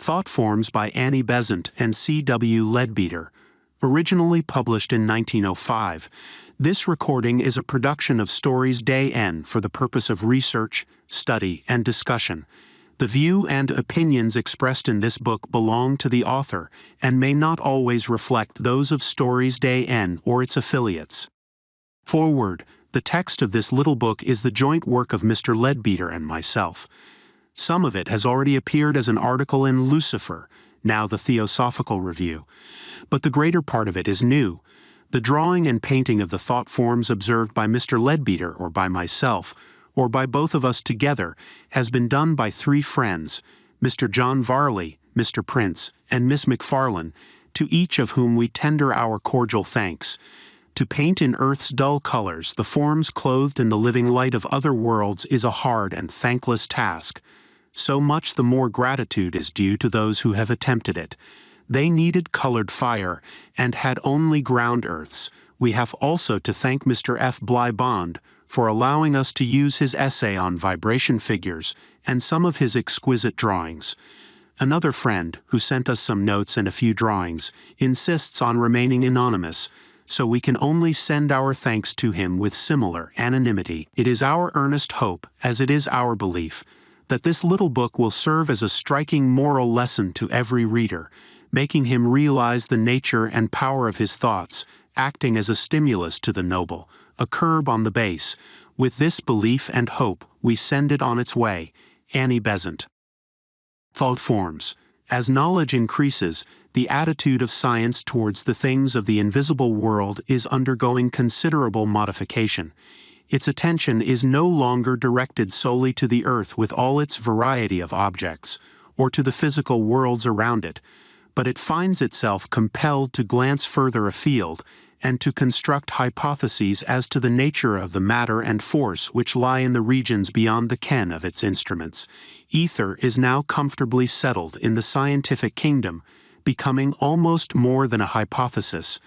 Thought Forms by Annie Besant and C.W. Leadbeater. Originally published in 1905, this recording is a production of Stories Day N for the purpose of research, study, and discussion. The view and opinions expressed in this book belong to the author and may not always reflect those of Stories Day N or its affiliates. Foreword. The text of this little book is the joint work of Mr. Leadbeater and myself. Some of it has already appeared as an article in Lucifer, now the Theosophical Review, but the greater part of it is new. The drawing and painting of the thought forms observed by Mr. Leadbeater or by myself, or by both of us together, has been done by three friends, Mr. John Varley, Mr. Prince, and Miss McFarlane, to each of whom we tender our cordial thanks. To paint in earth's dull colors the forms clothed in the living light of other worlds is a hard and thankless task. So much the more gratitude is due to those who have attempted it. They needed colored fire, and had only ground earths. We have also to thank Mr. F. Bly Bond for allowing us to use his essay on vibration figures and some of his exquisite drawings. Another friend, who sent us some notes and a few drawings, insists on remaining anonymous, so we can only send our thanks to him with similar anonymity. It is our earnest hope, as it is our belief, that this little book will serve as a striking moral lesson to every reader, making him realize the nature and power of his thoughts, acting as a stimulus to the noble, a curb on the base. With this belief and hope, we send it on its way. Annie Besant. Thought Forms. As knowledge increases, the attitude of science towards the things of the invisible world is undergoing considerable modification. Its attention is no longer directed solely to the earth with all its variety of objects, or to the physical worlds around it, but it finds itself compelled to glance further afield, and to construct hypotheses as to the nature of the matter and force which lie in the regions beyond the ken of its instruments. Ether is now comfortably settled in the scientific kingdom, becoming almost more than a hypothesis.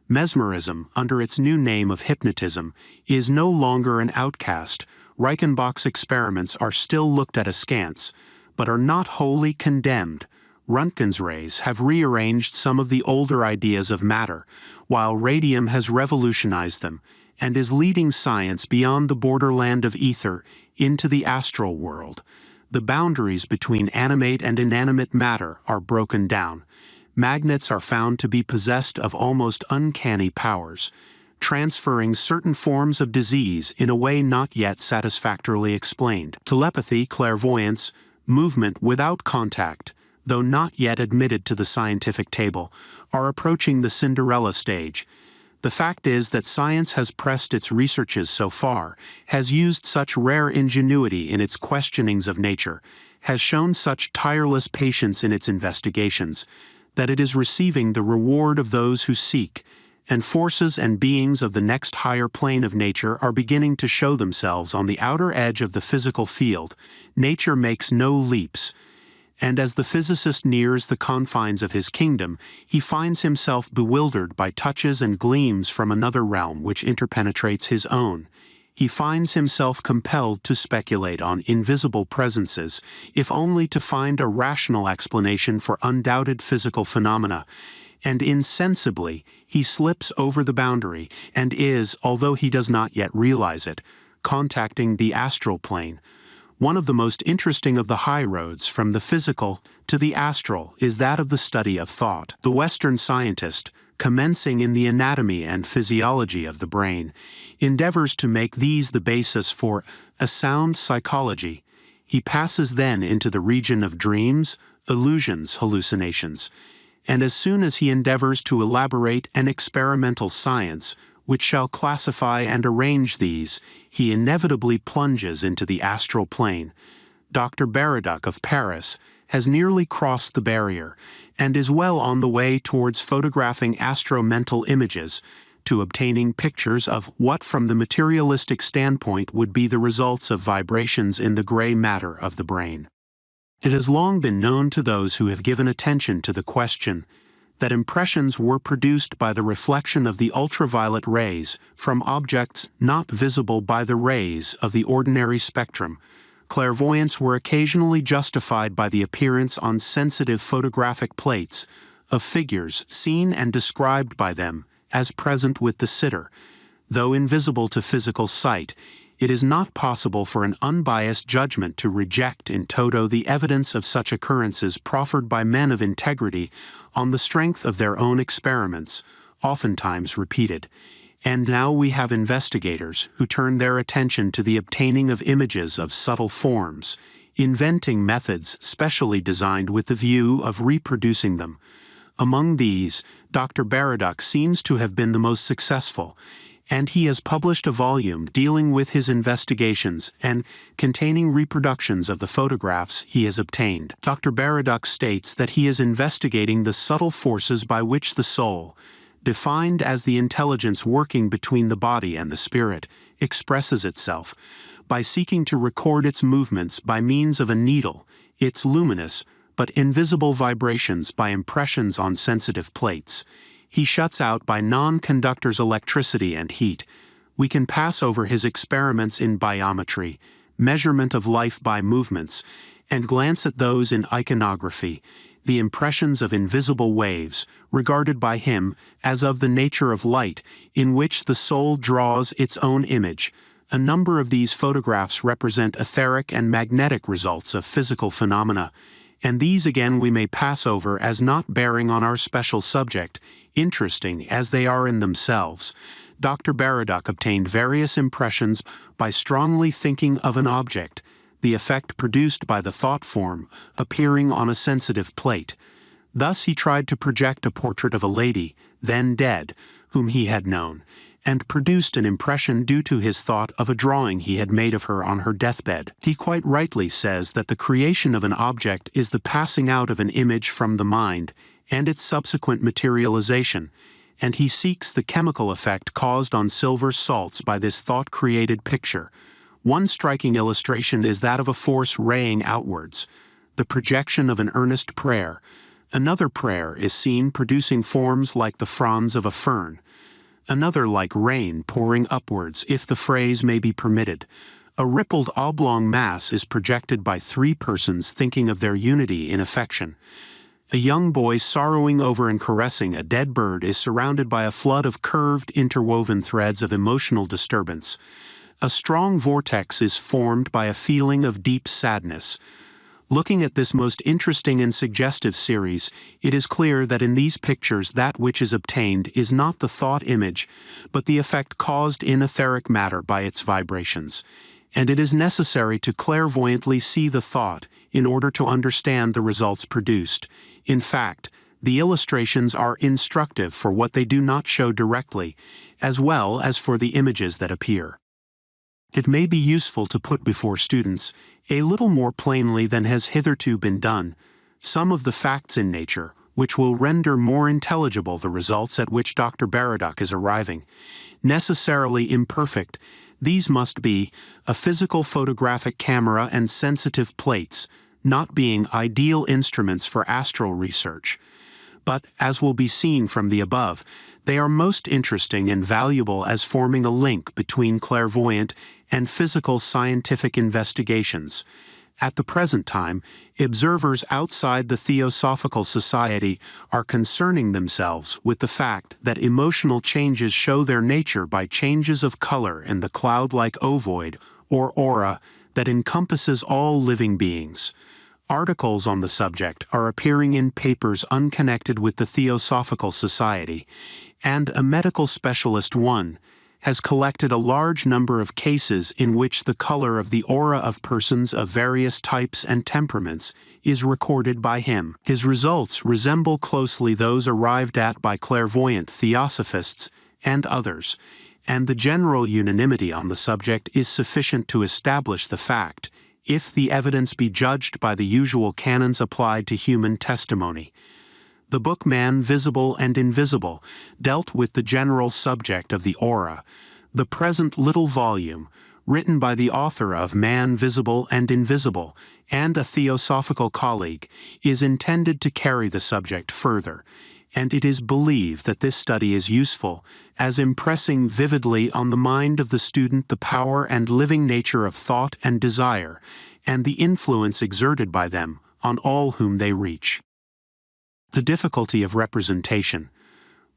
Mesmerism, under its new name of hypnotism, is no longer an outcast. Reichenbach's experiments are still looked at askance, but are not wholly condemned. Röntgen's rays have rearranged some of the older ideas of matter, while radium has revolutionized them, and is leading science beyond the borderland of ether into the astral world. The boundaries between animate and inanimate matter are broken down. Magnets are found to be possessed of almost uncanny powers, transferring certain forms of disease in a way not yet satisfactorily explained. Telepathy, clairvoyance, movement without contact, though not yet admitted to the scientific table, are approaching the Cinderella stage. The fact is that science has pressed its researches so far, has used such rare ingenuity in its questionings of nature, has shown such tireless patience in its investigations, that it is receiving the reward of those who seek, and forces and beings of the next higher plane of nature are beginning to show themselves on the outer edge of the physical field. Nature makes no leaps, and as the physicist nears the confines of his kingdom, he finds himself bewildered by touches and gleams from another realm which interpenetrates his own. He finds himself compelled to speculate on invisible presences, if only to find a rational explanation for undoubted physical phenomena, and insensibly he slips over the boundary and is, although he does not yet realize it, contacting the astral plane. One of the most interesting of the high roads from the physical to the astral is that of the study of thought. The Western scientist, commencing in the anatomy and physiology of the brain, endeavors to make these the basis for a sound psychology. He passes then into the region of dreams, illusions, hallucinations, and as soon as he endeavors to elaborate an experimental science which shall classify and arrange these, he inevitably plunges into the astral plane. Dr. Baraduc of Paris has nearly crossed the barrier, and is well on the way towards photographing astro-mental images, to obtaining pictures of what from the materialistic standpoint would be the results of vibrations in the gray matter of the brain. It has long been known to those who have given attention to the question that impressions were produced by the reflection of the ultraviolet rays from objects not visible by the rays of the ordinary spectrum, clairvoyants were occasionally justified by the appearance on sensitive photographic plates of figures seen and described by them as present with the sitter. Though invisible to physical sight, it is not possible for an unbiased judgment to reject in toto the evidence of such occurrences proffered by men of integrity on the strength of their own experiments, oftentimes repeated. And now we have investigators who turn their attention to the obtaining of images of subtle forms, inventing methods specially designed with the view of reproducing them. Among these, Dr. Baraduc seems to have been the most successful, and he has published a volume dealing with his investigations and containing reproductions of the photographs he has obtained. Dr. Baraduc states that he is investigating the subtle forces by which the soul, defined as the intelligence working between the body and the spirit, expresses itself, by seeking to record its movements by means of a needle, its luminous but invisible vibrations by impressions on sensitive plates. He shuts out by non-conductors electricity and heat. We can pass over his experiments in biometry, measurement of life by movements, and glance at those in iconography, the impressions of invisible waves, regarded by him as of the nature of light, in which the soul draws its own image. A number of these photographs represent etheric and magnetic results of physical phenomena, and these again we may pass over as not bearing on our special subject, interesting as they are in themselves. Dr. Baraduc obtained various impressions by strongly thinking of an object, the effect produced by the thought form appearing on a sensitive plate. Thus he tried to project a portrait of a lady, then dead, whom he had known, and produced an impression due to his thought of a drawing he had made of her on her deathbed. He quite rightly says that the creation of an object is the passing out of an image from the mind and its subsequent materialization, and he seeks the chemical effect caused on silver salts by this thought-created picture. One striking illustration is that of a force raying outwards, the projection of an earnest prayer. Another prayer is seen producing forms like the fronds of a fern. Another like rain pouring upwards, if the phrase may be permitted. A rippled oblong mass is projected by three persons thinking of their unity in affection. A young boy sorrowing over and caressing a dead bird is surrounded by a flood of curved, interwoven threads of emotional disturbance. A strong vortex is formed by a feeling of deep sadness. Looking at this most interesting and suggestive series, it is clear that in these pictures that which is obtained is not the thought image, but the effect caused in etheric matter by its vibrations. And it is necessary to clairvoyantly see the thought in order to understand the results produced. In fact, the illustrations are instructive for what they do not show directly, as well as for the images that appear. It may be useful to put before students, a little more plainly than has hitherto been done, some of the facts in nature which will render more intelligible the results at which Dr. Baraduc is arriving. Necessarily imperfect, these must be a physical photographic camera and sensitive plates, not being ideal instruments for astral research. But, as will be seen from the above, they are most interesting and valuable as forming a link between clairvoyant and physical scientific investigations. At the present time, observers outside the Theosophical Society are concerning themselves with the fact that emotional changes show their nature by changes of color in the cloud-like ovoid, or aura, that encompasses all living beings. Articles on the subject are appearing in papers unconnected with the Theosophical Society, and a medical specialist has collected a large number of cases in which the color of the aura of persons of various types and temperaments is recorded by him. His results resemble closely those arrived at by clairvoyant theosophists and others, and the general unanimity on the subject is sufficient to establish the fact, if the evidence be judged by the usual canons applied to human testimony. The book Man Visible and Invisible dealt with the general subject of the aura. The present little volume, written by the author of Man Visible and Invisible and a theosophical colleague, is intended to carry the subject further, and it is believed that this study is useful as impressing vividly on the mind of the student the power and living nature of thought and desire, and the influence exerted by them on all whom they reach. The difficulty of representation.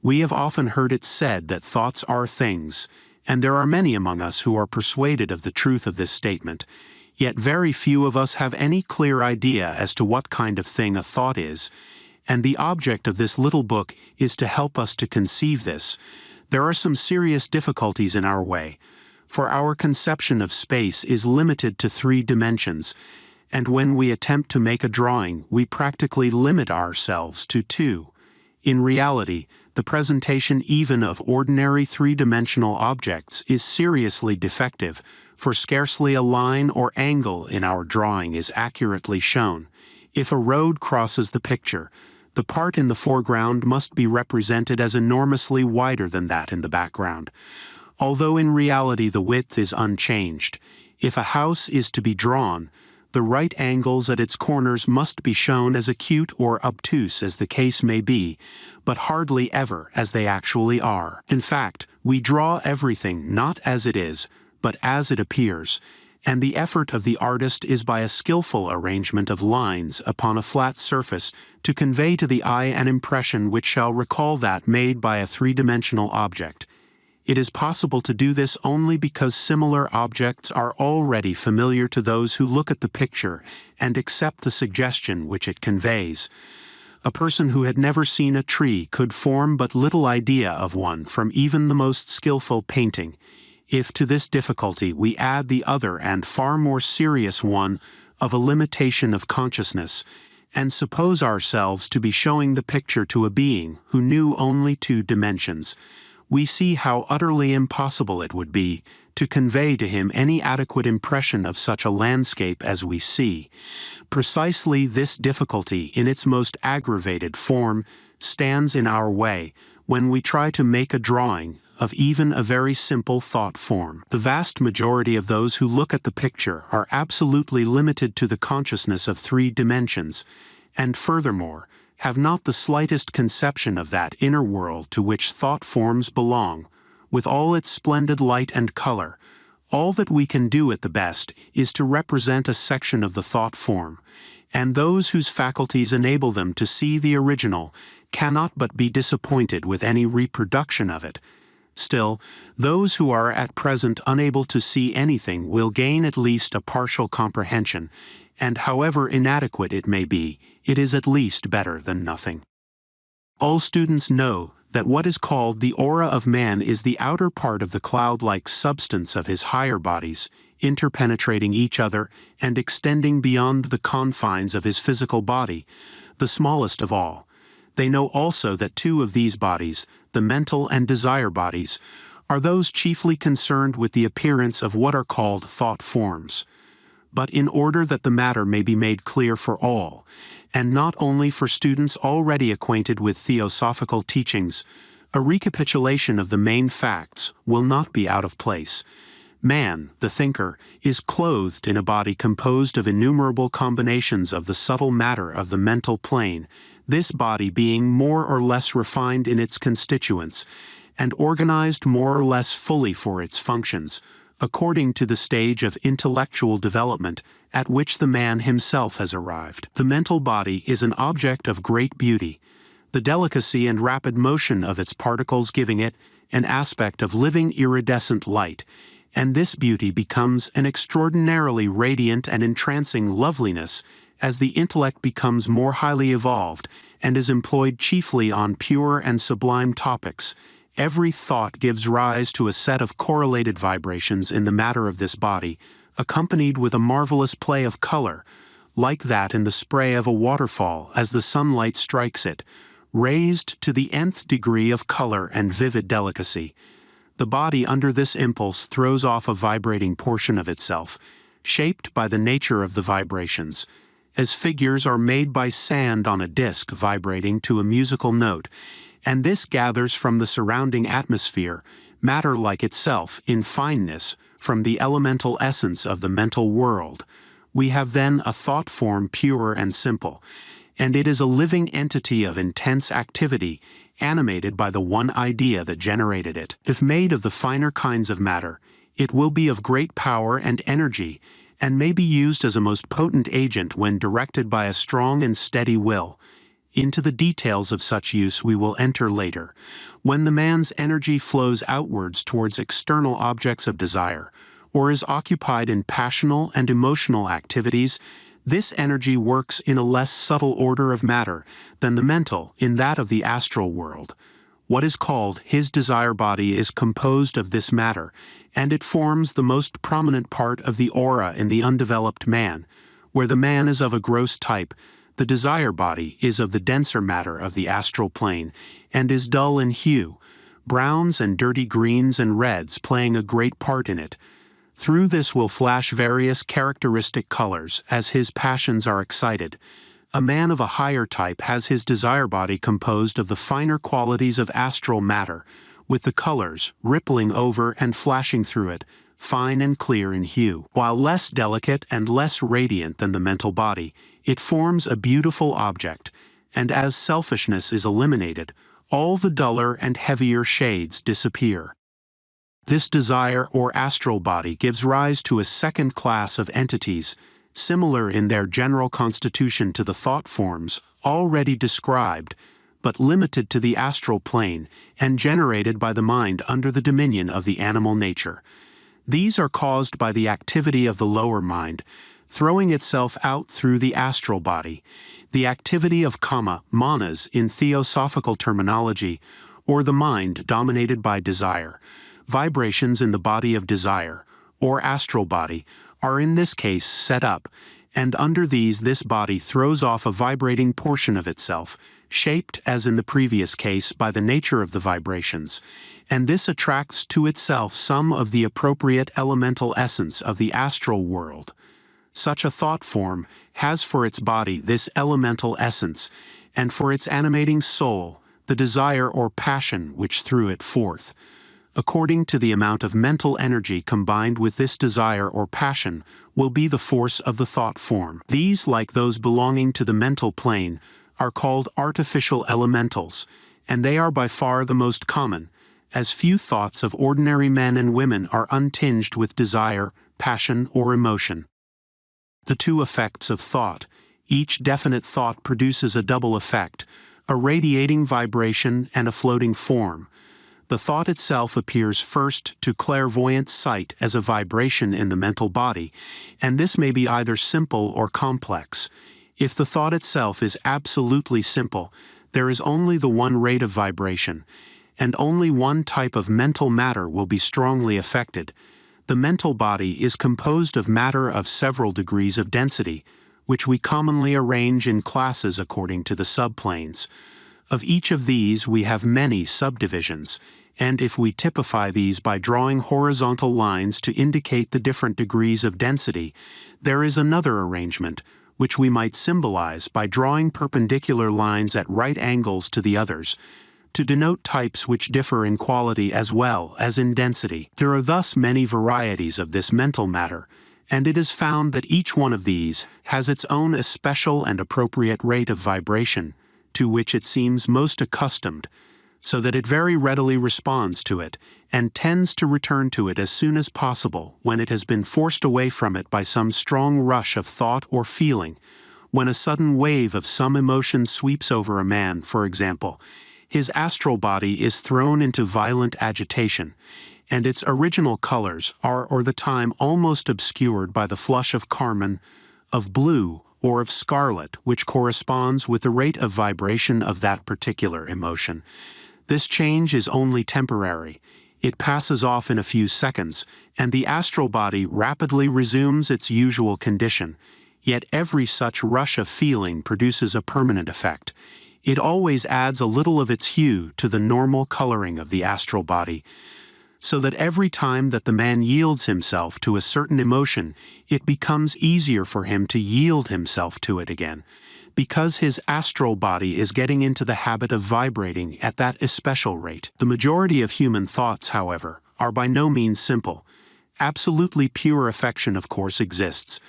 We have often heard it said that thoughts are things, and there are many among us who are persuaded of the truth of this statement, yet very few of us have any clear idea as to what kind of thing a thought is, and the object of this little book is to help us to conceive this. There are some serious difficulties in our way, for our conception of space is limited to 3 dimensions, and when we attempt to make a drawing, we practically limit ourselves to 2. In reality, the presentation even of ordinary 3-dimensional objects is seriously defective, for scarcely a line or angle in our drawing is accurately shown. If a road crosses the picture, the part in the foreground must be represented as enormously wider than that in the background, although in reality the width is unchanged. If a house is to be drawn, the right angles at its corners must be shown as acute or obtuse as the case may be, but hardly ever as they actually are. In fact, we draw everything not as it is, but as it appears, and the effort of the artist is by a skillful arrangement of lines upon a flat surface to convey to the eye an impression which shall recall that made by a 3-dimensional object. It is possible to do this only because similar objects are already familiar to those who look at the picture and accept the suggestion which it conveys. A person who had never seen a tree could form but little idea of one from even the most skillful painting. If to this difficulty we add the other and far more serious one of a limitation of consciousness, and suppose ourselves to be showing the picture to a being who knew only 2 dimensions, we see how utterly impossible it would be to convey to him any adequate impression of such a landscape as we see. Precisely this difficulty in its most aggravated form stands in our way when we try to make a drawing of even a very simple thought form. The vast majority of those who look at the picture are absolutely limited to the consciousness of 3 dimensions, and furthermore, have not the slightest conception of that inner world to which thought forms belong, with all its splendid light and color. All that we can do at the best is to represent a section of the thought form, and those whose faculties enable them to see the original cannot but be disappointed with any reproduction of it. Still, those who are at present unable to see anything will gain at least a partial comprehension, and however inadequate it may be, it is at least better than nothing. All students know that what is called the aura of man is the outer part of the cloud-like substance of his higher bodies, interpenetrating each other and extending beyond the confines of his physical body, the smallest of all. They know also that 2 of these bodies, the mental and desire bodies, are those chiefly concerned with the appearance of what are called thought forms. But in order that the matter may be made clear for all, and not only for students already acquainted with theosophical teachings, a recapitulation of the main facts will not be out of place. Man, the thinker, is clothed in a body composed of innumerable combinations of the subtle matter of the mental plane, this body being more or less refined in its constituents, and organized more or less fully for its functions, according to the stage of intellectual development at which the man himself has arrived. The mental body is an object of great beauty, the delicacy and rapid motion of its particles giving it an aspect of living iridescent light, and this beauty becomes an extraordinarily radiant and entrancing loveliness as the intellect becomes more highly evolved and is employed chiefly on pure and sublime topics. Every thought gives rise to a set of correlated vibrations in the matter of this body, accompanied with a marvelous play of color, like that in the spray of a waterfall as the sunlight strikes it, raised to the nth degree of color and vivid delicacy. The body under this impulse throws off a vibrating portion of itself, shaped by the nature of the vibrations, as figures are made by sand on a disc vibrating to a musical note, and this gathers from the surrounding atmosphere matter like itself in fineness from the elemental essence of the mental world. We have then a thought form pure and simple, and it is a living entity of intense activity, animated by the one idea that generated it. If made of the finer kinds of matter, it will be of great power and energy, and may be used as a most potent agent when directed by a strong and steady will. Into the details of such use we will enter later. When the man's energy flows outwards towards external objects of desire, or is occupied in passional and emotional activities, this energy works in a less subtle order of matter than the mental in that of the astral world. What is called his desire body is composed of this matter, and it forms the most prominent part of the aura in the undeveloped man. Where the man is of a gross type, the desire body is of the denser matter of the astral plane, and is dull in hue, browns and dirty greens and reds playing a great part in it. Through this will flash various characteristic colors as his passions are excited. A man of a higher type has his desire body composed of the finer qualities of astral matter, with the colors rippling over and flashing through it, fine and clear in hue. While less delicate and less radiant than the mental body, it forms a beautiful object, and as selfishness is eliminated, all the duller and heavier shades disappear. This desire or astral body gives rise to a second class of entities, similar in their general constitution to the thought forms already described, but limited to the astral plane and generated by the mind under the dominion of the animal nature. These are caused by the activity of the lower mind, throwing itself out through the astral body, the activity of manas in theosophical terminology, or the mind dominated by desire. Vibrations in the body of desire, or astral body, are in this case set up, and under these this body throws off a vibrating portion of itself, shaped as in the previous case by the nature of the vibrations, and this attracts to itself some of the appropriate elemental essence of the astral world. Such a thought form has for its body this elemental essence, and for its animating soul, the desire or passion which threw it forth. According to the amount of mental energy combined with this desire or passion will be the force of the thought form. These, like those belonging to the mental plane, are called artificial elementals, and they are by far the most common, as few thoughts of ordinary men and women are untinged with desire, passion, or emotion. The two effects of thought. Each definite thought produces a double effect, a radiating vibration and a floating form. The thought itself appears first to clairvoyant sight as a vibration in the mental body, and this may be either simple or complex. If the thought itself is absolutely simple, there is only the one rate of vibration, and only one type of mental matter will be strongly affected. The mental body is composed of matter of several degrees of density, which we commonly arrange in classes according to the subplanes. Of each of these we have many subdivisions, and if we typify these by drawing horizontal lines to indicate the different degrees of density, there is another arrangement, which we might symbolize by drawing perpendicular lines at right angles to the others, to denote types which differ in quality as well as in density. There are thus many varieties of this mental matter, and it is found that each one of these has its own especial and appropriate rate of vibration, to which it seems most accustomed, so that it very readily responds to it, and tends to return to it as soon as possible when it has been forced away from it by some strong rush of thought or feeling. When a sudden wave of some emotion sweeps over a man, for example, his astral body is thrown into violent agitation, and its original colors are or the time almost obscured by the flush of carmine, of blue, or of scarlet, which corresponds with the rate of vibration of that particular emotion. This change is only temporary. It passes off in a few seconds, and the astral body rapidly resumes its usual condition. Yet every such rush of feeling produces a permanent effect. It always adds a little of its hue to the normal coloring of the astral body, so that every time that the man yields himself to a certain emotion, it becomes easier for him to yield himself to it again, because his astral body is getting into the habit of vibrating at that especial rate. The majority of human thoughts, however, are by no means simple. Absolutely pure affection, of course, exists,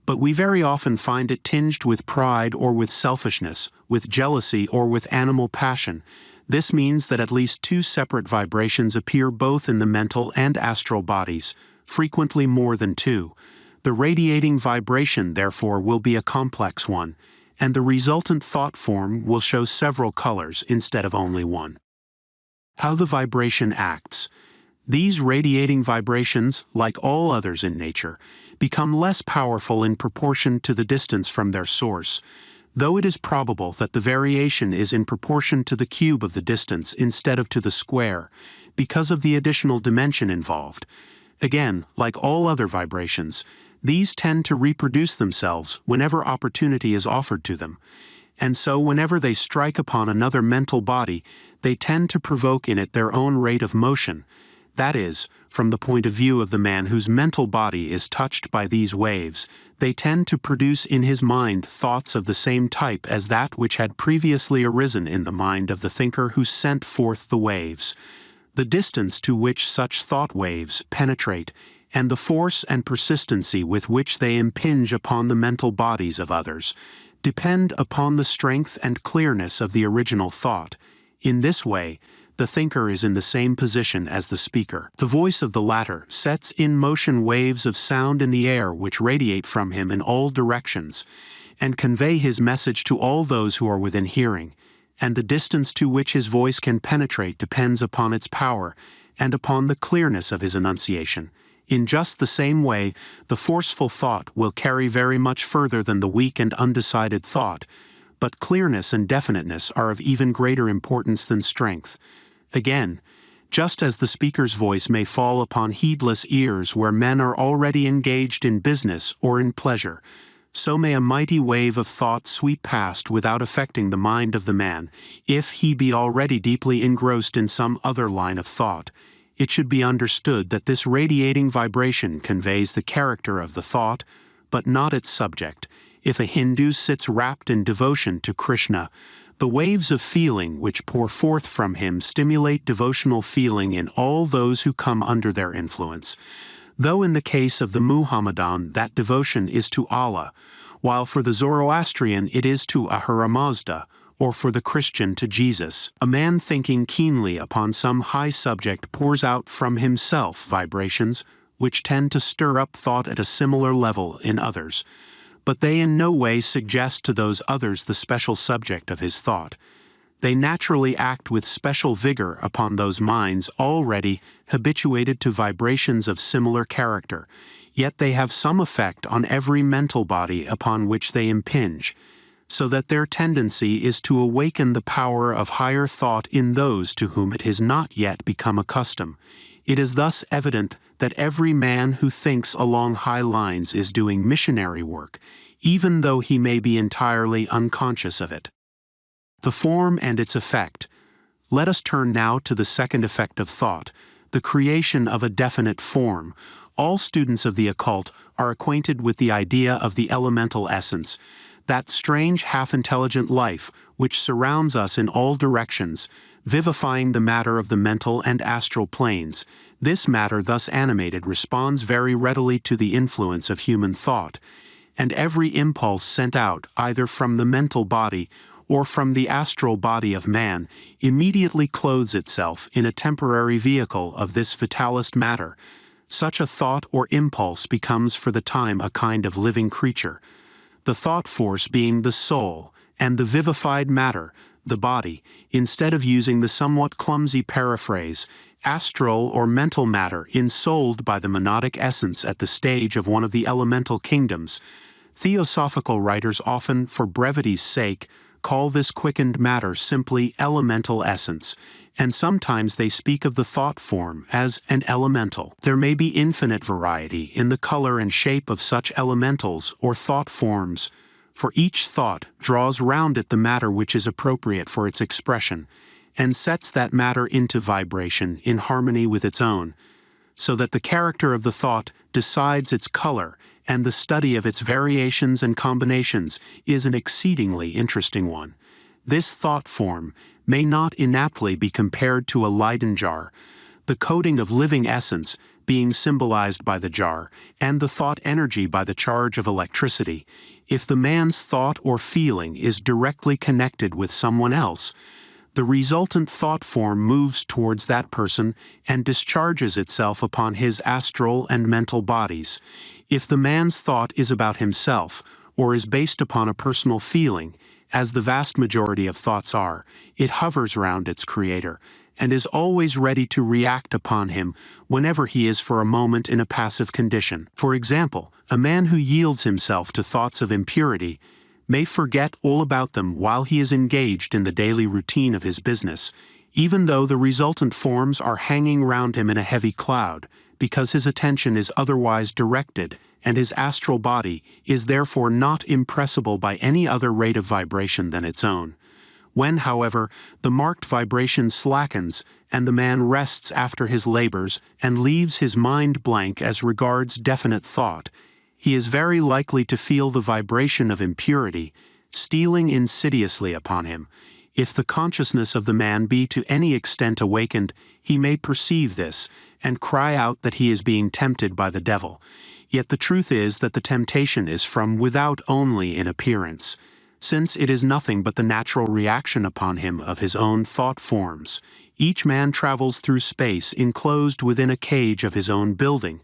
but we very often find it tinged with pride or with selfishness, with jealousy or with animal passion. This means that at least two separate vibrations appear both in the mental and astral bodies, frequently more than two. The radiating vibration, therefore, will be a complex one, and the resultant thought form will show several colors instead of only one. How the vibration acts. These radiating vibrations, like all others in nature, become less powerful in proportion to the distance from their source, though it is probable that the variation is in proportion to the cube of the distance instead of to the square, because of the additional dimension involved. Again, like all other vibrations, these tend to reproduce themselves whenever opportunity is offered to them, and so whenever they strike upon another mental body, they tend to provoke in it their own rate of motion. That is, from the point of view of the man whose mental body is touched by these waves, they tend to produce in his mind thoughts of the same type as that which had previously arisen in the mind of the thinker who sent forth the waves. The distance to which such thought waves penetrate, and the force and persistency with which they impinge upon the mental bodies of others, depend upon the strength and clearness of the original thought. In this way, the thinker is in the same position as the speaker. The voice of the latter sets in motion waves of sound in the air which radiate from him in all directions, and convey his message to all those who are within hearing, and the distance to which his voice can penetrate depends upon its power, and upon the clearness of his enunciation. In just the same way, the forceful thought will carry very much further than the weak and undecided thought, but clearness and definiteness are of even greater importance than strength. Again, just as the speaker's voice may fall upon heedless ears where men are already engaged in business or in pleasure, so may a mighty wave of thought sweep past without affecting the mind of the man, if he be already deeply engrossed in some other line of thought. It should be understood that this radiating vibration conveys the character of the thought, but not its subject. If a Hindu sits wrapped in devotion to Krishna, the waves of feeling which pour forth from him stimulate devotional feeling in all those who come under their influence, though in the case of the Muhammadan that devotion is to Allah, while for the Zoroastrian it is to Ahura Mazda, or for the Christian to Jesus. A man thinking keenly upon some high subject pours out from himself vibrations which tend to stir up thought at a similar level in others, but they in no way suggest to those others the special subject of his thought. They naturally act with special vigor upon those minds already habituated to vibrations of similar character, yet they have some effect on every mental body upon which they impinge, so that their tendency is to awaken the power of higher thought in those to whom it has not yet become accustomed. It is thus evident that every man who thinks along high lines is doing missionary work, even though he may be entirely unconscious of it. The form and its effect. Let us turn now to the second effect of thought, the creation of a definite form. All students of the occult are acquainted with the idea of the elemental essence, that strange half-intelligent life which surrounds us in all directions, vivifying the matter of the mental and astral planes. This matter thus animated responds very readily to the influence of human thought, and every impulse sent out either from the mental body or from the astral body of man immediately clothes itself in a temporary vehicle of this vitalist matter. Such a thought or impulse becomes for the time a kind of living creature, the thought force being the soul, and the vivified matter, the body, instead of using the somewhat clumsy paraphrase, astral or mental matter ensouled by the monadic essence at the stage of one of the elemental kingdoms. Theosophical writers often, for brevity's sake, call this quickened matter simply elemental essence, and sometimes they speak of the thought form as an elemental. There may be infinite variety in the color and shape of such elementals or thought forms, for each thought draws round it the matter which is appropriate for its expression, and sets that matter into vibration in harmony with its own, so that the character of the thought decides its color, and the study of its variations and combinations is an exceedingly interesting one. This thought form may not inaptly be compared to a Leyden jar, the coating of living essence being symbolized by the jar, and the thought energy by the charge of electricity. If the man's thought or feeling is directly connected with someone else, The resultant thought form moves towards that person and discharges itself upon his astral and mental bodies. If the man's thought is about himself, or is based upon a personal feeling, as the vast majority of thoughts are, it hovers round its creator, and is always ready to react upon him whenever he is for a moment in a passive condition. For example, a man who yields himself to thoughts of impurity may forget all about them while he is engaged in the daily routine of his business, even though the resultant forms are hanging round him in a heavy cloud, because his attention is otherwise directed, and his astral body is therefore not impressible by any other rate of vibration than its own. When, however, the marked vibration slackens, and the man rests after his labors and leaves his mind blank as regards definite thought, he is very likely to feel the vibration of impurity stealing insidiously upon him. If the consciousness of the man be to any extent awakened, he may perceive this, and cry out that he is being tempted by the devil. Yet the truth is that the temptation is from without only in appearance, since it is nothing but the natural reaction upon him of his own thought forms. Each man travels through space enclosed within a cage of his own building,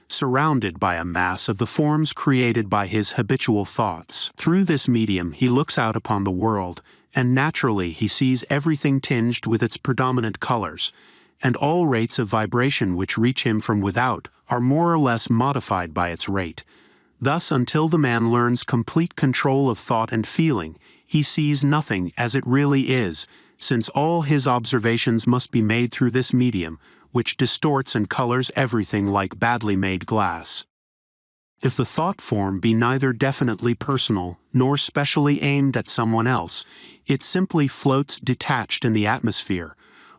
surrounded by a mass of the forms created by his habitual thoughts. Through this medium he looks out upon the world, and naturally he sees everything tinged with its predominant colors, and all rates of vibration which reach him from without are more or less modified by its rate. Thus, until the man learns complete control of thought and feeling, he sees nothing as it really is, since all his observations must be made through this medium, which distorts and colors everything like badly made glass. If the thought form be neither definitely personal nor specially aimed at someone else, it simply floats detached in the atmosphere,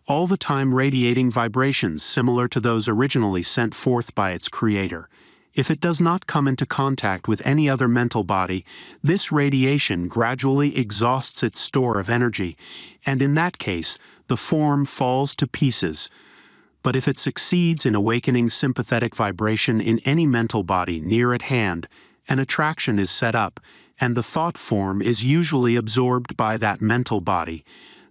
all the time radiating vibrations similar to those originally sent forth by its creator. If it does not come into contact with any other mental body, this radiation gradually exhausts its store of energy, and in that case, the form falls to pieces. But if it succeeds in awakening sympathetic vibration in any mental body near at hand, an attraction is set up, and the thought form is usually absorbed by that mental body.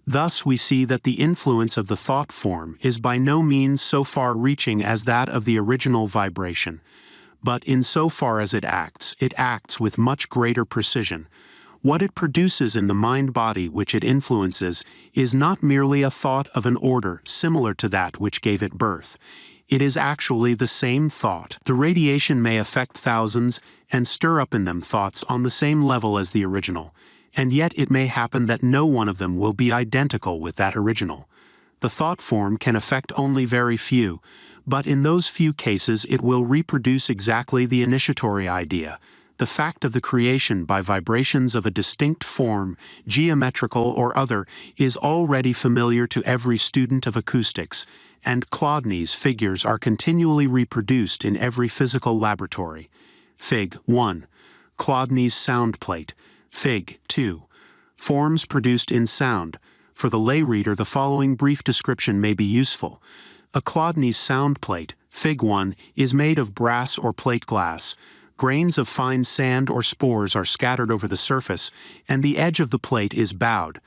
Thus we see that the influence of the thought form is by no means so far-reaching as that of the original vibration. But insofar as it acts with much greater precision. What it produces in the mind-body which it influences is not merely a thought of an order similar to that which gave it birth. It is actually the same thought. The radiation may affect thousands and stir up in them thoughts on the same level as the original, and yet it may happen that no one of them will be identical with that original. The thought form can affect only very few, but in those few cases it will reproduce exactly the initiatory idea. The fact of the creation by vibrations of a distinct form, geometrical or other, is already familiar to every student of acoustics, and Chladni's figures are continually reproduced in every physical laboratory. Fig. 1. Chladni's sound plate. Fig. 2. Forms produced in sound. For the lay reader, the following brief description may be useful. A Chladni's sound plate, Fig. 1, is made of brass or plate glass. Grains of fine sand or spores are scattered over the surface, and the edge of the plate is bowed.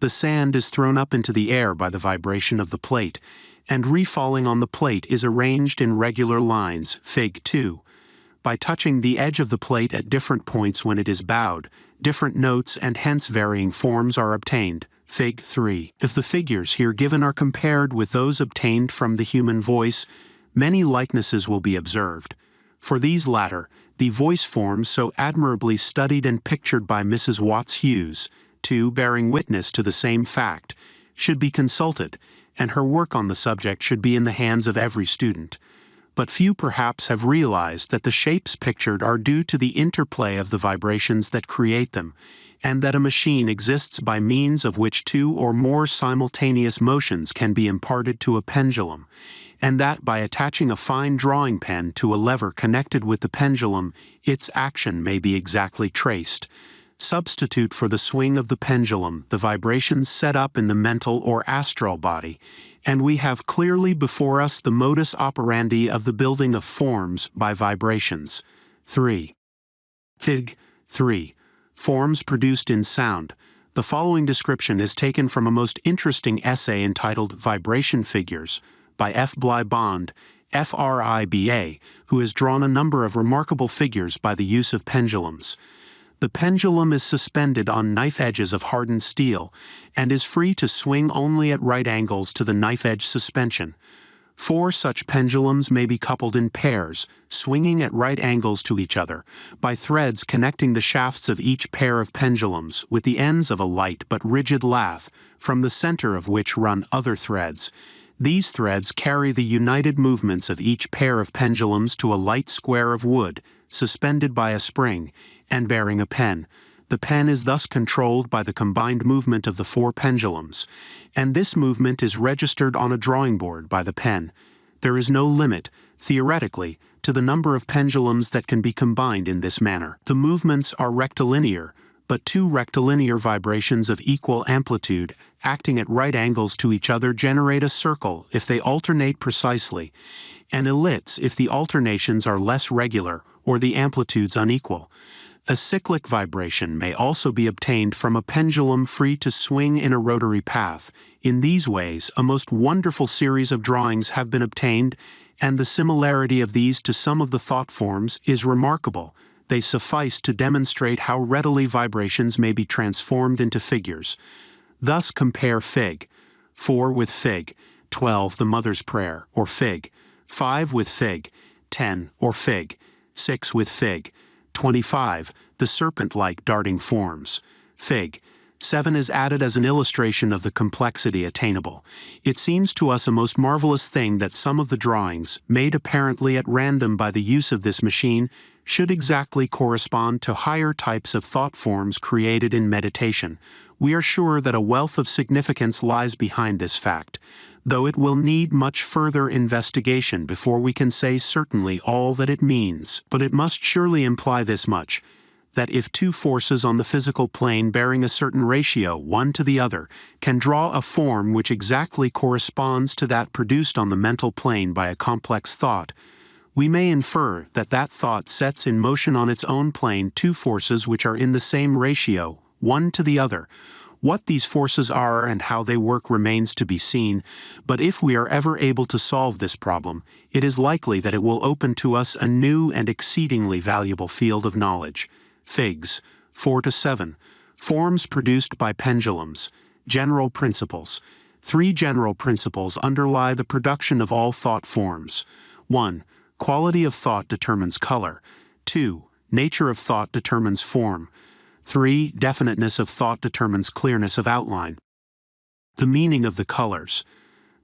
The sand is thrown up into the air by the vibration of the plate, and refalling on the plate is arranged in regular lines. Fig. 2. By touching the edge of the plate at different points when it is bowed, different notes and hence varying forms are obtained. Fig. 3. If the figures here given are compared with those obtained from the human voice, many likenesses will be observed. For these latter, the voice forms so admirably studied and pictured by Mrs. Watts Hughes, too bearing witness to the same fact, should be consulted, and her work on the subject should be in the hands of every student. But few perhaps have realized that the shapes pictured are due to the interplay of the vibrations that create them, and that a machine exists by means of which two or more simultaneous motions can be imparted to a pendulum, and that by attaching a fine drawing pen to a lever connected with the pendulum, its action may be exactly traced. Substitute for the swing of the pendulum the vibrations set up in the mental or astral body, and we have clearly before us the modus operandi of the building of forms by vibrations. 3. Fig. 3. Forms produced in sound. The following description is taken from a most interesting essay entitled Vibration Figures by F. Bly Bond, FRIBA, who has drawn a number of remarkable figures by the use of pendulums. The pendulum is suspended on knife edges of hardened steel and is free to swing only at right angles to the knife edge suspension. 4 such pendulums may be coupled in pairs, swinging at right angles to each other, by threads connecting the shafts of each pair of pendulums with the ends of a light but rigid lath, from the center of which run other threads. These threads carry the united movements of each pair of pendulums to a light square of wood, suspended by a spring, and bearing a pen. The pen is thus controlled by the combined movement of the 4 pendulums, and this movement is registered on a drawing board by the pen. There is no limit, theoretically, to the number of pendulums that can be combined in this manner. The movements are rectilinear, but 2 rectilinear vibrations of equal amplitude, acting at right angles to each other, generate a circle if they alternate precisely, an ellipse if the alternations are less regular or the amplitudes unequal. A cyclic vibration may also be obtained from a pendulum free to swing in a rotary path. In these ways, a most wonderful series of drawings have been obtained, and the similarity of these to some of the thought forms is remarkable. They suffice to demonstrate how readily vibrations may be transformed into figures. Thus compare Fig. 4 with Fig. 12 the Mother's Prayer, or Fig. 5 with Fig. 10, or Fig. 6 with Fig. 25, the serpent-like darting forms. Fig. 7 is added as an illustration of the complexity attainable. It seems to us a most marvelous thing that some of the drawings, made apparently at random by the use of this machine, should exactly correspond to higher types of thought forms created in meditation. We are sure that a wealth of significance lies behind this fact, though it will need much further investigation before we can say certainly all that it means. But it must surely imply this much, that if 2 forces on the physical plane bearing a certain ratio one to the other can draw a form which exactly corresponds to that produced on the mental plane by a complex thought, we may infer that that thought sets in motion on its own plane 2 forces which are in the same ratio, one to the other. What these forces are and how they work remains to be seen, but if we are ever able to solve this problem, it is likely that it will open to us a new and exceedingly valuable field of knowledge. Figs. 4 to 7. Forms produced by pendulums. General principles. 3 general principles underlie the production of all thought forms. 1. Quality of thought determines color. 2. Nature of thought determines form. 3. Definiteness of thought determines clearness of outline. The meaning of the colors.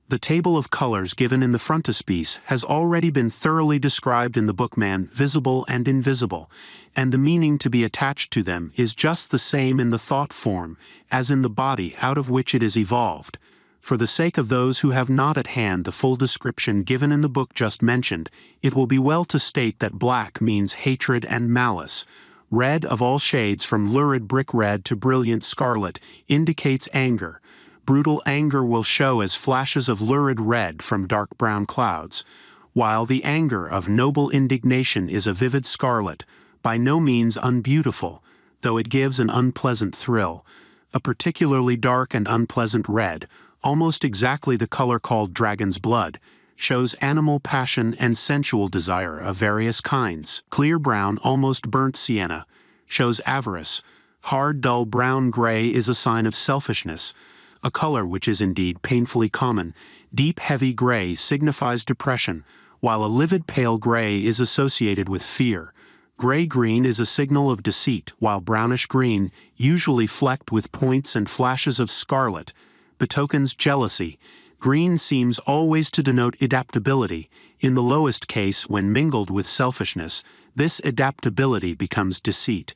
The table of colors given in the frontispiece has already been thoroughly described in the book Man, Visible and Invisible, and the meaning to be attached to them is just the same in the thought form as in the body out of which it is evolved. For the sake of those who have not at hand the full description given in the book just mentioned, it will be well to state that black means hatred and malice. Red of all shades from lurid brick red to brilliant scarlet indicates anger. Brutal anger will show as flashes of lurid red from dark brown clouds, while the anger of noble indignation is a vivid scarlet, by no means unbeautiful, though it gives an unpleasant thrill. A particularly dark and unpleasant red, almost exactly the color called dragon's blood, shows animal passion and sensual desire of various kinds. Clear brown, almost burnt sienna, shows avarice. Hard, dull brown-gray is a sign of selfishness, a color which is indeed painfully common. Deep, heavy gray signifies depression, while a livid pale gray is associated with fear. Gray-green is a signal of deceit, while brownish-green, usually flecked with points and flashes of scarlet, betokens jealousy. Green seems always to denote adaptability. In the lowest case, when mingled with selfishness, this adaptability becomes deceit.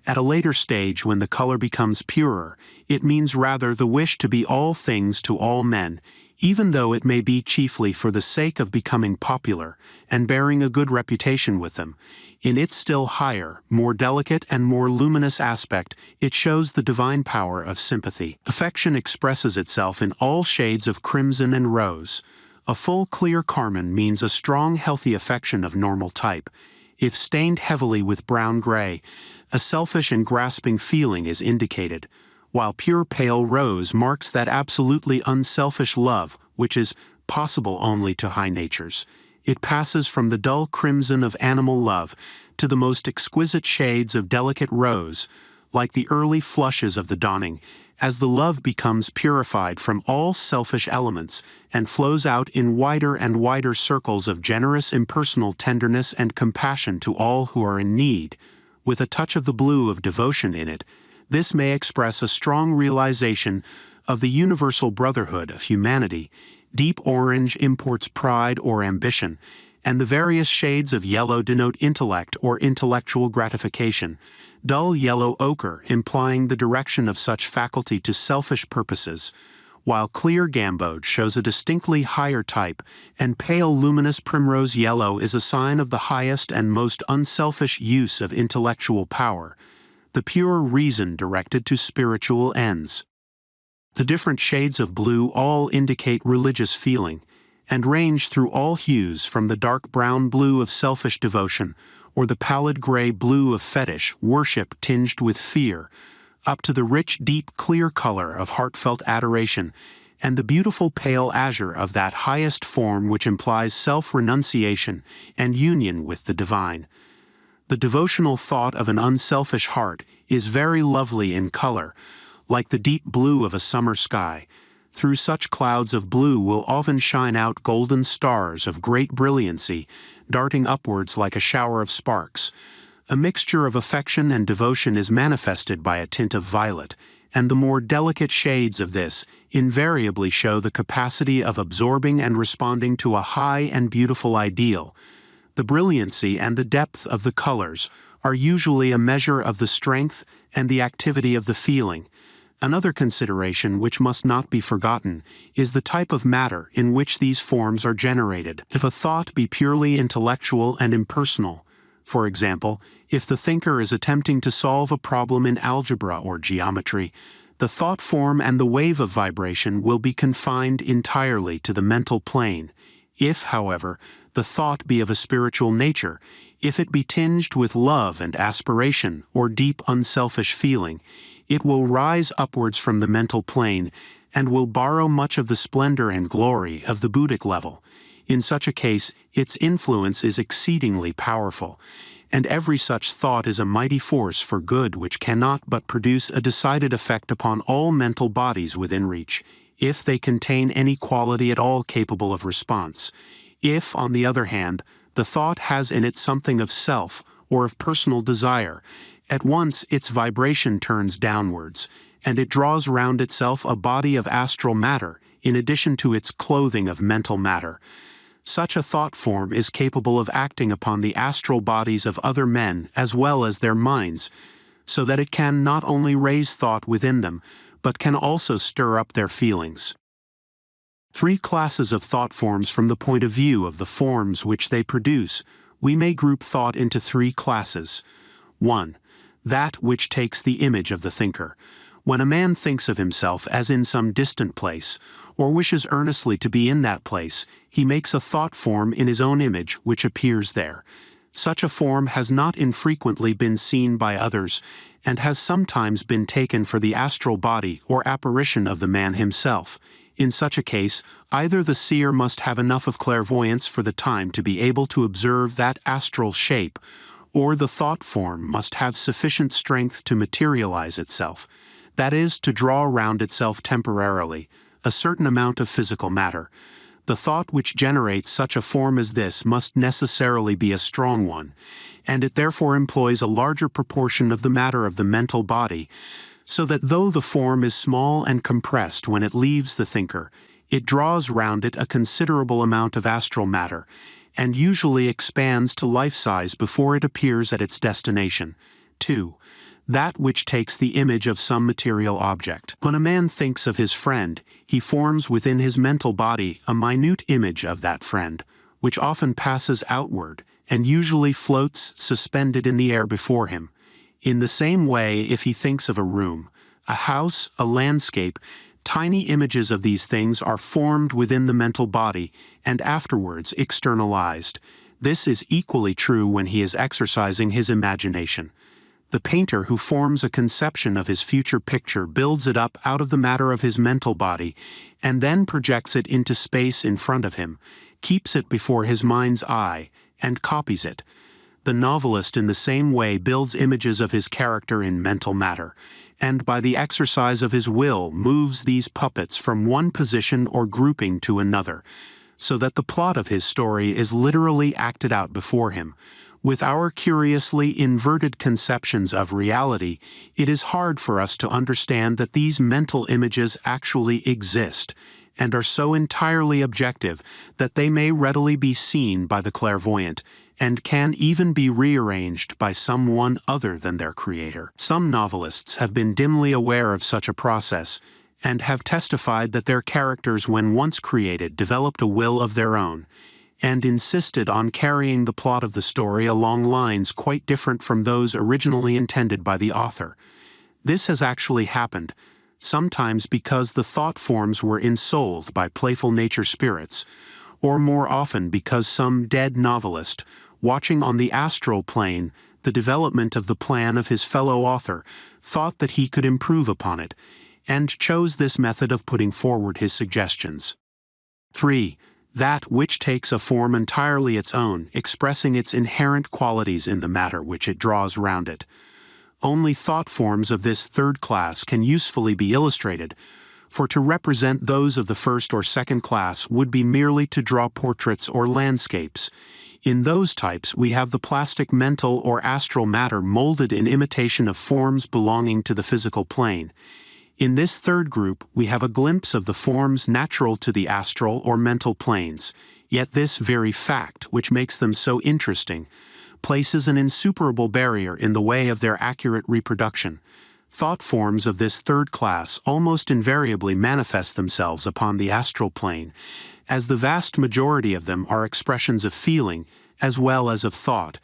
At a later stage, when the color becomes purer, it means rather the wish to be all things to all men, even though it may be chiefly for the sake of becoming popular and bearing a good reputation with them. In its still higher, more delicate and more luminous aspect, it shows the divine power of sympathy. Affection expresses itself in all shades of crimson and rose. A full clear carmine means a strong healthy affection of normal type. If stained heavily with brown-gray, a selfish and grasping feeling is indicated, while pure pale rose marks that absolutely unselfish love which is possible only to high natures. It passes from the dull crimson of animal love to the most exquisite shades of delicate rose, like the early flushes of the dawning, as the love becomes purified from all selfish elements and flows out in wider and wider circles of generous impersonal tenderness and compassion to all who are in need, with a touch of the blue of devotion in it. This may express a strong realization of the universal brotherhood of humanity. Deep orange imports pride or ambition, and the various shades of yellow denote intellect or intellectual gratification. Dull yellow ochre implying the direction of such faculty to selfish purposes, while clear gamboge shows a distinctly higher type, and pale luminous primrose yellow is a sign of the highest and most unselfish use of intellectual power, the pure reason directed to spiritual ends. The different shades of blue all indicate religious feeling, and range through all hues from the dark brown blue of selfish devotion, or the pallid gray blue of fetish worship tinged with fear, up to the rich, deep, clear color of heartfelt adoration, and the beautiful pale azure of that highest form which implies self-renunciation and union with the divine. The devotional thought of an unselfish heart is very lovely in color, like the deep blue of a summer sky. Through such clouds of blue will often shine out golden stars of great brilliancy, darting upwards like a shower of sparks. A mixture of affection and devotion is manifested by a tint of violet, and the more delicate shades of this invariably show the capacity of absorbing and responding to a high and beautiful ideal. The brilliancy and the depth of the colors are usually a measure of the strength and the activity of the feeling. Another consideration which must not be forgotten is the type of matter in which these forms are generated. If a thought be purely intellectual and impersonal, for example, if the thinker is attempting to solve a problem in algebra or geometry, the thought form and the wave of vibration will be confined entirely to the mental plane. If, however, the thought be of a spiritual nature, if it be tinged with love and aspiration or deep unselfish feeling, it will rise upwards from the mental plane and will borrow much of the splendor and glory of the Buddhic level. In such a case, its influence is exceedingly powerful, and every such thought is a mighty force for good which cannot but produce a decided effect upon all mental bodies within reach, if they contain any quality at all capable of response. If, on the other hand, the thought has in it something of self or of personal desire, at once its vibration turns downwards, and it draws round itself a body of astral matter in addition to its clothing of mental matter. Such a thought form is capable of acting upon the astral bodies of other men as well as their minds, so that it can not only raise thought within them, but can also stir up their feelings. Three classes of thought forms. From the point of view of the forms which they produce, we may group thought into three classes. 1. That which takes the image of the thinker. When a man thinks of himself as in some distant place, or wishes earnestly to be in that place, he makes a thought form in his own image which appears there. Such a form has not infrequently been seen by others, and has sometimes been taken for the astral body or apparition of the man himself. In such a case, either the seer must have enough of clairvoyance for the time to be able to observe that astral shape, or the thought form must have sufficient strength to materialize itself, that is, to draw around itself temporarily a certain amount of physical matter. The thought which generates such a form as this must necessarily be a strong one, and it therefore employs a larger proportion of the matter of the mental body, so that though the form is small and compressed when it leaves the thinker, it draws round it a considerable amount of astral matter, and usually expands to life-size before it appears at its destination. 2. That which takes the image of some material object. When a man thinks of his friend, he forms within his mental body a minute image of that friend, which often passes outward, and usually floats suspended in the air before him. In the same way, if he thinks of a room, a house, a landscape, tiny images of these things are formed within the mental body and afterwards externalized. This is equally true when he is exercising his imagination. The painter who forms a conception of his future picture builds it up out of the matter of his mental body, and then projects it into space in front of him, keeps it before his mind's eye, and copies it. The novelist in the same way builds images of his character in mental matter, and by the exercise of his will moves these puppets from one position or grouping to another, so that the plot of his story is literally acted out before him. With our curiously inverted conceptions of reality, it is hard for us to understand that these mental images actually exist, and are so entirely objective that they may readily be seen by the clairvoyant, and can even be rearranged by someone other than their creator. Some novelists have been dimly aware of such a process, and have testified that their characters, when once created, developed a will of their own, and insisted on carrying the plot of the story along lines quite different from those originally intended by the author. This has actually happened, sometimes because the thought forms were ensouled by playful nature spirits, or more often because some dead novelist, watching on the astral plane the development of the plan of his fellow author, thought that he could improve upon it, and chose this method of putting forward his suggestions. 3. That which takes a form entirely its own, expressing its inherent qualities in the matter which it draws round it. Only thought forms of this third class can usefully be illustrated, for to represent those of the first or second class would be merely to draw portraits or landscapes. In those types we have the plastic mental or astral matter molded in imitation of forms belonging to the physical plane. In this third group we have a glimpse of the forms natural to the astral or mental planes, yet this very fact, which makes them so interesting, places an insuperable barrier in the way of their accurate reproduction. Thought forms of this third class almost invariably manifest themselves upon the astral plane, as the vast majority of them are expressions of feeling as well as of thought.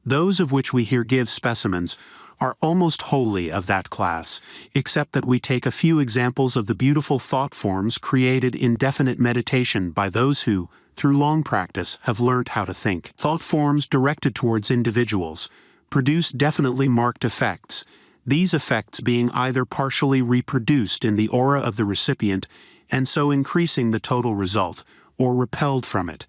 Those of which we here give specimens are almost wholly of that class, except that we take a few examples of the beautiful thought forms created in definite meditation by those who, through long practice, have learnt how to think. Thought forms directed towards individuals produce definitely marked effects, these effects being either partially reproduced in the aura of the recipient, and so increasing the total result, or repelled from it.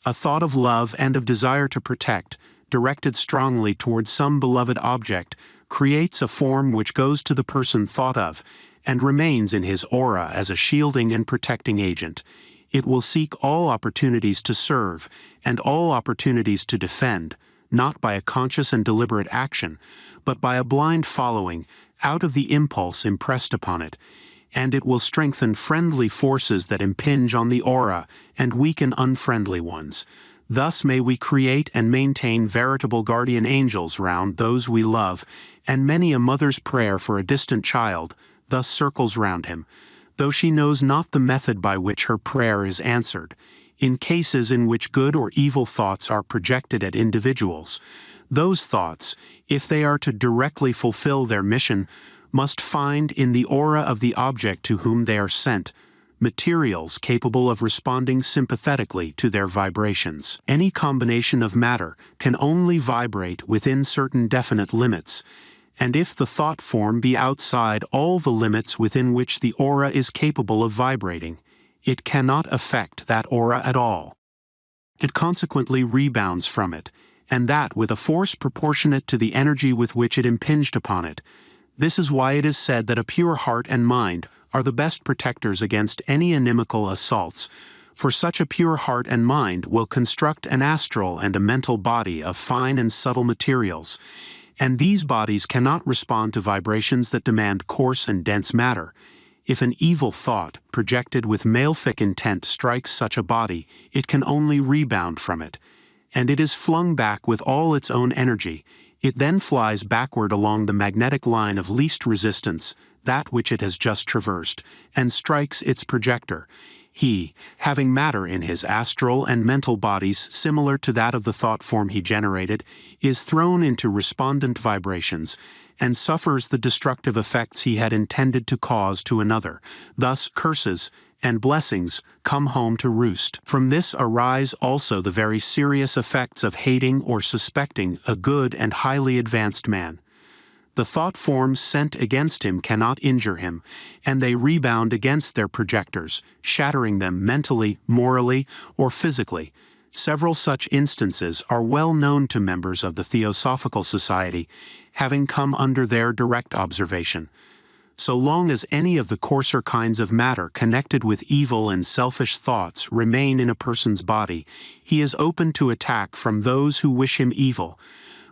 A thought of love and of desire to protect, directed strongly towards some beloved object, creates a form which goes to the person thought of, and remains in his aura as a shielding and protecting agent. It will seek all opportunities to serve, and all opportunities to defend, not by a conscious and deliberate action, but by a blind following, out of the impulse impressed upon it, and it will strengthen friendly forces that impinge on the aura, and weaken unfriendly ones. Thus may we create and maintain veritable guardian angels round those we love, and many a mother's prayer for a distant child thus circles round him, though she knows not the method by which her prayer is answered. In cases in which good or evil thoughts are projected at individuals, those thoughts, if they are to directly fulfill their mission, must find in the aura of the object to whom they are sent materials capable of responding sympathetically to their vibrations. Any combination of matter can only vibrate within certain definite limits, and if the thought form be outside all the limits within which the aura is capable of vibrating, it cannot affect that aura at all. It consequently rebounds from it, and that with a force proportionate to the energy with which it impinged upon it. This is why it is said that a pure heart and mind are the best protectors against any inimical assaults, for such a pure heart and mind will construct an astral and a mental body of fine and subtle materials, and these bodies cannot respond to vibrations that demand coarse and dense matter. If an evil thought, projected with malefic intent, strikes such a body, it can only rebound from it, and it is flung back with all its own energy. It then flies backward along the magnetic line of least resistance, that which it has just traversed, and strikes its projector. He, having matter in his astral and mental bodies similar to that of the thought form he generated, is thrown into respondent vibrations, and suffers the destructive effects he had intended to cause to another. Thus curses and blessings come home to roost. From this arise also the very serious effects of hating or suspecting a good and highly advanced man. The thought forms sent against him cannot injure him, and they rebound against their projectors, shattering them mentally, morally, or physically. Several such instances are well known to members of the Theosophical Society, having come under their direct observation. So long as any of the coarser kinds of matter connected with evil and selfish thoughts remain in a person's body, he is open to attack from those who wish him evil.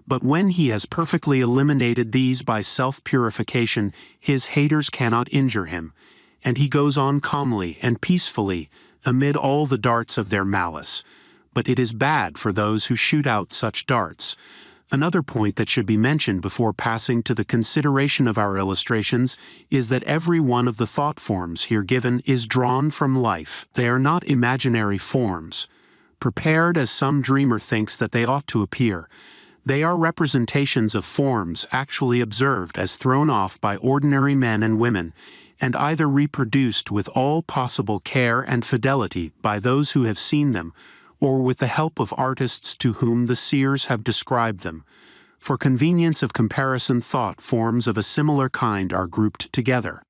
But when he has perfectly eliminated these by self-purification, his haters cannot injure him, and he goes on calmly and peacefully amid all the darts of their malice. But it is bad for those who shoot out such darts. Another point that should be mentioned before passing to the consideration of our illustrations is that every one of the thought forms here given is drawn from life. They are not imaginary forms, prepared as some dreamer thinks that they ought to appear. They are representations of forms actually observed as thrown off by ordinary men and women, and either reproduced with all possible care and fidelity by those who have seen them, or with the help of artists to whom the seers have described them. For convenience of comparison, thought forms of a similar kind are grouped together.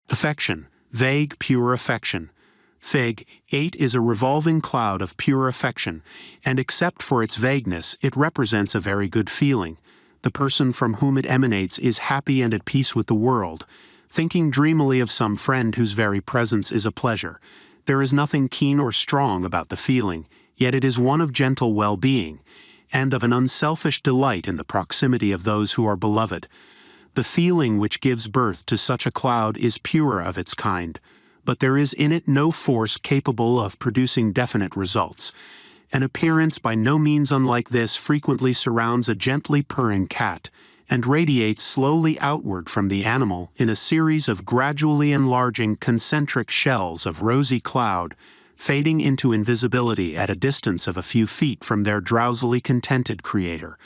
Affection, vague, pure affection. Fig. 8 is a revolving cloud of pure affection, and except for its vagueness, it represents a very good feeling. The person from whom it emanates is happy and at peace with the world, thinking dreamily of some friend whose very presence is a pleasure. There is nothing keen or strong about the feeling, yet it is one of gentle well-being, and of an unselfish delight in the proximity of those who are beloved. The feeling which gives birth to such a cloud is pure of its kind, but there is in it no force capable of producing definite results. An appearance by no means unlike this frequently surrounds a gently purring cat, and radiates slowly outward from the animal in a series of gradually enlarging concentric shells of rosy cloud, fading into invisibility at a distance of a few feet from their drowsily contented creator.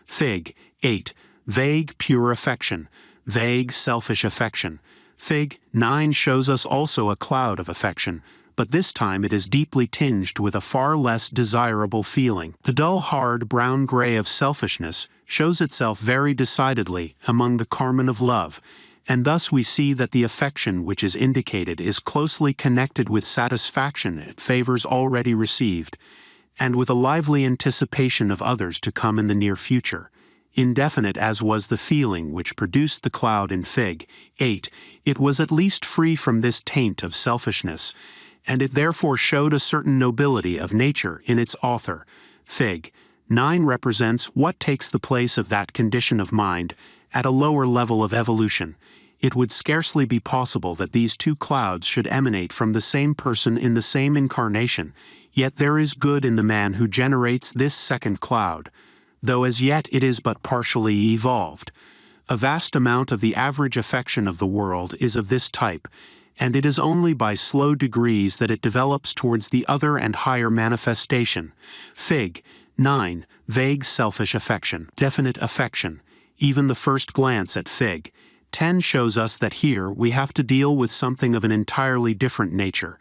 Fig. 8. Vague, pure affection. Vague, selfish affection. Fig. 9 shows us also a cloud of affection, but this time it is deeply tinged with a far less desirable feeling. The dull, hard, brown-gray of selfishness shows itself very decidedly among the carmine of love, and thus we see that the affection which is indicated is closely connected with satisfaction at favors already received, and with a lively anticipation of others to come in the near future. Indefinite as was the feeling which produced the cloud in Fig. 8, it was at least free from this taint of selfishness, and it therefore showed a certain nobility of nature in its author. Fig. 9 represents what takes the place of that condition of mind at a lower level of evolution. It would scarcely be possible that these two clouds should emanate from the same person in the same incarnation, yet there is good in the man who generates this second cloud, though as yet it is but partially evolved. A vast amount of the average affection of the world is of this type, and it is only by slow degrees that it develops towards the other and higher manifestation. Fig. 9. Vague selfish affection. Definite affection. Even the first glance at Fig. 10 shows us that here we have to deal with something of an entirely different nature.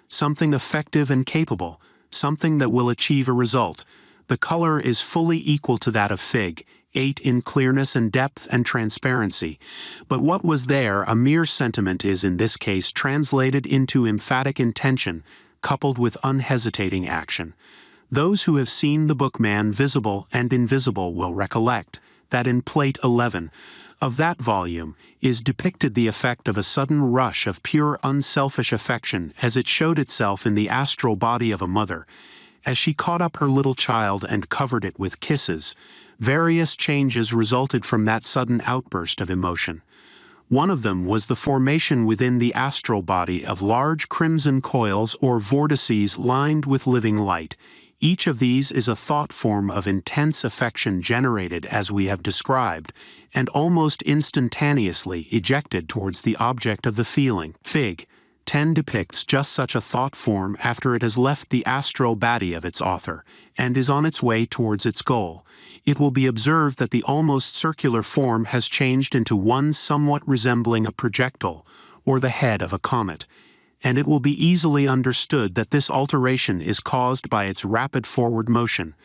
Something effective and capable, something that will achieve a result. The color is fully equal to that of Fig. 8 in clearness and depth and transparency, but what was there a mere sentiment is in this case translated into emphatic intention, coupled with unhesitating action. Those who have seen the book Man Visible and Invisible will recollect that in Plate 11 of that volume is depicted the effect of a sudden rush of pure unselfish affection as it showed itself in the astral body of a mother, as she caught up her little child and covered it with kisses. Various changes resulted from that sudden outburst of emotion. One of them was the formation within the astral body of large crimson coils or vortices lined with living light. Each of these is a thought form of intense affection generated as we have described, and almost instantaneously ejected towards the object of the feeling. Fig. 10 depicts just such a thought form after it has left the astral body of its author, and is on its way towards its goal. It will be observed that the almost circular form has changed into one somewhat resembling a projectile, or the head of a comet, and it will be easily understood that this alteration is caused by its rapid forward motion.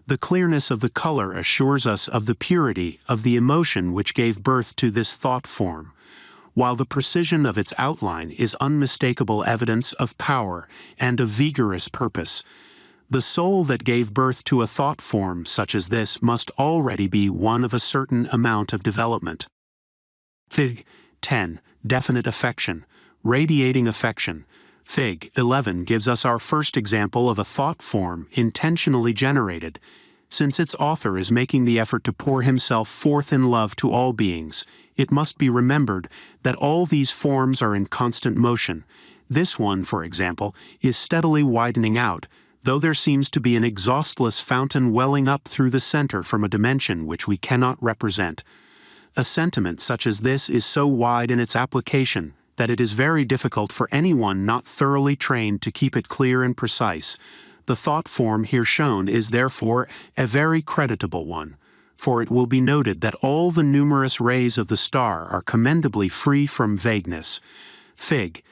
The clearness of the color assures us of the purity of the emotion which gave birth to this thought form, while the precision of its outline is unmistakable evidence of power and of vigorous purpose. The soul that gave birth to a thought form such as this must already be one of a certain amount of development. Fig. 10. Definite affection. Radiating affection. Fig. 11 gives us our first example of a thought form intentionally generated. Since its author is making the effort to pour himself forth in love to all beings, it must be remembered that all these forms are in constant motion. This one, for example, is steadily widening out, though there seems to be an exhaustless fountain welling up through the center from a dimension which we cannot represent. A sentiment such as this is so wide in its application that it is very difficult for anyone not thoroughly trained to keep it clear and precise. The thought form here shown is therefore a very creditable one, for it will be noted that all the numerous rays of the star are commendably free from vagueness. Fig.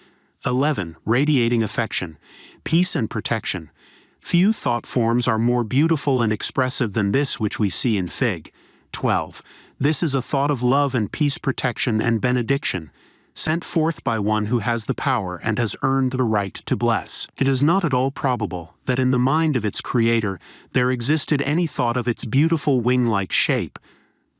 11. Radiating affection. Peace and protection. Few thought forms are more beautiful and expressive than this which we see in Fig. 12. This is a thought of love and peace, protection and benediction, sent forth by one who has the power and has earned the right to bless. It is not at all probable that in the mind of its creator there existed any thought of its beautiful wing-like shape,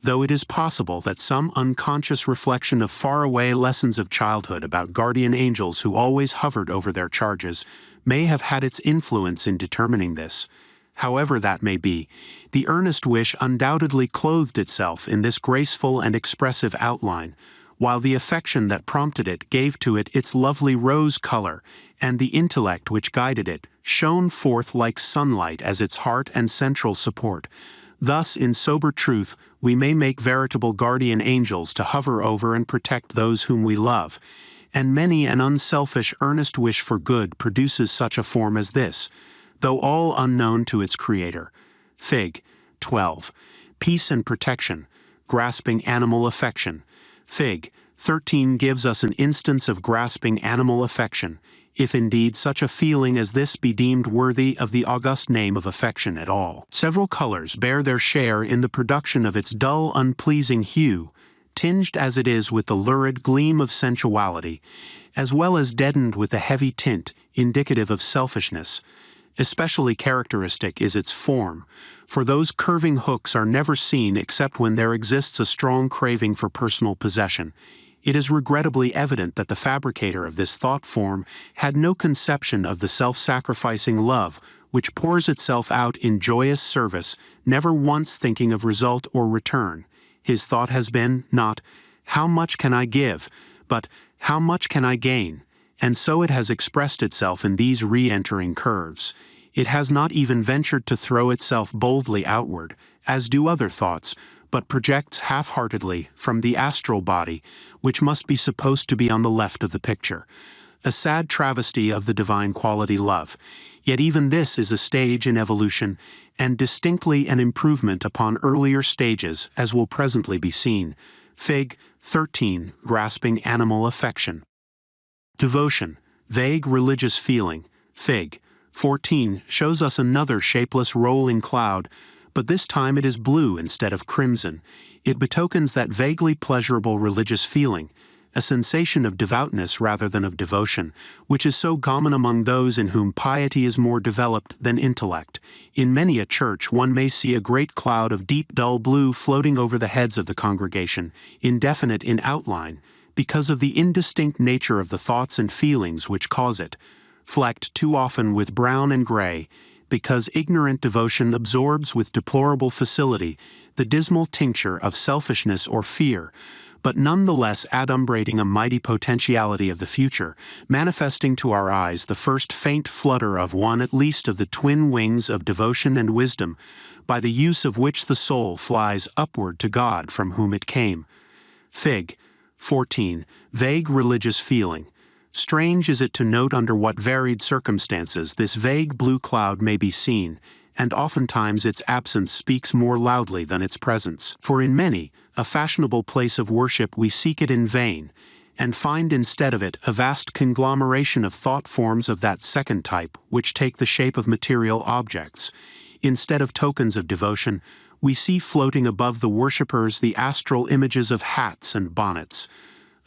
though it is possible that some unconscious reflection of faraway lessons of childhood about guardian angels who always hovered over their charges may have had its influence in determining this. However that may be, the earnest wish undoubtedly clothed itself in this graceful and expressive outline, while the affection that prompted it gave to it its lovely rose color, and the intellect which guided it shone forth like sunlight as its heart and central support. Thus, in sober truth, we may make veritable guardian angels to hover over and protect those whom we love, and many an unselfish, earnest wish for good produces such a form as this, though all unknown to its creator. Fig. 12. Peace and protection. Grasping animal affection. Fig. 13 gives us an instance of grasping animal affection, if indeed such a feeling as this be deemed worthy of the august name of affection at all. Several colors bear their share in the production of its dull, unpleasing hue, tinged as it is with the lurid gleam of sensuality, as well as deadened with a heavy tint indicative of selfishness. Especially characteristic is its form, for those curving hooks are never seen except when there exists a strong craving for personal possession. It is regrettably evident that the fabricator of this thought form had no conception of the self-sacrificing love which pours itself out in joyous service, never once thinking of result or return. His thought has been, not, "How much can I give?" but, "How much can I gain?" And so it has expressed itself in these re-entering curves. It has not even ventured to throw itself boldly outward, as do other thoughts, but projects half-heartedly from the astral body, which must be supposed to be on the left of the picture. A sad travesty of the divine quality love, yet even this is a stage in evolution, and distinctly an improvement upon earlier stages, as will presently be seen. Fig. 13. Grasping animal affection. Devotion. Vague religious feeling. Fig. 14 shows us another shapeless rolling cloud, but this time it is blue instead of crimson. It betokens that vaguely pleasurable religious feeling, a sensation of devoutness rather than of devotion, which is so common among those in whom piety is more developed than intellect. In many a church one may see a great cloud of deep dull blue floating over the heads of the congregation, indefinite in outline, because of the indistinct nature of the thoughts and feelings which cause it, flecked too often with brown and gray, because ignorant devotion absorbs with deplorable facility the dismal tincture of selfishness or fear, but none the less adumbrating a mighty potentiality of the future, manifesting to our eyes the first faint flutter of one at least of the twin wings of devotion and wisdom, by the use of which the soul flies upward to God from whom it came. Fig. 14. Vague religious feeling. Strange is it to note under what varied circumstances this vague blue cloud may be seen, and oftentimes its absence speaks more loudly than its presence. For in many, a fashionable place of worship we seek it in vain, and find instead of it a vast conglomeration of thought forms of that second type which take the shape of material objects. Instead of tokens of devotion, we see floating above the worshippers the astral images of hats and bonnets,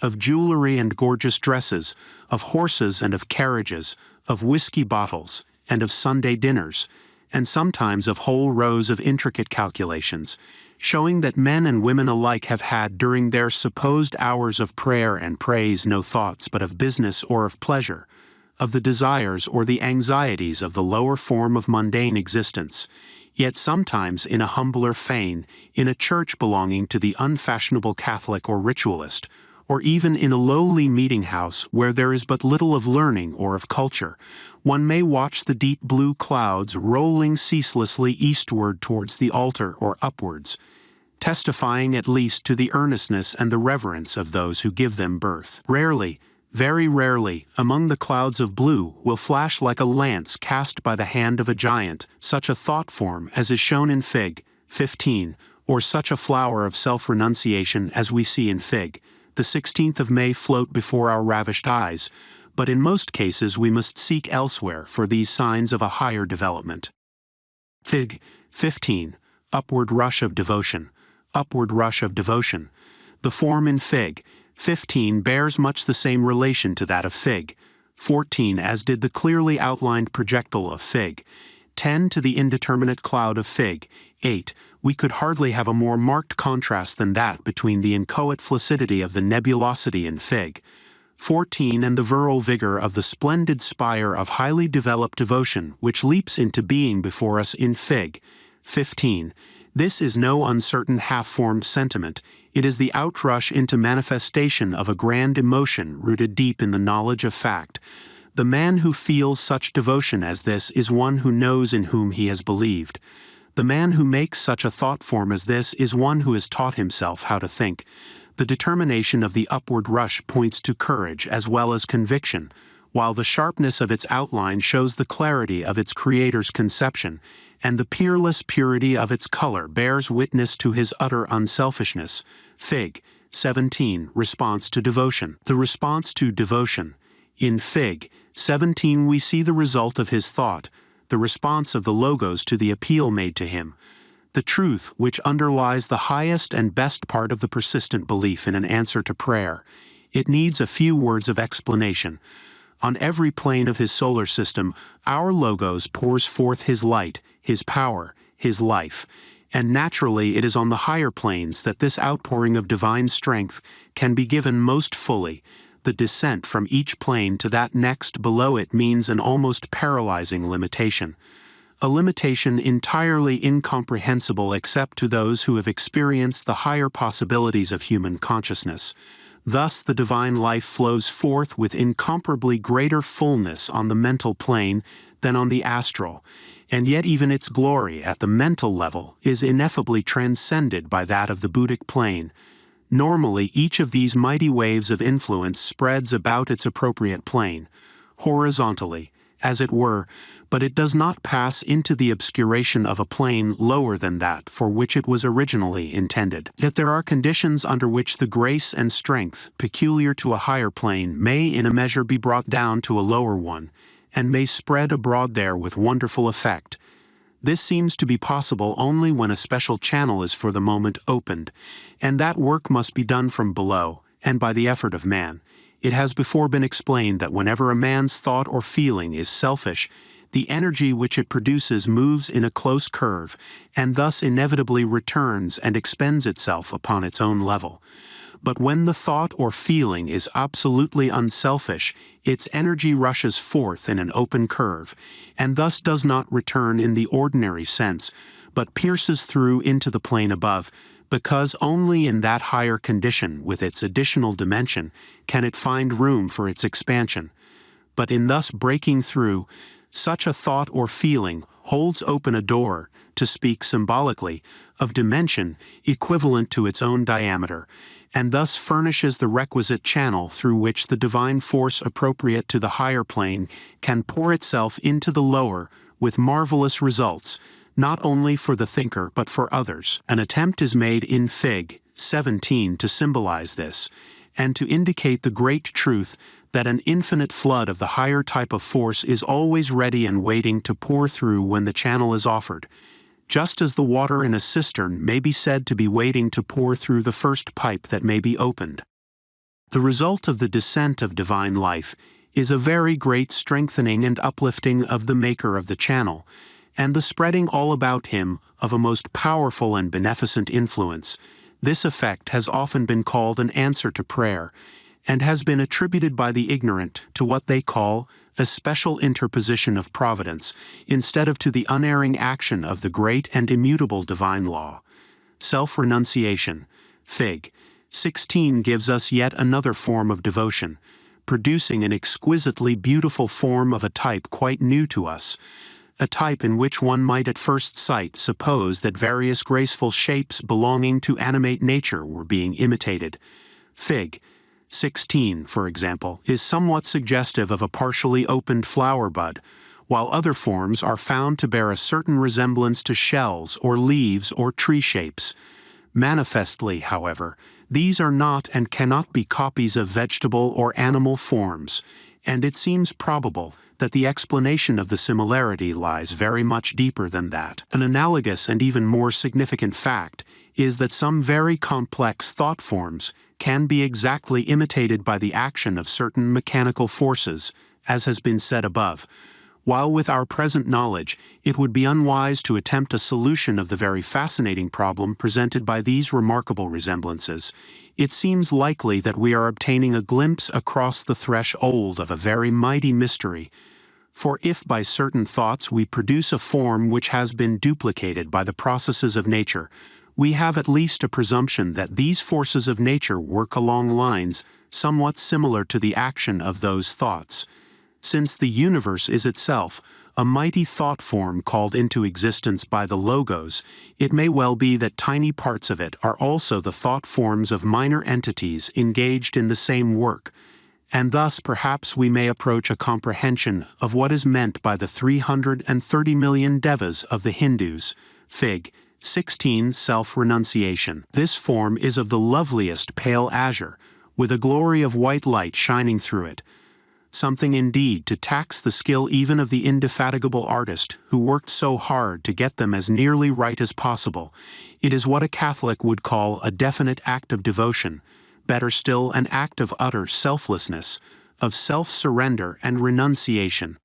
of jewelry and gorgeous dresses, of horses and of carriages, of whiskey bottles and of Sunday dinners, and sometimes of whole rows of intricate calculations, showing that men and women alike have had during their supposed hours of prayer and praise no thoughts but of business or of pleasure, of the desires or the anxieties of the lower form of mundane existence, yet sometimes in a humbler fane, in a church belonging to the unfashionable Catholic or ritualist, or even in a lowly meeting-house where there is but little of learning or of culture, one may watch the deep blue clouds rolling ceaselessly eastward towards the altar or upwards, testifying at least to the earnestness and the reverence of those who give them birth. Rarely, very rarely, among the clouds of blue will flash like a lance cast by the hand of a giant such a thought form as is shown in Fig. 15, or such a flower of self-renunciation as we see in Fig. The 16th of May float before our ravished eyes, but in most cases we must seek elsewhere for these signs of a higher development. Fig. 15. Upward rush of devotion. Upward rush of devotion. The form in Fig. 15 bears much the same relation to that of Fig. 14 as did the clearly outlined projectile of Fig. 10 to the indeterminate cloud of Fig. 8. We could hardly have a more marked contrast than that between the inchoate flaccidity of the nebulosity in Fig. 14 and the virile vigor of the splendid spire of highly developed devotion which leaps into being before us in Fig. 15. This is no uncertain half-formed sentiment, it is the outrush into manifestation of a grand emotion rooted deep in the knowledge of fact. The man who feels such devotion as this is one who knows in whom he has believed. The man who makes such a thought form as this is one who has taught himself how to think. The determination of the upward rush points to courage as well as conviction, while the sharpness of its outline shows the clarity of its creator's conception, and the peerless purity of its color bears witness to his utter unselfishness. Fig. 17. Response to devotion. The response to devotion. In Fig. 17 we see the result of his thought, the response of the logos to the appeal made to him, the truth which underlies the highest and best part of the persistent belief in an answer to prayer. It needs a few words of explanation. On every plane of his solar system, our logos pours forth his light, his power, his life, and naturally it is on the higher planes that this outpouring of divine strength can be given most fully. The descent from each plane to that next below it means an almost paralyzing limitation. A limitation entirely incomprehensible except to those who have experienced the higher possibilities of human consciousness. Thus the divine life flows forth with incomparably greater fullness on the mental plane than on the astral, and yet even its glory at the mental level is ineffably transcended by that of the Buddhic plane. Normally, each of these mighty waves of influence spreads about its appropriate plane, horizontally, as it were, but it does not pass into the obscuration of a plane lower than that for which it was originally intended. Yet there are conditions under which the grace and strength peculiar to a higher plane may in a measure be brought down to a lower one, and may spread abroad there with wonderful effect. This seems to be possible only when a special channel is for the moment opened, and that work must be done from below, and by the effort of man. It has before been explained that whenever a man's thought or feeling is selfish, the energy which it produces moves in a close curve, and thus inevitably returns and expends itself upon its own level. But when the thought or feeling is absolutely unselfish, its energy rushes forth in an open curve, and thus does not return in the ordinary sense, but pierces through into the plane above, because only in that higher condition with its additional dimension can it find room for its expansion. But in thus breaking through, such a thought or feeling holds open a door, to speak symbolically, of dimension equivalent to its own diameter, and thus furnishes the requisite channel through which the divine force appropriate to the higher plane can pour itself into the lower with marvelous results, not only for the thinker but for others. An attempt is made in Fig. 17 to symbolize this, and to indicate the great truth that an infinite flood of the higher type of force is always ready and waiting to pour through when the channel is offered, just as the water in a cistern may be said to be waiting to pour through the first pipe that may be opened. The result of the descent of divine life is a very great strengthening and uplifting of the maker of the channel, and the spreading all about him of a most powerful and beneficent influence. This effect has often been called an answer to prayer, and has been attributed by the ignorant to what they call a special interposition of providence, instead of to the unerring action of the great and immutable divine law. Self-renunciation, Fig. 16 gives us yet another form of devotion, producing an exquisitely beautiful form of a type quite new to us, a type in which one might at first sight suppose that various graceful shapes belonging to animate nature were being imitated. Fig. 16, for example, is somewhat suggestive of a partially opened flower bud, while other forms are found to bear a certain resemblance to shells or leaves or tree shapes. Manifestly, however, these are not and cannot be copies of vegetable or animal forms, and it seems probable that the explanation of the similarity lies very much deeper than that. An analogous and even more significant fact is that some very complex thought forms can be exactly imitated by the action of certain mechanical forces, as has been said above. While with our present knowledge, it would be unwise to attempt a solution of the very fascinating problem presented by these remarkable resemblances, it seems likely that we are obtaining a glimpse across the threshold of a very mighty mystery. For if by certain thoughts we produce a form which has been duplicated by the processes of nature, we have at least a presumption that these forces of nature work along lines somewhat similar to the action of those thoughts. Since the universe is itself a mighty thought form called into existence by the Logos, it may well be that tiny parts of it are also the thought forms of minor entities engaged in the same work, and thus perhaps we may approach a comprehension of what is meant by the 330 million devas of the Hindus. Fig. 16. Self-renunciation. This form is of the loveliest pale azure, with a glory of white light shining through it. Something indeed to tax the skill even of the indefatigable artist who worked so hard to get them as nearly right as possible. It is what a Catholic would call a definite act of devotion, better still an act of utter selflessness, of self-surrender and renunciation.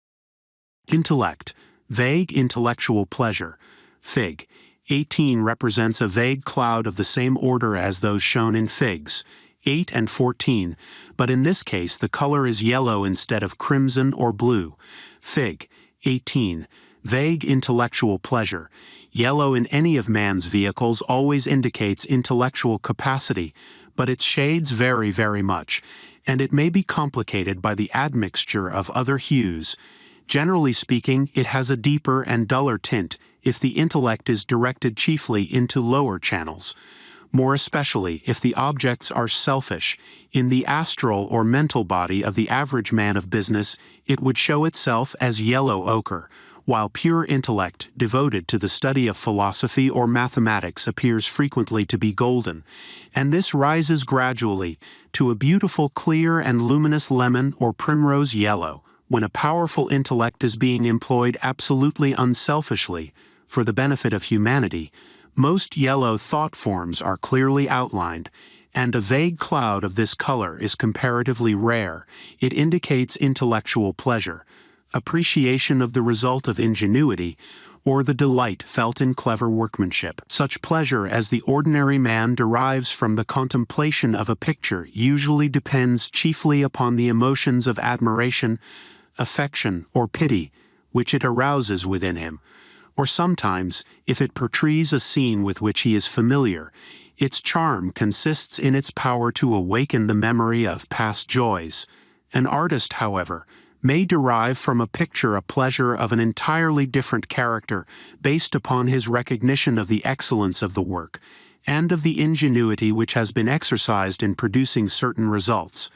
Intellect, vague intellectual pleasure. Fig. 18 represents a vague cloud of the same order as those shown in Figs. 8 and 14, but in this case the color is yellow instead of crimson or blue. Fig. 18. Vague intellectual pleasure. Yellow in any of man's vehicles always indicates intellectual capacity, but its shades vary very much, and it may be complicated by the admixture of other hues. Generally speaking, it has a deeper and duller tint if the intellect is directed chiefly into lower channels. More especially if the objects are selfish. In the astral or mental body of the average man of business, it would show itself as yellow ochre, while pure intellect, devoted to the study of philosophy or mathematics, appears frequently to be golden, and this rises gradually to a beautiful clear and luminous lemon or primrose yellow, when a powerful intellect is being employed absolutely unselfishly, for the benefit of humanity. Most yellow thought forms are clearly outlined, and a vague cloud of this color is comparatively rare. It indicates intellectual pleasure, appreciation of the result of ingenuity, or the delight felt in clever workmanship. Such pleasure as the ordinary man derives from the contemplation of a picture usually depends chiefly upon the emotions of admiration, affection, or pity, which it arouses within him. Or sometimes, if it portrays a scene with which he is familiar, its charm consists in its power to awaken the memory of past joys. An artist, however, may derive from a picture a pleasure of an entirely different character based upon his recognition of the excellence of the work, and of the ingenuity which has been exercised in producing certain results.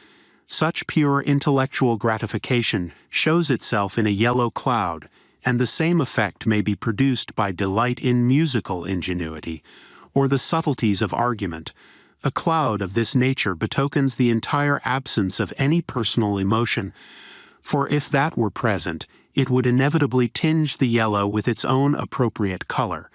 Such pure intellectual gratification shows itself in a yellow cloud, and the same effect may be produced by delight in musical ingenuity, or the subtleties of argument. A cloud of this nature betokens the entire absence of any personal emotion, for if that were present, it would inevitably tinge the yellow with its own appropriate color.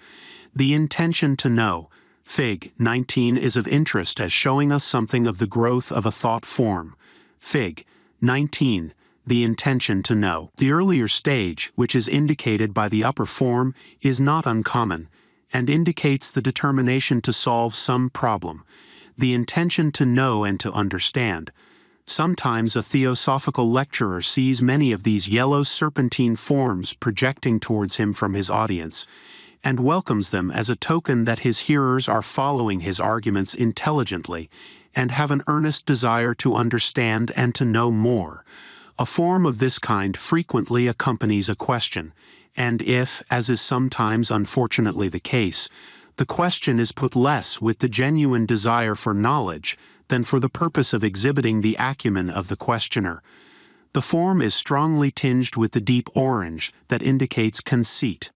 The intention to know, Fig. 19, is of interest as showing us something of the growth of a thought form. Fig. 19. The intention to know. The earlier stage, which is indicated by the upper form, is not uncommon, and indicates the determination to solve some problem, the intention to know and to understand. Sometimes a theosophical lecturer sees many of these yellow serpentine forms projecting towards him from his audience, and welcomes them as a token that his hearers are following his arguments intelligently, and have an earnest desire to understand and to know more. A form of this kind frequently accompanies a question, and if, as is sometimes unfortunately the case, the question is put less with the genuine desire for knowledge than for the purpose of exhibiting the acumen of the questioner, the form is strongly tinged with the deep orange that indicates conceit.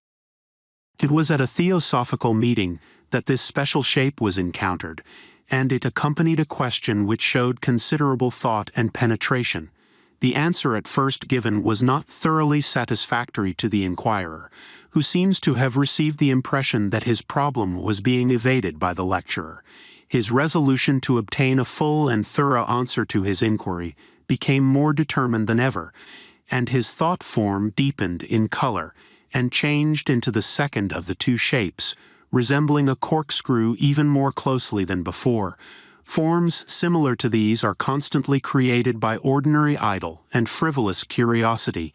It was at a theosophical meeting that this special shape was encountered, and it accompanied a question which showed considerable thought and penetration. The answer at first given was not thoroughly satisfactory to the inquirer, who seems to have received the impression that his problem was being evaded by the lecturer. His resolution to obtain a full and thorough answer to his inquiry became more determined than ever, and his thought form deepened in color and changed into the second of the two shapes, resembling a corkscrew even more closely than before. Forms similar to these are constantly created by ordinary idle and frivolous curiosity,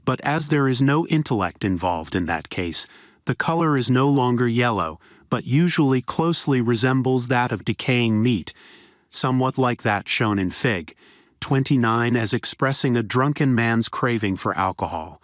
but as there is no intellect involved in that case, the color is no longer yellow, but usually closely resembles that of decaying meat, somewhat like that shown in Fig. 29 as expressing a drunken man's craving for alcohol.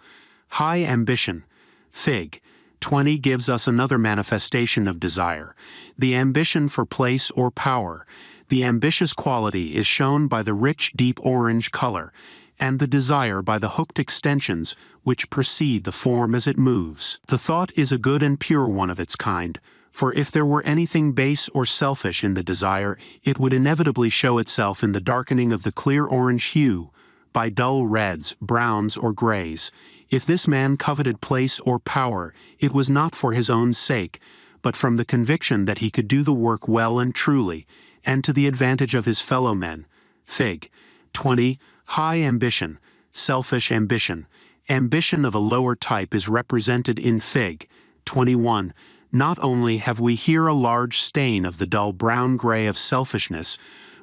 High ambition. Fig. 20 gives us another manifestation of desire, the ambition for place or power. The ambitious quality is shown by the rich deep orange color, and the desire by the hooked extensions which precede the form as it moves. The thought is a good and pure one of its kind, for if there were anything base or selfish in the desire, it would inevitably show itself in the darkening of the clear orange hue, by dull reds, browns, or grays. If this man coveted place or power, it was not for his own sake, but from the conviction that he could do the work well and truly, and to the advantage of his fellow men. Fig. 20. High ambition, selfish ambition. Ambition of a lower type is represented in Fig. 21. Not only have we here a large stain of the dull brown-gray of selfishness,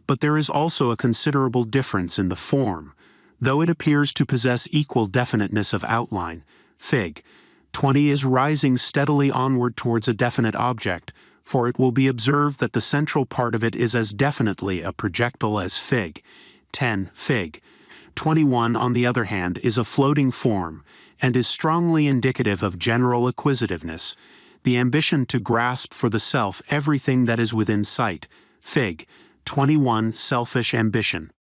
but there is also a considerable difference in the form, though it appears to possess equal definiteness of outline. Fig. 20 is rising steadily onward towards a definite object, for it will be observed that the central part of it is as definitely a projectile as Fig. 10. Fig. 21, on the other hand, is a floating form, and is strongly indicative of general acquisitiveness, the ambition to grasp for the self everything that is within sight. Fig. 21. Selfish ambition.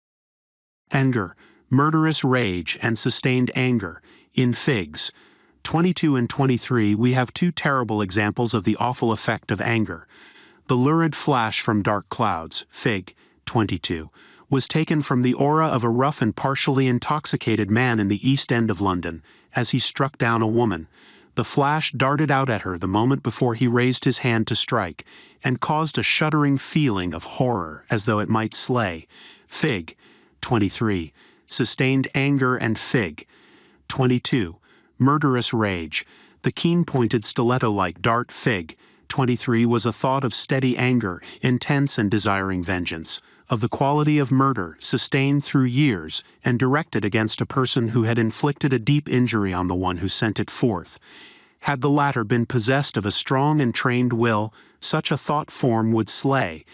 Anger, murderous rage, and sustained anger. In Figs. 22 and 23 we have two terrible examples of the awful effect of anger. The lurid flash from dark clouds, Fig. 22, was taken from the aura of a rough and partially intoxicated man in the East End of London, as he struck down a woman. The flash darted out at her the moment before he raised his hand to strike, and caused a shuddering feeling of horror as though it might slay. Fig. 23. Sustained anger and Fig. 22. Murderous rage. The keen-pointed stiletto-like dart Fig. 23 was a thought of steady anger, intense and desiring vengeance, of the quality of murder, sustained through years, and directed against a person who had inflicted a deep injury on the one who sent it forth. Had the latter been possessed of a strong and trained will, such a thought form would slay,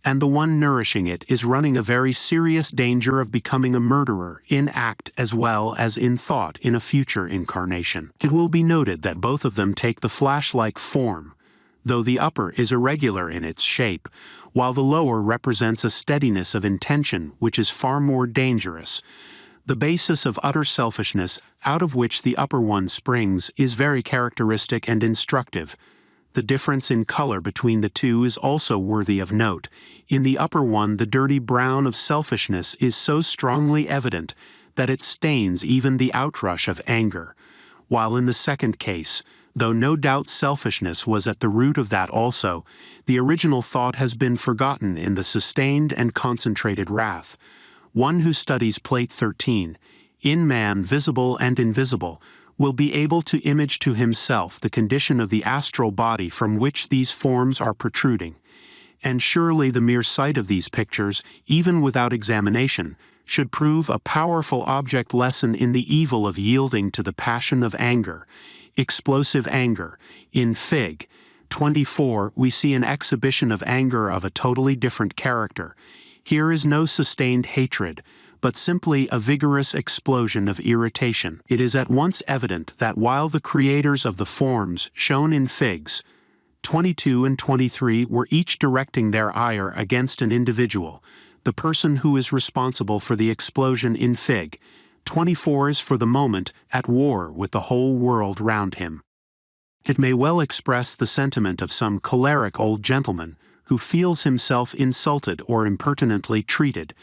and the one nourishing it is running a very serious danger of becoming a murderer in act as well as in thought in a future incarnation. It will be noted that both of them take the flash-like form, though the upper is irregular in its shape, while the lower represents a steadiness of intention which is far more dangerous. The basis of utter selfishness, out of which the upper one springs, is very characteristic and instructive. The difference in color between the two is also worthy of note. In the upper one, the dirty brown of selfishness is so strongly evident that it stains even the outrush of anger, while in the second case, though no doubt selfishness was at the root of that also, the original thought has been forgotten in the sustained and concentrated wrath. One who studies Plate 13, In Man, Visible and Invisible, will be able to image to himself the condition of the astral body from which these forms are protruding. And surely the mere sight of these pictures, even without examination, should prove a powerful object lesson in the evil of yielding to the passion of anger, explosive anger. In Fig. 24, we see an exhibition of anger of a totally different character. Here is no sustained hatred, but simply a vigorous explosion of irritation. It is at once evident that while the creators of the forms shown in Figs 22 and 23 were each directing their ire against an individual, the person who is responsible for the explosion in Fig 24 is for the moment at war with the whole world round him. It may well express the sentiment of some choleric old gentleman who feels himself insulted or impertinently treated,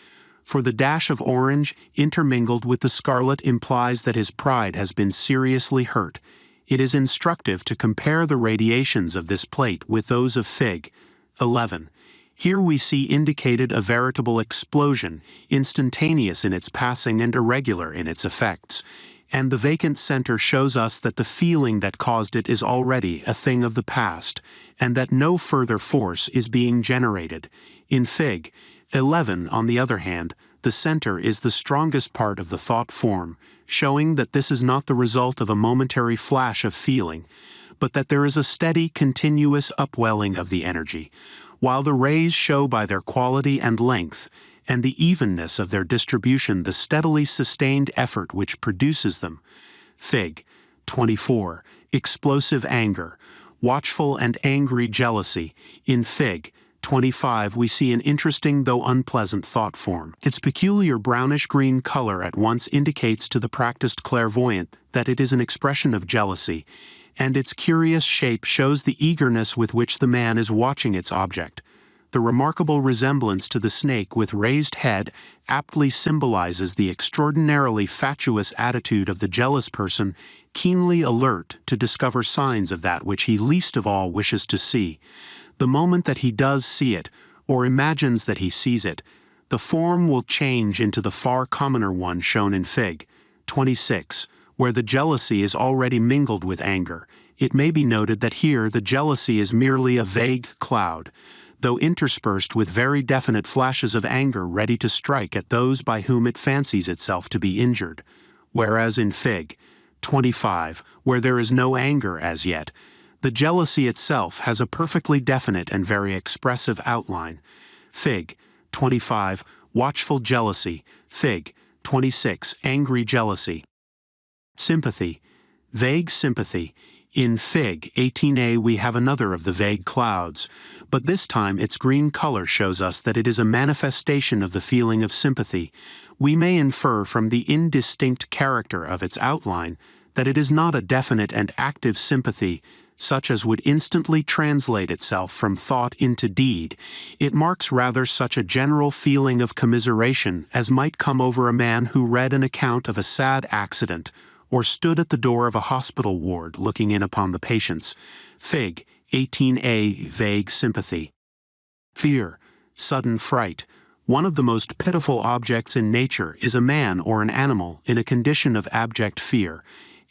for the dash of orange intermingled with the scarlet implies that his pride has been seriously hurt. It is instructive to compare the radiations of this plate with those of Fig. 11. Here we see indicated a veritable explosion, instantaneous in its passing and irregular in its effects, and the vacant center shows us that the feeling that caused it is already a thing of the past, and that no further force is being generated. In Fig. 11, on the other hand, the center is the strongest part of the thought form, showing that this is not the result of a momentary flash of feeling, but that there is a steady, continuous upwelling of the energy, while the rays show by their quality and length, and the evenness of their distribution the steadily sustained effort which produces them. Fig. 24, explosive anger, watchful and angry jealousy. In Fig. 25 we see an interesting though unpleasant thought form. Its peculiar brownish-green color at once indicates to the practiced clairvoyant that it is an expression of jealousy, and its curious shape shows the eagerness with which the man is watching its object. The remarkable resemblance to the snake with raised head aptly symbolizes the extraordinarily fatuous attitude of the jealous person, keenly alert to discover signs of that which he least of all wishes to see. The moment that he does see it, or imagines that he sees it, the form will change into the far commoner one shown in Fig. 26, where the jealousy is already mingled with anger. It may be noted that here the jealousy is merely a vague cloud, though interspersed with very definite flashes of anger ready to strike at those by whom it fancies itself to be injured, whereas in Fig. 25, where there is no anger as yet, the jealousy itself has a perfectly definite and very expressive outline. Fig. 25, watchful jealousy. Fig. 26, angry jealousy. Sympathy, vague sympathy. In Fig. 18a we have another of the vague clouds, but this time its green color shows us that it is a manifestation of the feeling of sympathy. We may infer from the indistinct character of its outline that it is not a definite and active sympathy, such as would instantly translate itself from thought into deed. It marks rather such a general feeling of commiseration as might come over a man who read an account of a sad accident, or stood at the door of a hospital ward looking in upon the patients. Fig. 18a, vague sympathy. Fear, sudden fright. One of the most pitiful objects in nature is a man or an animal in a condition of abject fear,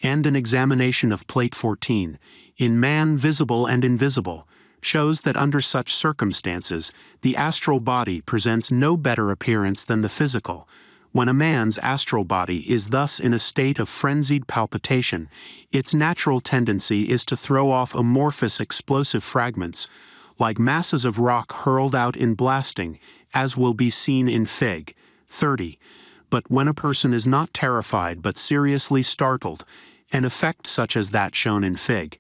and an examination of Plate 14, In Man, Visible and Invisible, shows that under such circumstances, the astral body presents no better appearance than the physical. When a man's astral body is thus in a state of frenzied palpitation, its natural tendency is to throw off amorphous explosive fragments, like masses of rock hurled out in blasting, as will be seen in Fig. 30. But when a person is not terrified but seriously startled, an effect such as that shown in Fig.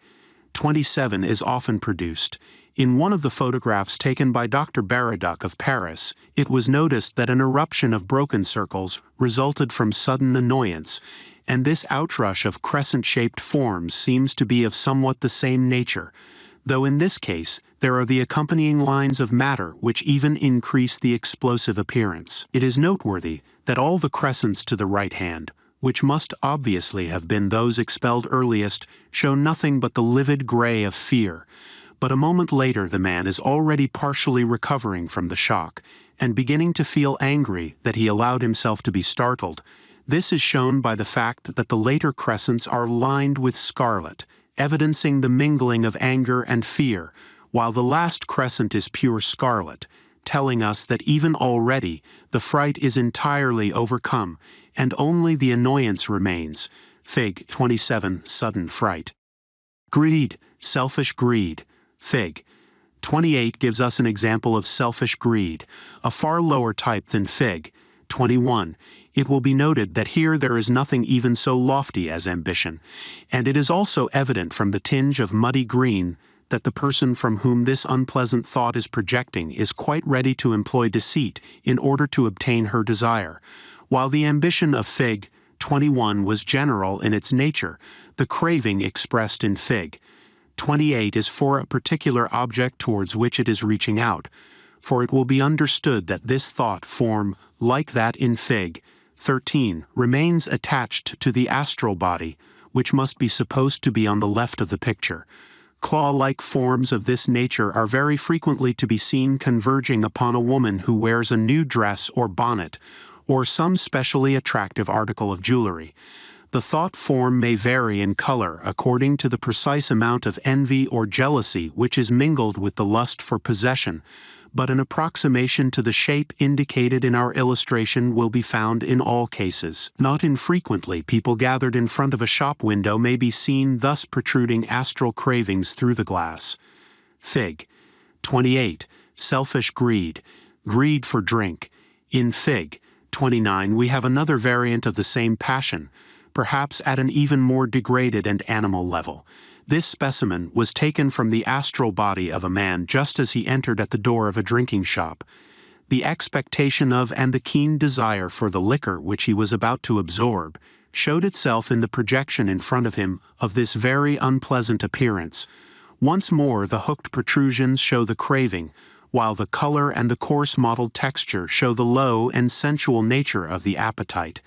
27 is often produced. In one of the photographs taken by Dr. Baraduc of Paris, it was noticed that an eruption of broken circles resulted from sudden annoyance, and this outrush of crescent-shaped forms seems to be of somewhat the same nature. though in this case there are the accompanying lines of matter which even increase the explosive appearance. It is noteworthy that all the crescents to the right hand, which must obviously have been those expelled earliest, show nothing but the livid gray of fear. But a moment later the man is already partially recovering from the shock, and beginning to feel angry that he allowed himself to be startled. This is shown by the fact that the later crescents are lined with scarlet, evidencing the mingling of anger and fear, while the last crescent is pure scarlet, telling us that even already the fright is entirely overcome, and only the annoyance remains. Fig. 27, sudden fright. Greed, selfish greed. Fig. 28 gives us an example of selfish greed, a far lower type than Fig. 21. It will be noted that here there is nothing even so lofty as ambition, and it is also evident from the tinge of muddy green that the person from whom this unpleasant thought is projecting is quite ready to employ deceit in order to obtain her desire. While the ambition of Fig. 21 was general in its nature, the craving expressed in Fig. 28 is for a particular object towards which it is reaching out, for it will be understood that this thought form, like that in Fig. 13, remains attached to the astral body, which must be supposed to be on the left of the picture. Claw-like forms of this nature are very frequently to be seen converging upon a woman who wears a new dress or bonnet, or some specially attractive article of jewelry. The thought form may vary in color according to the precise amount of envy or jealousy which is mingled with the lust for possession, but an approximation to the shape indicated in our illustration will be found in all cases. Not infrequently, people gathered in front of a shop window may be seen thus protruding astral cravings through the glass. Fig. 28. Selfish greed. Greed for drink. In Fig. 29 we have another variant of the same passion, perhaps at an even more degraded and animal level. This specimen was taken from the astral body of a man just as he entered at the door of a drinking shop. The expectation of and the keen desire for the liquor which he was about to absorb showed itself in the projection in front of him of this very unpleasant appearance. Once more the hooked protrusions show the craving, while the color and the coarse mottled texture show the low and sensual nature of the appetite.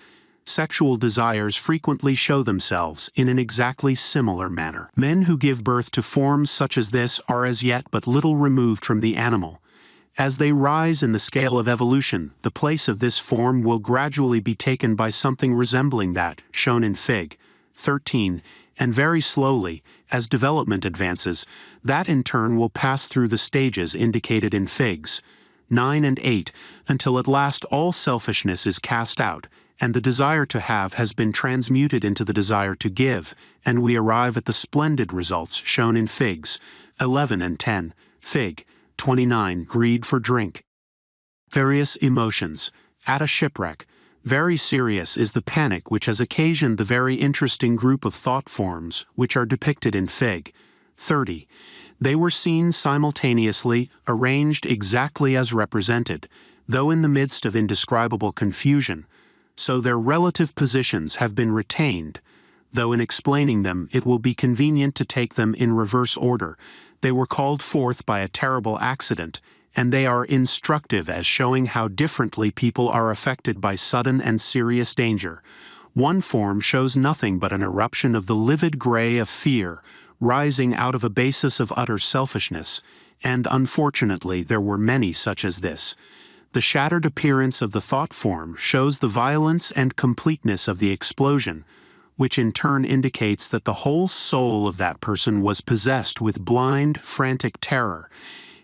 Sexual desires frequently show themselves in an exactly similar manner. Men who give birth to forms such as this are as yet but little removed from the animal. As they rise in the scale of evolution, the place of this form will gradually be taken by something resembling that shown in Fig. 13, and very slowly, as development advances, that in turn will pass through the stages indicated in Figs. 9 and 8, until at last all selfishness is cast out, and the desire to have has been transmuted into the desire to give, and we arrive at the splendid results shown in Figs. 11 and 10, Fig. 29, greed for drink. Various emotions. At a shipwreck, very serious is the panic which has occasioned the very interesting group of thought forms which are depicted in Fig. 30. They were seen simultaneously, arranged exactly as represented, though in the midst of indescribable confusion, so their relative positions have been retained, though in explaining them it will be convenient to take them in reverse order. They were called forth by a terrible accident, and they are instructive as showing how differently people are affected by sudden and serious danger. One form shows nothing but an eruption of the livid gray of fear, rising out of a basis of utter selfishness, and unfortunately there were many such as this. The shattered appearance of the thought form shows the violence and completeness of the explosion, which in turn indicates that the whole soul of that person was possessed with blind, frantic terror,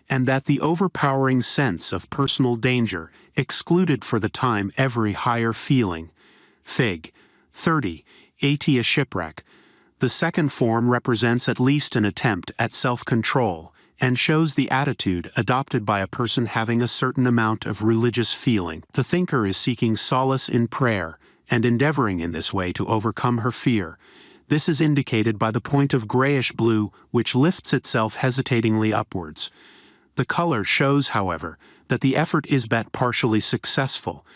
and that the overpowering sense of personal danger excluded for the time every higher feeling. Fig. 30. A shipwreck. The second form represents at least an attempt at self-control, and shows the attitude adopted by a person having a certain amount of religious feeling. The thinker is seeking solace in prayer, and endeavoring in this way to overcome her fear. This is indicated by the point of grayish-blue which lifts itself hesitatingly upwards. The color shows, however, that the effort is but partially successful,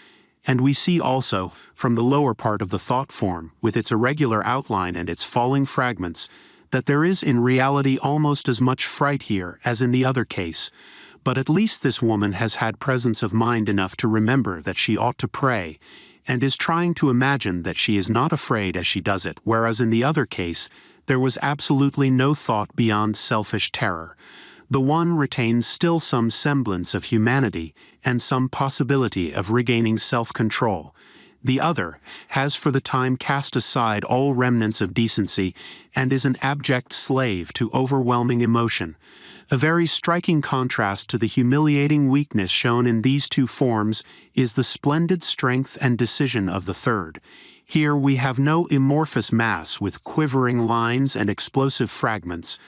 and we see also, from the lower part of the thought form, with its irregular outline and its falling fragments, that there is in reality almost as much fright here as in the other case, but at least this woman has had presence of mind enough to remember that she ought to pray, and is trying to imagine that she is not afraid as she does it, whereas in the other case, there was absolutely no thought beyond selfish terror. The one retains still some semblance of humanity and some possibility of regaining self-control. The other has for the time cast aside all remnants of decency and is an abject slave to overwhelming emotion. A very striking contrast to the humiliating weakness shown in these two forms is the splendid strength and decision of the third. Here we have no amorphous mass with quivering lines and explosive fragments,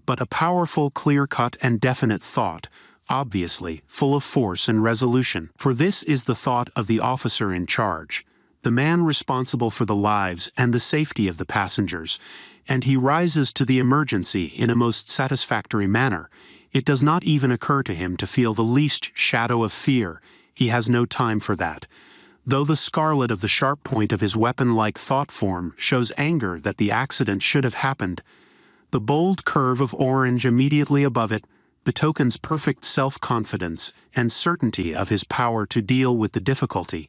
but a powerful, clear-cut and definite thought, obviously full of force and resolution. For this is the thought of the officer in charge, the man responsible for the lives and the safety of the passengers, and he rises to the emergency in a most satisfactory manner. It does not even occur to him to feel the least shadow of fear. He has no time for that. Though the scarlet of the sharp point of his weapon-like thought form shows anger that the accident should have happened, the bold curve of orange immediately above it betokens perfect self-confidence and certainty of his power to deal with the difficulty.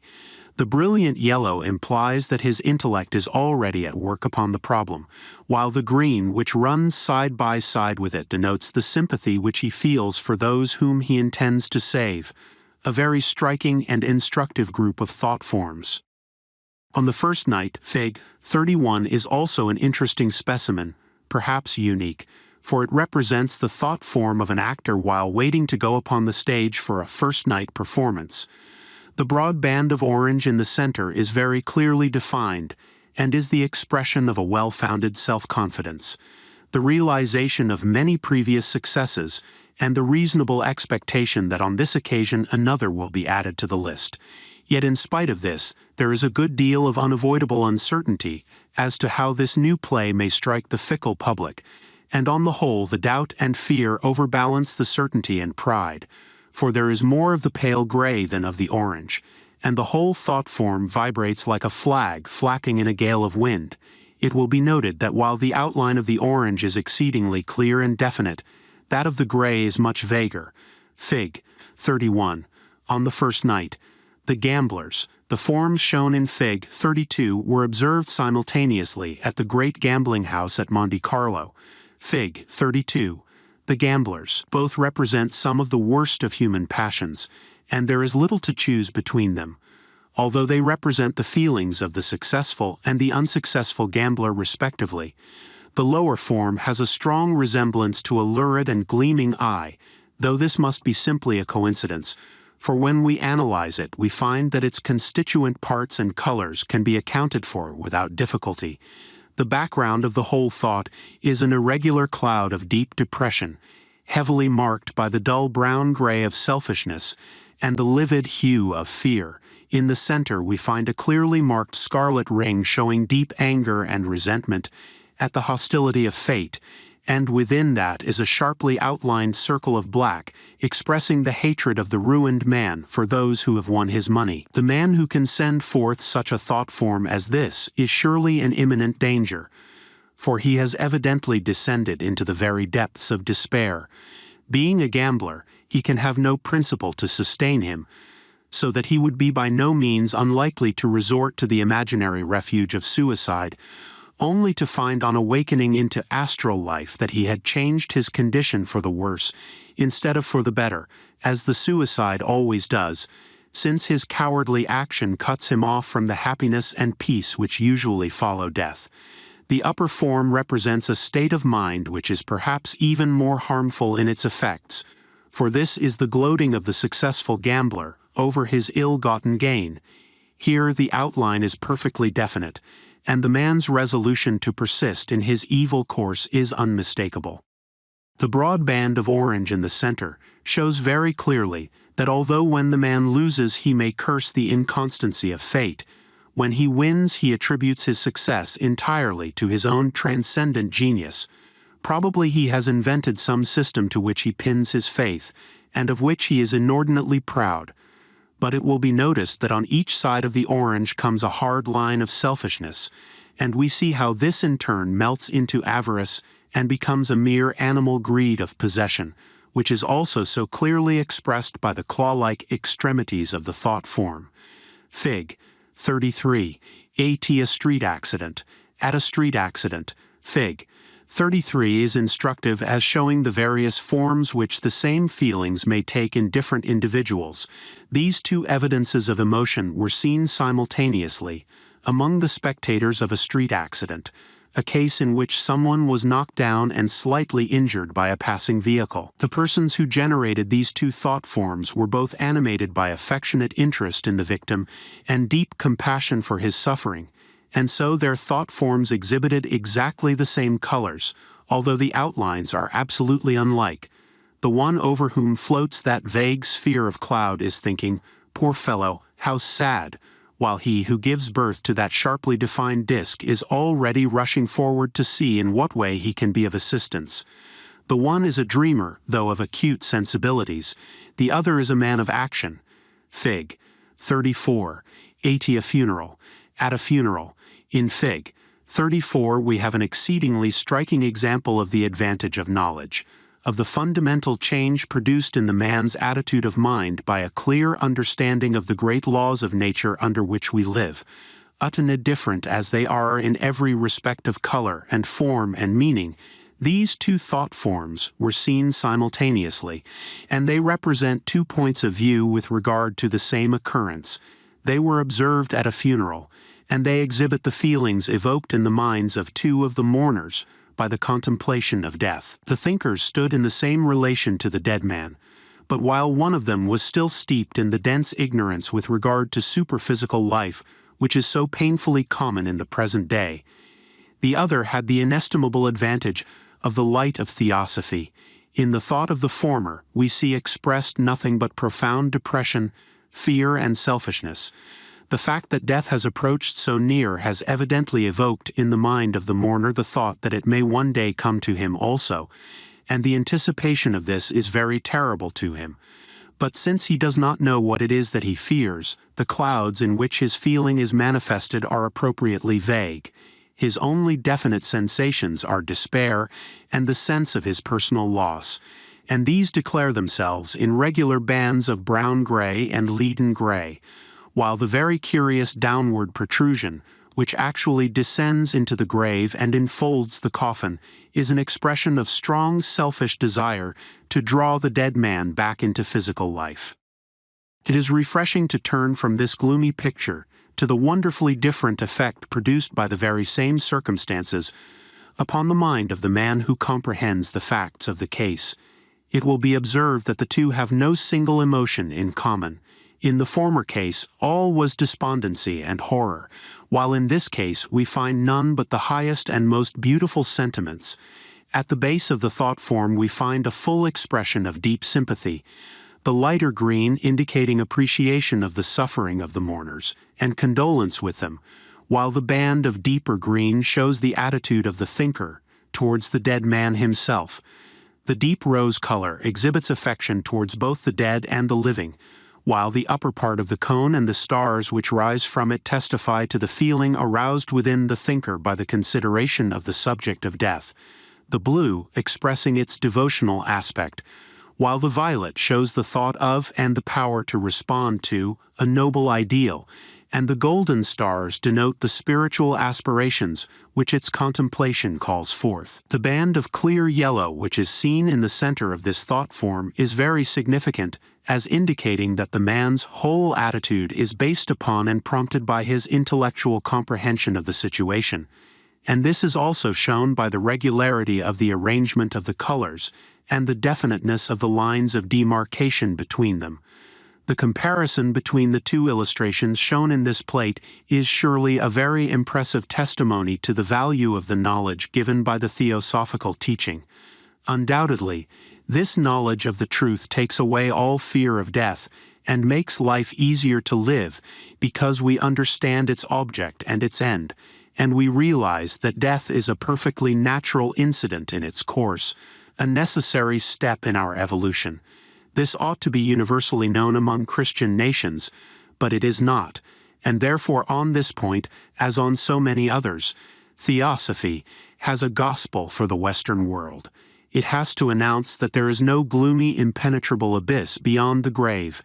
The brilliant yellow implies that his intellect is already at work upon the problem, while the green, which runs side by side with it, denotes the sympathy which he feels for those whom he intends to save. A very striking and instructive group of thought forms. On the first night, Fig. 31 is also an interesting specimen, perhaps unique, for it represents the thought form of an actor while waiting to go upon the stage for a first-night performance. The broad band of orange in the center is very clearly defined, and is the expression of a well-founded self-confidence, the realization of many previous successes, and the reasonable expectation that on this occasion another will be added to the list. Yet in spite of this, there is a good deal of unavoidable uncertainty as to how this new play may strike the fickle public, and on the whole the doubt and fear overbalance the certainty and pride, for there is more of the pale gray than of the orange, and the whole thought form vibrates like a flag flapping in a gale of wind. It will be noted that while the outline of the orange is exceedingly clear and definite, that of the gray is much vaguer. Fig. 31. On the first night, the gamblers, the forms shown in Fig. 32, were observed simultaneously at the great gambling house at Monte Carlo. Fig. 32. The gamblers both represent some of the worst of human passions, and there is little to choose between them. Although they represent the feelings of the successful and the unsuccessful gambler respectively, the lower form has a strong resemblance to a lurid and gleaming eye, though this must be simply a coincidence, for when we analyze it we find that its constituent parts and colors can be accounted for without difficulty. The background of the whole thought is an irregular cloud of deep depression, heavily marked by the dull brown-gray of selfishness and the livid hue of fear. In the center we find a clearly marked scarlet ring showing deep anger and resentment at the hostility of fate, and within that is a sharply outlined circle of black, expressing the hatred of the ruined man for those who have won his money. The man who can send forth such a thought form as this is surely in imminent danger, for he has evidently descended into the very depths of despair. Being a gambler, he can have no principle to sustain him, so that he would be by no means unlikely to resort to the imaginary refuge of suicide, only to find on awakening into astral life that he had changed his condition for the worse, instead of for the better, as the suicide always does, since his cowardly action cuts him off from the happiness and peace which usually follow death. The upper form represents a state of mind which is perhaps even more harmful in its effects, for this is the gloating of the successful gambler over his ill-gotten gain. Here the outline is perfectly definite, and the man's resolution to persist in his evil course is unmistakable. The broad band of orange in the center shows very clearly that although when the man loses he may curse the inconstancy of fate, when he wins he attributes his success entirely to his own transcendent genius. Probably he has invented some system to which he pins his faith, and of which he is inordinately proud. But it will be noticed that on each side of the orange comes a hard line of selfishness, and we see how this in turn melts into avarice and becomes a mere animal greed of possession, which is also so clearly expressed by the claw-like extremities of the thought form. Fig. 33. A street accident. At a street accident. Fig. 33 is instructive as showing the various forms which the same feelings may take in different individuals. These two evidences of emotion were seen simultaneously among the spectators of a street accident, a case in which someone was knocked down and slightly injured by a passing vehicle. The persons who generated these two thought forms were both animated by affectionate interest in the victim and deep compassion for his suffering, and so their thought forms exhibited exactly the same colors, although the outlines are absolutely unlike. The one over whom floats that vague sphere of cloud is thinking, "Poor fellow, how sad," while he who gives birth to that sharply defined disk is already rushing forward to see in what way he can be of assistance. The one is a dreamer, though of acute sensibilities. The other is a man of action. Fig. 34. A funeral. At a funeral. In Fig. 34 we have an exceedingly striking example of the advantage of knowledge, of the fundamental change produced in the man's attitude of mind by a clear understanding of the great laws of nature under which we live, utterly different as they are in every respect of color and form and meaning. These two thought forms were seen simultaneously, and they represent two points of view with regard to the same occurrence. They were observed at a funeral, and they exhibit the feelings evoked in the minds of two of the mourners by the contemplation of death. The thinkers stood in the same relation to the dead man, but while one of them was still steeped in the dense ignorance with regard to superphysical life, which is so painfully common in the present day, the other had the inestimable advantage of the light of theosophy. In the thought of the former, we see expressed nothing but profound depression, fear, and selfishness. The fact that death has approached so near has evidently evoked in the mind of the mourner the thought that it may one day come to him also, and the anticipation of this is very terrible to him. But since he does not know what it is that he fears, the clouds in which his feeling is manifested are appropriately vague. His only definite sensations are despair and the sense of his personal loss, and these declare themselves in regular bands of brown-gray and leaden-gray, while the very curious downward protrusion, which actually descends into the grave and enfolds the coffin, is an expression of strong selfish desire to draw the dead man back into physical life. It is refreshing to turn from this gloomy picture to the wonderfully different effect produced by the very same circumstances upon the mind of the man who comprehends the facts of the case. It will be observed that the two have no single emotion in common. In the former case, all was despondency and horror, while in this case we find none but the highest and most beautiful sentiments. At the base of the thought form we find a full expression of deep sympathy, the lighter green indicating appreciation of the suffering of the mourners, and condolence with them, while the band of deeper green shows the attitude of the thinker towards the dead man himself. The deep rose color exhibits affection towards both the dead and the living, while the upper part of the cone and the stars which rise from it testify to the feeling aroused within the thinker by the consideration of the subject of death, the blue expressing its devotional aspect, while the violet shows the thought of and the power to respond to a noble ideal, and the golden stars denote the spiritual aspirations which its contemplation calls forth. The band of clear yellow which is seen in the center of this thought form is very significant, as indicating that the man's whole attitude is based upon and prompted by his intellectual comprehension of the situation, and this is also shown by the regularity of the arrangement of the colors and the definiteness of the lines of demarcation between them. The comparison between the two illustrations shown in this plate is surely a very impressive testimony to the value of the knowledge given by the theosophical teaching. Undoubtedly, this knowledge of the truth takes away all fear of death and makes life easier to live because we understand its object and its end, and we realize that death is a perfectly natural incident in its course, a necessary step in our evolution. This ought to be universally known among Christian nations, but it is not, and therefore on this point, as on so many others, theosophy has a gospel for the Western world. It has to announce that there is no gloomy, impenetrable abyss beyond the grave,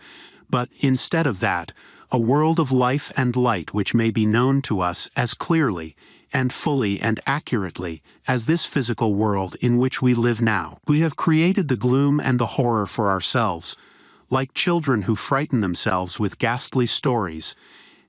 but instead of that, a world of life and light which may be known to us as clearly and fully and accurately as this physical world in which we live now. We have created the gloom and the horror for ourselves, like children who frighten themselves with ghastly stories,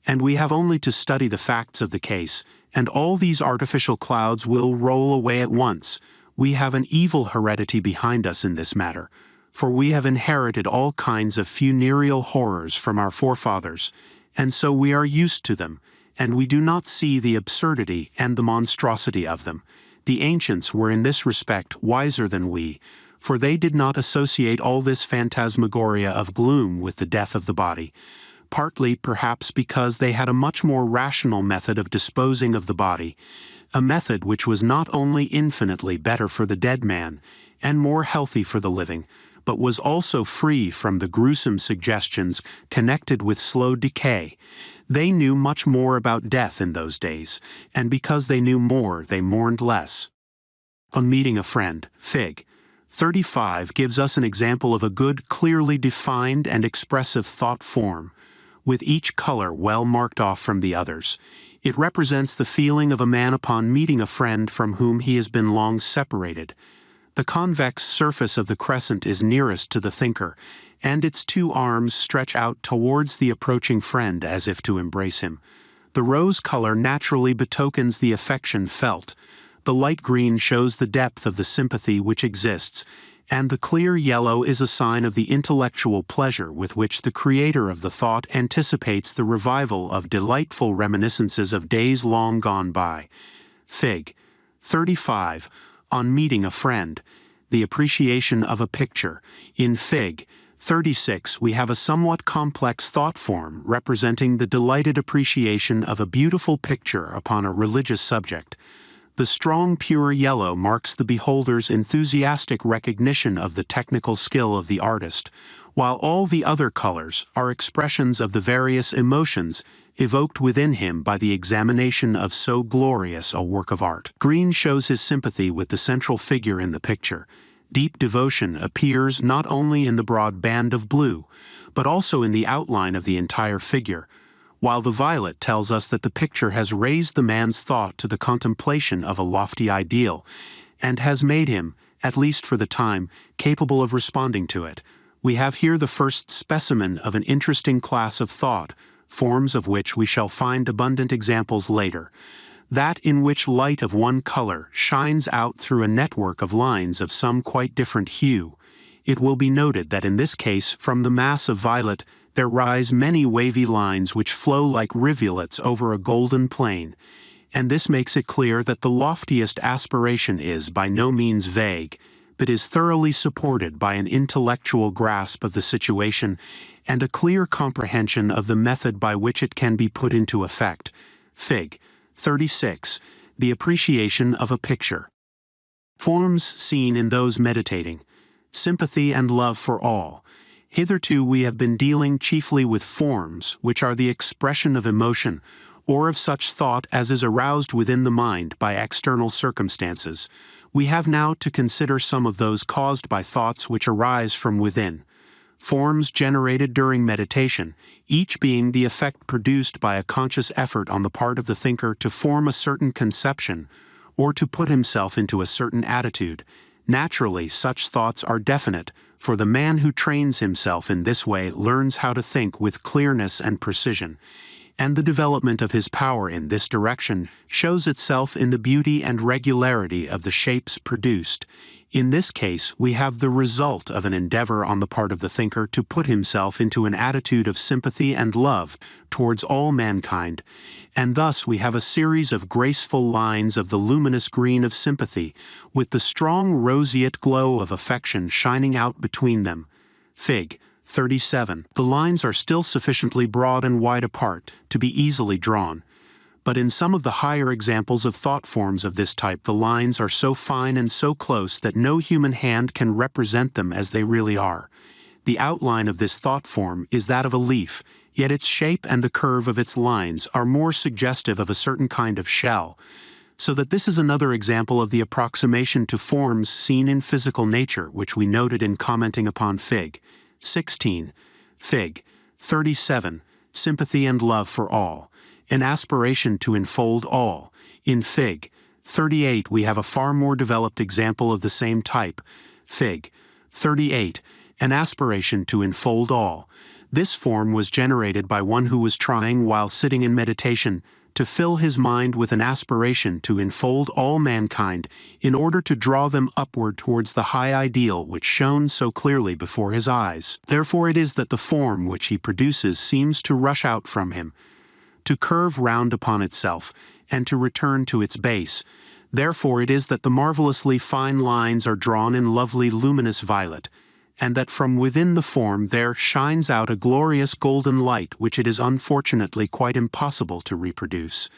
and we have only to study the facts of the case, and all these artificial clouds will roll away at once. We have an evil heredity behind us in this matter, for we have inherited all kinds of funereal horrors from our forefathers, and so we are used to them, and we do not see the absurdity and the monstrosity of them. The ancients were in this respect wiser than we, for they did not associate all this phantasmagoria of gloom with the death of the body, partly perhaps because they had a much more rational method of disposing of the body, a method which was not only infinitely better for the dead man and more healthy for the living, but was also free from the gruesome suggestions connected with slow decay. They knew much more about death in those days, and because they knew more, they mourned less. On meeting a friend, Fig. 35 gives us an example of a good, clearly defined and expressive thought form, with each color well marked off from the others. It represents the feeling of a man upon meeting a friend from whom he has been long separated. The convex surface of the crescent is nearest to the thinker, and its two arms stretch out towards the approaching friend as if to embrace him. The rose color naturally betokens the affection felt. The light green shows the depth of the sympathy which exists, and the clear yellow is a sign of the intellectual pleasure with which the creator of the thought anticipates the revival of delightful reminiscences of days long gone by. Fig. 35. On meeting a friend. The appreciation of a picture. In Fig. 36 we have a somewhat complex thought form representing the delighted appreciation of a beautiful picture upon a religious subject. The strong pure yellow marks the beholder's enthusiastic recognition of the technical skill of the artist, while all the other colors are expressions of the various emotions evoked within him by the examination of so glorious a work of art. Green shows his sympathy with the central figure in the picture. Deep devotion appears not only in the broad band of blue, but also in the outline of the entire figure, while the violet tells us that the picture has raised the man's thought to the contemplation of a lofty ideal, and has made him, at least for the time, capable of responding to it. We have here the first specimen of an interesting class of thought, forms of which we shall find abundant examples later, that in which light of one color shines out through a network of lines of some quite different hue. It will be noted that in this case, from the mass of violet, there rise many wavy lines which flow like rivulets over a golden plain, and this makes it clear that the loftiest aspiration is by no means vague, but is thoroughly supported by an intellectual grasp of the situation and a clear comprehension of the method by which it can be put into effect. Fig. 36. The appreciation of a picture. Forms seen in those meditating. Sympathy and love for all. Hitherto we have been dealing chiefly with forms, which are the expression of emotion, or of such thought as is aroused within the mind by external circumstances. We have now to consider some of those caused by thoughts which arise from within. Forms generated during meditation, each being the effect produced by a conscious effort on the part of the thinker to form a certain conception, or to put himself into a certain attitude. Naturally, such thoughts are definite, for the man who trains himself in this way learns how to think with clearness and precision, and the development of his power in this direction shows itself in the beauty and regularity of the shapes produced. In this case, we have the result of an endeavor on the part of the thinker to put himself into an attitude of sympathy and love towards all mankind, and thus we have a series of graceful lines of the luminous green of sympathy, with the strong roseate glow of affection shining out between them. Fig. 37. The lines are still sufficiently broad and wide apart to be easily drawn, but in some of the higher examples of thought forms of this type the lines are so fine and so close that no human hand can represent them as they really are. The outline of this thought form is that of a leaf, yet its shape and the curve of its lines are more suggestive of a certain kind of shell. So that this is another example of the approximation to forms seen in physical nature, which we noted in commenting upon Fig. 16. Fig. 37. Sympathy and love for all. An aspiration to enfold all. In Fig. 38 we have a far more developed example of the same type. Fig. 38. An aspiration to enfold all. This form was generated by one who was trying, while sitting in meditation, to fill his mind with an aspiration to enfold all mankind in order to draw them upward towards the high ideal which shone so clearly before his eyes. Therefore it is that the form which he produces seems to rush out from him, to curve round upon itself, and to return to its base. Therefore it is that the marvelously fine lines are drawn in lovely luminous violet, and that from within the form there shines out a glorious golden light which it is unfortunately quite impossible to reproduce.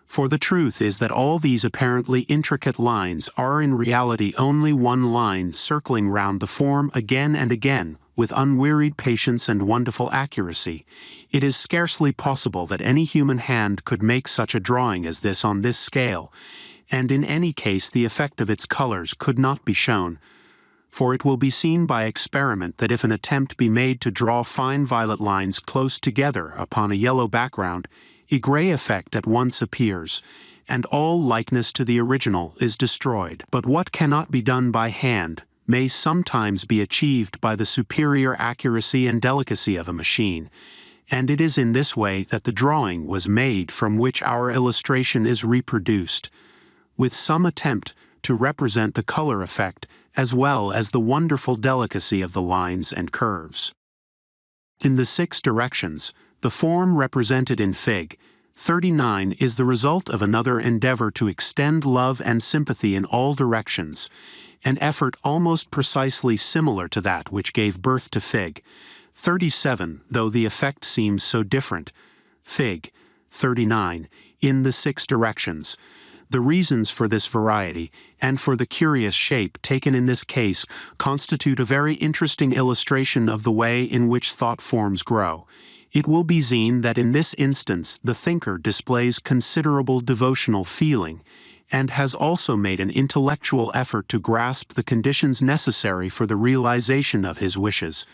For the truth is that all these apparently intricate lines are in reality only one line circling round the form again and again, with unwearied patience and wonderful accuracy. It is scarcely possible that any human hand could make such a drawing as this on this scale, and in any case the effect of its colors could not be shown. For it will be seen by experiment that if an attempt be made to draw fine violet lines close together upon a yellow background, a gray effect at once appears, and all likeness to the original is destroyed. But what cannot be done by hand may sometimes be achieved by the superior accuracy and delicacy of a machine, and it is in this way that the drawing was made from which our illustration is reproduced, with some attempt to represent the color effect as well as the wonderful delicacy of the lines and curves. In the 6 directions, the form represented in Fig. 39 is the result of another endeavor to extend love and sympathy in all directions, an effort almost precisely similar to that which gave birth to Fig. 37, though the effect seems so different. Fig. 39, in the 6 directions. The reasons for this variety, and for the curious shape taken in this case, constitute a very interesting illustration of the way in which thought forms grow. It will be seen that in this instance the thinker displays considerable devotional feeling, and has also made an intellectual effort to grasp the conditions necessary for the realization of his wishes,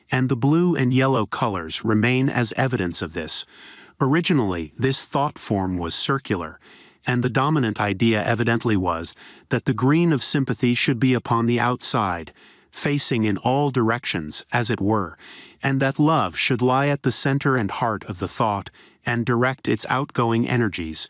and the blue and yellow colors remain as evidence of this. Originally, this thought form was circular, and the dominant idea evidently was that the green of sympathy should be upon the outside, facing in all directions, as it were, and that love should lie at the center and heart of the thought and direct its outgoing energies.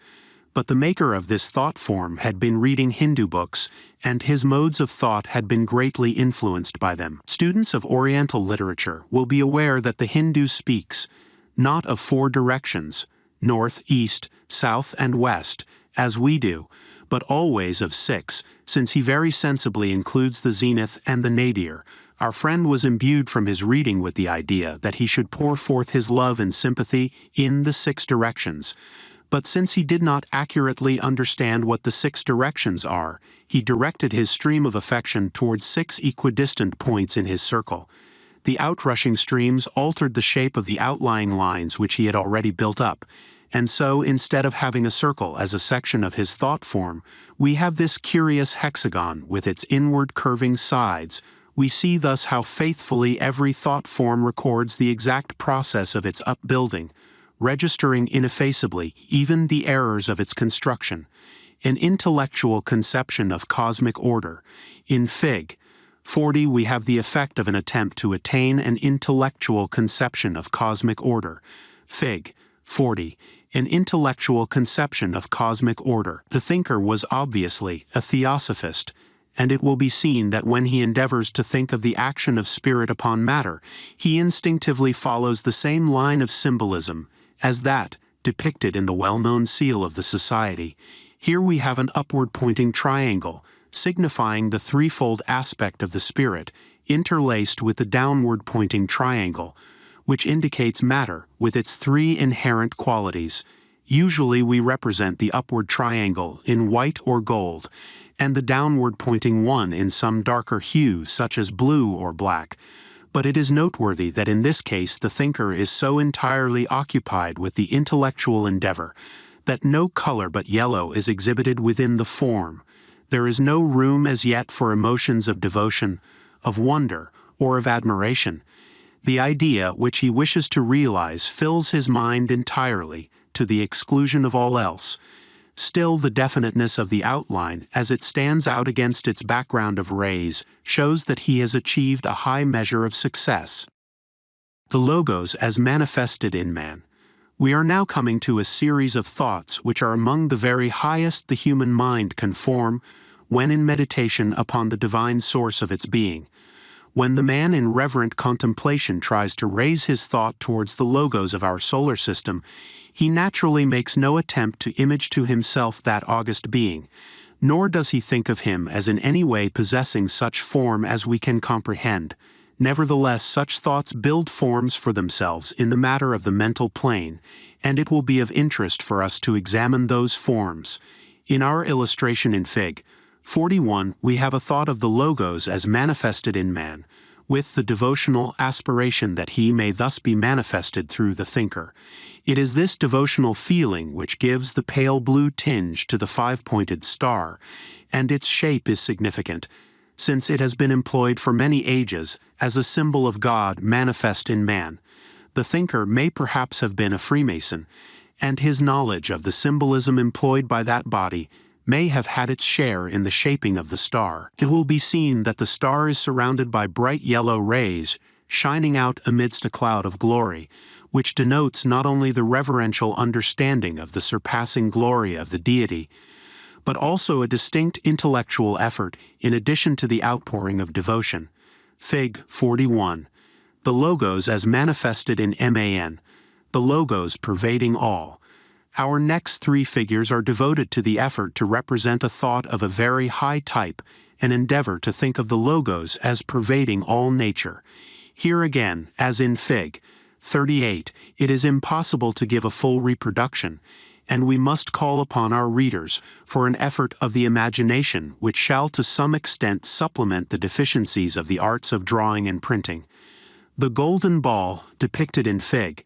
But the maker of this thought form had been reading Hindu books, and his modes of thought had been greatly influenced by them. Students of Oriental literature will be aware that the Hindu speaks not of 4 directions, north, east, south, and west, as we do, but always of 6, since he very sensibly includes the zenith and the nadir. Our friend was imbued from his reading with the idea that he should pour forth his love and sympathy in the 6 directions. But since he did not accurately understand what the 6 directions are, he directed his stream of affection towards 6 equidistant points in his circle. The outrushing streams altered the shape of the outlying lines which he had already built up, and so instead of having a circle as a section of his thought form, we have this curious hexagon with its inward curving sides. We see thus how faithfully every thought form records the exact process of its upbuilding, registering ineffaceably even the errors of its construction. An intellectual conception of cosmic order. In Fig. 40 we have the effect of an attempt to attain an intellectual conception of cosmic order. Fig. 40. An intellectual conception of cosmic order. The thinker was obviously a theosophist, and it will be seen that when he endeavors to think of the action of spirit upon matter, he instinctively follows the same line of symbolism as that depicted in the well-known seal of the Society. Here we have an upward-pointing triangle, signifying the threefold aspect of the spirit, interlaced with the downward-pointing triangle, which indicates matter with its 3 inherent qualities. Usually we represent the upward triangle in white or gold, and the downward-pointing one in some darker hue such as blue or black. But it is noteworthy that in this case the thinker is so entirely occupied with the intellectual endeavor that no color but yellow is exhibited within the form. There is no room as yet for emotions of devotion, of wonder, or of admiration. The idea which he wishes to realize fills his mind entirely, to the exclusion of all else. Still, the definiteness of the outline, as it stands out against its background of rays, shows that he has achieved a high measure of success. The logos as manifested in man. We are now coming to a series of thoughts which are among the very highest the human mind can form when in meditation upon the divine source of its being. When the man in reverent contemplation tries to raise his thought towards the logos of our solar system, he naturally makes no attempt to image to himself that august being, nor does he think of him as in any way possessing such form as we can comprehend. Nevertheless, such thoughts build forms for themselves in the matter of the mental plane, and it will be of interest for us to examine those forms. In our illustration in Fig. 41, we have a thought of the logos as manifested in man, with the devotional aspiration that he may thus be manifested through the thinker. It is this devotional feeling which gives the pale blue tinge to the five-pointed star, and its shape is significant, since it has been employed for many ages as a symbol of God manifest in man. The thinker may perhaps have been a Freemason, and his knowledge of the symbolism employed by that body may have had its share in the shaping of the star. It will be seen that the star is surrounded by bright yellow rays, shining out amidst a cloud of glory, which denotes not only the reverential understanding of the surpassing glory of the deity, but also a distinct intellectual effort in addition to the outpouring of devotion. Fig. 41. The logos as manifested in Man. The logos pervading all. Our next three figures are devoted to the effort to represent a thought of a very high type, an endeavor to think of the logos as pervading all nature. Here again, as in Fig. 38, it is impossible to give a full reproduction, and we must call upon our readers for an effort of the imagination which shall to some extent supplement the deficiencies of the arts of drawing and printing. The golden ball, depicted in Fig.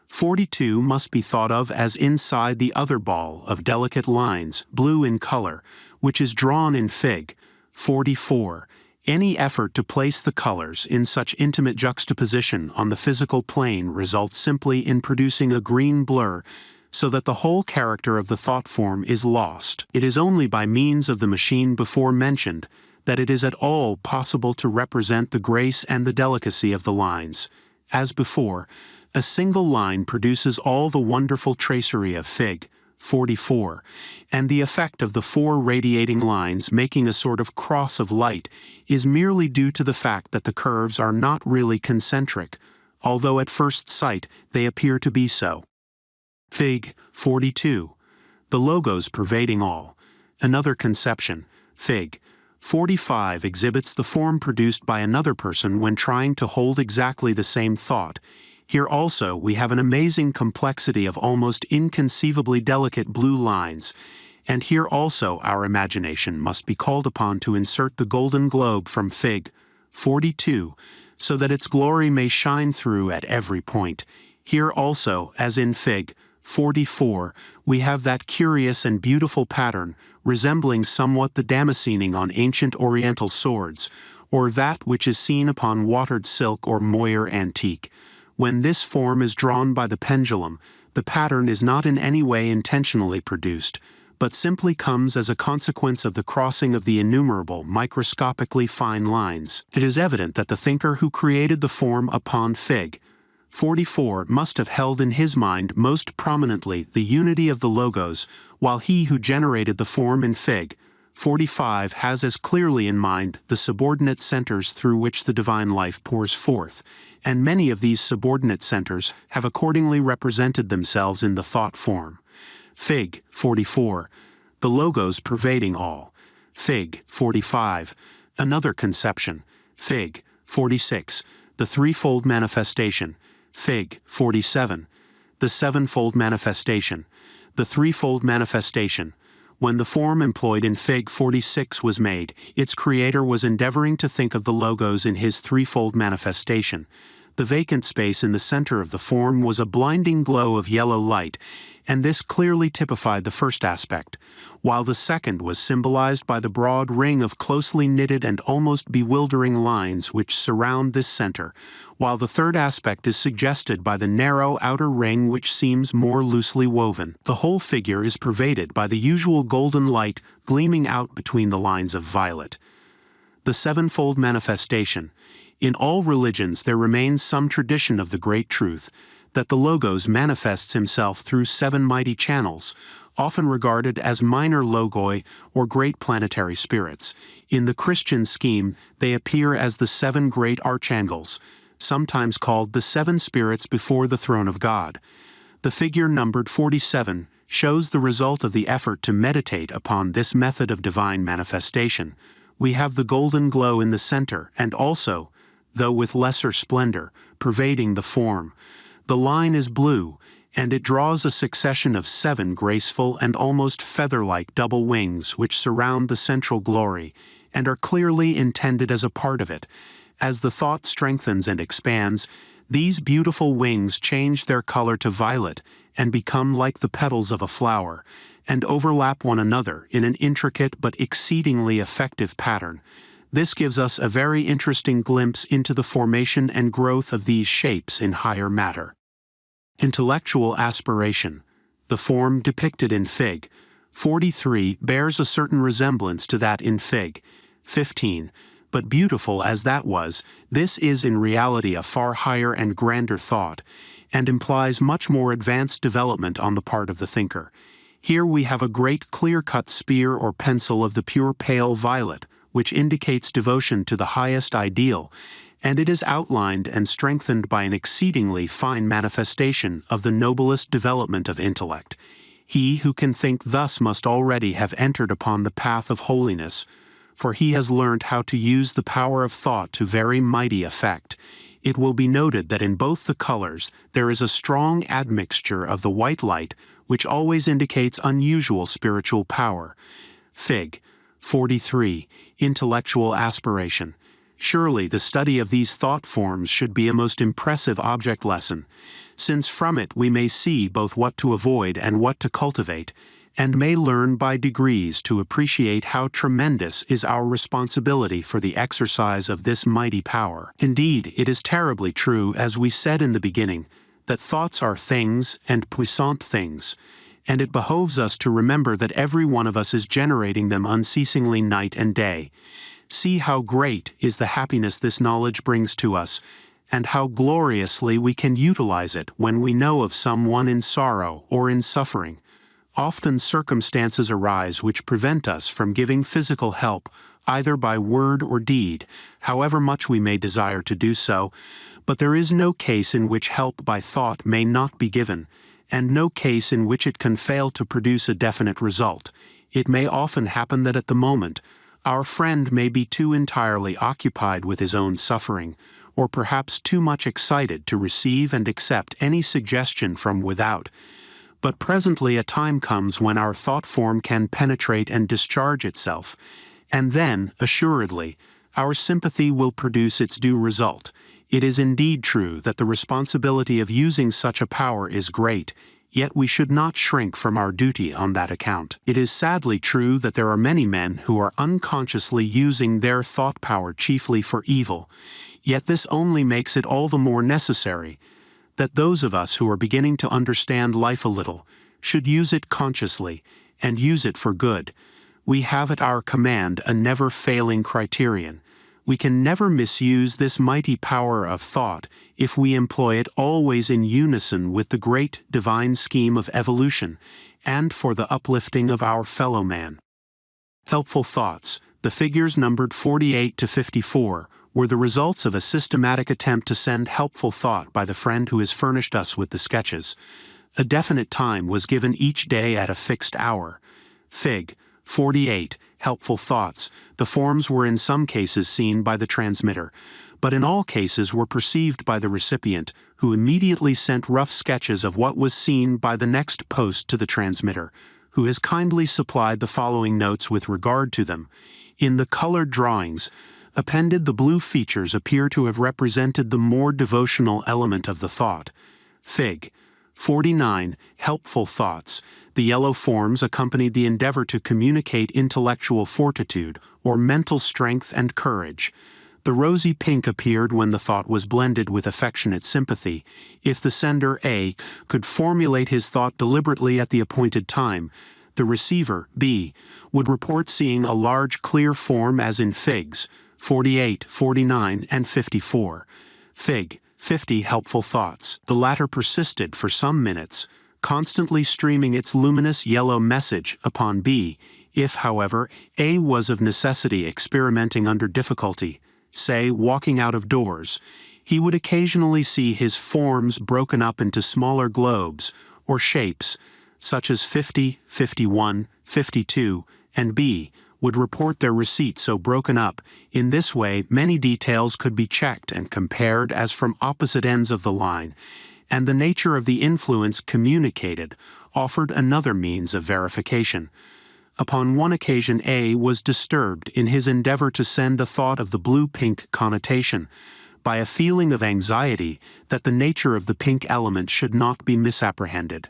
42 must be thought of as inside the other ball of delicate lines, blue in color, which is drawn in Fig. 44. Any effort to place the colors in such intimate juxtaposition on the physical plane results simply in producing a green blur, so that the whole character of the thought form is lost. It is only by means of the machine before mentioned that it is at all possible to represent the grace and the delicacy of the lines. As before, a single line produces all the wonderful tracery of Fig. 44, and the effect of the four radiating lines making a sort of cross of light is merely due to the fact that the curves are not really concentric, although at first sight they appear to be so. Fig. 42. The logos pervading all. Another conception. Fig. 45 exhibits the form produced by another person when trying to hold exactly the same thought. Here also we have an amazing complexity of almost inconceivably delicate blue lines, and here also our imagination must be called upon to insert the golden globe from Fig. 42, so that its glory may shine through at every point. Here also, as in Fig. 44, we have that curious and beautiful pattern, resembling somewhat the damascening on ancient oriental swords, or that which is seen upon watered silk or moire antique. When this form is drawn by the pendulum, the pattern is not in any way intentionally produced, but simply comes as a consequence of the crossing of the innumerable microscopically fine lines. It is evident that the thinker who created the form upon Fig. 44 must have held in his mind most prominently the unity of the logos, while he who generated the form in Fig. 45 has as clearly in mind the subordinate centers through which the divine life pours forth, and many of these subordinate centers have accordingly represented themselves in the thought form. Fig. 44. The logos pervading all. Fig. 45. Another conception. Fig. 46. The threefold manifestation. Fig. 47. The sevenfold manifestation. The threefold manifestation. When the form employed in Fig. 46 was made, its creator was endeavoring to think of the logos in his threefold manifestation. The vacant space in the center of the form was a blinding glow of yellow light, and this clearly typified the first aspect, while the second was symbolized by the broad ring of closely knitted and almost bewildering lines which surround this center, while the third aspect is suggested by the narrow outer ring which seems more loosely woven. The whole figure is pervaded by the usual golden light gleaming out between the lines of violet. The sevenfold manifestation. In all religions there remains some tradition of the great truth, that the Logos manifests himself through 7 mighty channels, often regarded as minor logoi or great planetary spirits. In the Christian scheme, they appear as the 7 great archangels, sometimes called the 7 spirits before the throne of God. The figure numbered 47 shows the result of the effort to meditate upon this method of divine manifestation. We have the golden glow in the center, and also, though with lesser splendor, pervading the form. The line is blue, and it draws a succession of 7 graceful and almost feather-like double wings which surround the central glory, and are clearly intended as a part of it. As the thought strengthens and expands, these beautiful wings change their color to violet and become like the petals of a flower, and overlap one another in an intricate but exceedingly effective pattern. This gives us a very interesting glimpse into the formation and growth of these shapes in higher matter. Intellectual aspiration. The form depicted in Fig. 43 bears a certain resemblance to that in Fig. 15, but beautiful as that was, this is in reality a far higher and grander thought, and implies much more advanced development on the part of the thinker. Here we have a great clear-cut spear or pencil of the pure pale violet, which indicates devotion to the highest ideal, and it is outlined and strengthened by an exceedingly fine manifestation of the noblest development of intellect. He who can think thus must already have entered upon the path of holiness, for he has learnt how to use the power of thought to very mighty effect. It will be noted that in both the colors there is a strong admixture of the white light, which always indicates unusual spiritual power. Fig. 43. Intellectual aspiration. Surely the study of these thought forms should be a most impressive object lesson, since from it we may see both what to avoid and what to cultivate, and may learn by degrees to appreciate how tremendous is our responsibility for the exercise of this mighty power. Indeed, it is terribly true, as we said in the beginning, that thoughts are things and puissant things, and it behoves us to remember that every one of us is generating them unceasingly night and day. See how great is the happiness this knowledge brings to us, and how gloriously we can utilize it when we know of someone in sorrow or in suffering. Often circumstances arise which prevent us from giving physical help, either by word or deed, however much we may desire to do so, but there is no case in which help by thought may not be given, and no case in which it can fail to produce a definite result. It may often happen that at the moment, our friend may be too entirely occupied with his own suffering, or perhaps too much excited to receive and accept any suggestion from without. But presently a time comes when our thought form can penetrate and discharge itself, and then, assuredly, our sympathy will produce its due result. It is indeed true that the responsibility of using such a power is great, yet we should not shrink from our duty on that account. It is sadly true that there are many men who are unconsciously using their thought power chiefly for evil, yet this only makes it all the more necessary that those of us who are beginning to understand life a little should use it consciously and use it for good. We have at our command a never-failing criterion. We can never misuse this mighty power of thought if we employ it always in unison with the great divine scheme of evolution and for the uplifting of our fellow man. Helpful thoughts. The figures numbered 48 to 54 were the results of a systematic attempt to send helpful thought by the friend who has furnished us with the sketches. A definite time was given each day at a fixed hour. Fig. 48. Helpful thoughts. The forms were in some cases seen by the transmitter, but in all cases were perceived by the recipient, who immediately sent rough sketches of what was seen by the next post to the transmitter, who has kindly supplied the following notes with regard to them. In the colored drawings, Appended, the blue features appear to have represented the more devotional element of the thought. Fig. 49. Helpful thoughts. The yellow forms accompanied the endeavor to communicate intellectual fortitude, or mental strength and courage. The rosy pink appeared when the thought was blended with affectionate sympathy. If the sender, A, could formulate his thought deliberately at the appointed time, the receiver, B, would report seeing a large clear form as in Figs 48, 49, and 54. Fig. 50. Helpful thoughts. The latter persisted for some minutes, constantly streaming its luminous yellow message upon B. If, however, A was of necessity experimenting under difficulty, say walking out of doors, he would occasionally see his forms broken up into smaller globes or shapes, such as 50, 51, 52, and B would report their receipt so broken up. In this way, many details could be checked and compared as from opposite ends of the line, and the nature of the influence communicated offered another means of verification. Upon one occasion, A was disturbed in his endeavor to send a thought of the blue-pink connotation by a feeling of anxiety that the nature of the pink element should not be misapprehended.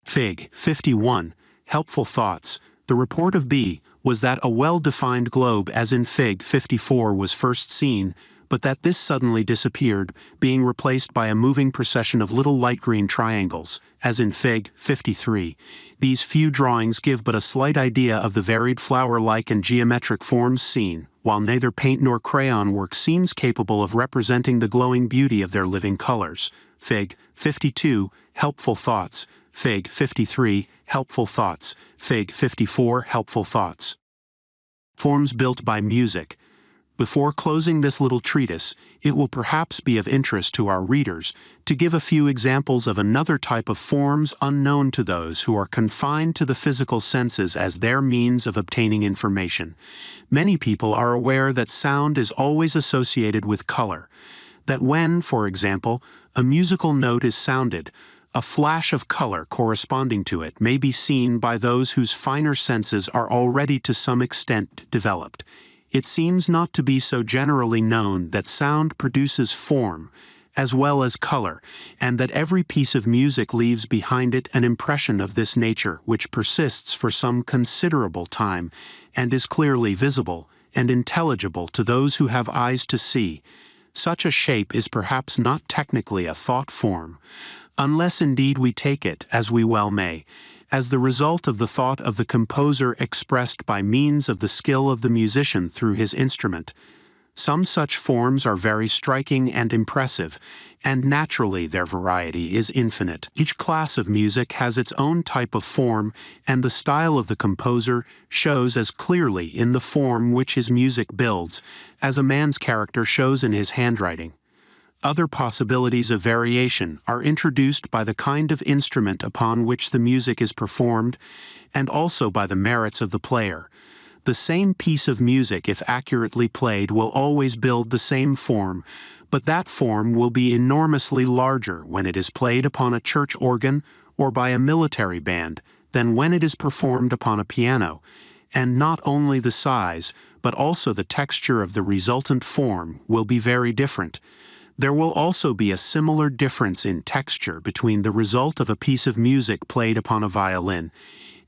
Fig. 51. Helpful thoughts. The report of B was that a well-defined globe as in Fig. 54 was first seen, but that this suddenly disappeared, being replaced by a moving procession of little light green triangles, as in Fig. 53. These few drawings give but a slight idea of the varied flower-like and geometric forms seen, while neither paint nor crayon work seems capable of representing the glowing beauty of their living colors. Fig. 52. Helpful thoughts. Fig. 53. Helpful thoughts. Fig. 54. Helpful thoughts. Forms built by music. Before closing this little treatise, it will perhaps be of interest to our readers to give a few examples of another type of forms unknown to those who are confined to the physical senses as their means of obtaining information. Many people are aware that sound is always associated with color, that when, for example, a musical note is sounded, a flash of color corresponding to it may be seen by those whose finer senses are already to some extent developed. It seems not to be so generally known that sound produces form as well as color, and that every piece of music leaves behind it an impression of this nature which persists for some considerable time and is clearly visible and intelligible to those who have eyes to see. Such a shape is perhaps not technically a thought form, unless indeed we take it, as we well may, as the result of the thought of the composer expressed by means of the skill of the musician through his instrument. Some such forms are very striking and impressive, and naturally their variety is infinite. Each class of music has its own type of form, and the style of the composer shows as clearly in the form which his music builds, as a man's character shows in his handwriting. Other possibilities of variation are introduced by the kind of instrument upon which the music is performed, and also by the merits of the player. The same piece of music, if accurately played, will always build the same form, but that form will be enormously larger when it is played upon a church organ or by a military band than when it is performed upon a piano, and not only the size, but also the texture of the resultant form will be very different. There will also be a similar difference in texture between the result of a piece of music played upon a violin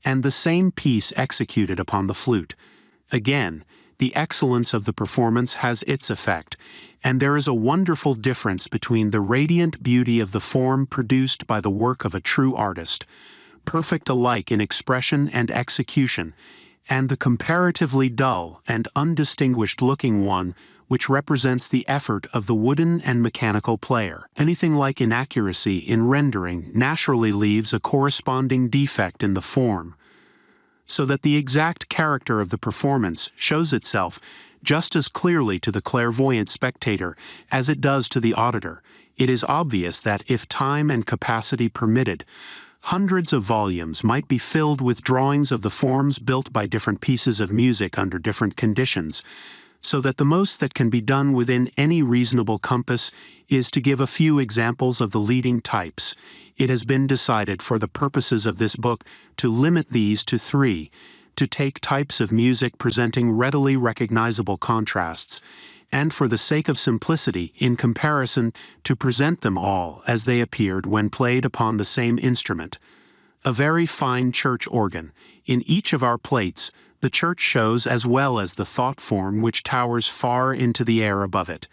and the same piece executed upon the flute. Again, the excellence of the performance has its effect, and there is a wonderful difference between the radiant beauty of the form produced by the work of a true artist, perfect alike in expression and execution, and the comparatively dull and undistinguished-looking one which represents the effort of the wooden and mechanical player. Anything like inaccuracy in rendering naturally leaves a corresponding defect in the form, so that the exact character of the performance shows itself just as clearly to the clairvoyant spectator as it does to the auditor. It is obvious that if time and capacity permitted, hundreds of volumes might be filled with drawings of the forms built by different pieces of music under different conditions, so that the most that can be done within any reasonable compass is to give a few examples of the leading types. It has been decided for the purposes of this book to limit these to 3, to take types of music presenting readily recognizable contrasts, and for the sake of simplicity, in comparison, to present them all as they appeared when played upon the same instrument. A very fine church organ. In each of our plates, the church shows as well as the thought form which towers far into the air above it.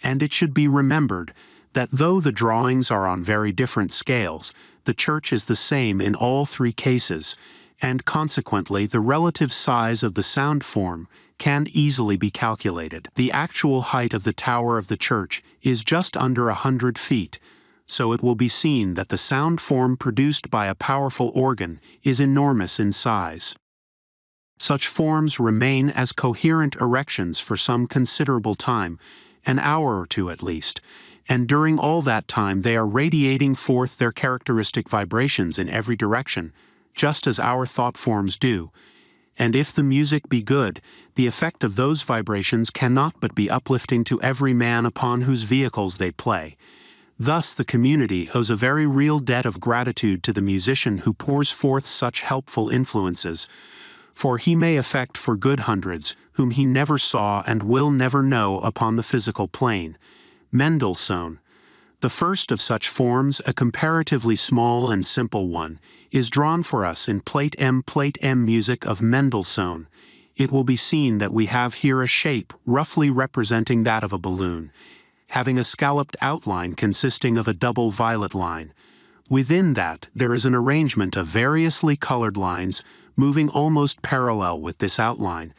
And it should be remembered that though the drawings are on very different scales, the church is the same in all three cases, and consequently the relative size of the sound form can easily be calculated. The actual height of the tower of the church is just under 100 feet, so it will be seen that the sound form produced by a powerful organ is enormous in size. Such forms remain as coherent erections for some considerable time, an hour or two at least, and during all that time they are radiating forth their characteristic vibrations in every direction, just as our thought forms do. And if the music be good, the effect of those vibrations cannot but be uplifting to every man upon whose vehicles they play. Thus the community owes a very real debt of gratitude to the musician who pours forth such helpful influences, for he may affect for good hundreds whom he never saw and will never know upon the physical plane. Mendelssohn. The first of such forms, a comparatively small and simple one, is drawn for us in Plate M music of Mendelssohn. It will be seen that we have here a shape roughly representing that of a balloon, having a scalloped outline consisting of a double violet line. Within that there is an arrangement of variously colored lines moving almost parallel with this outline,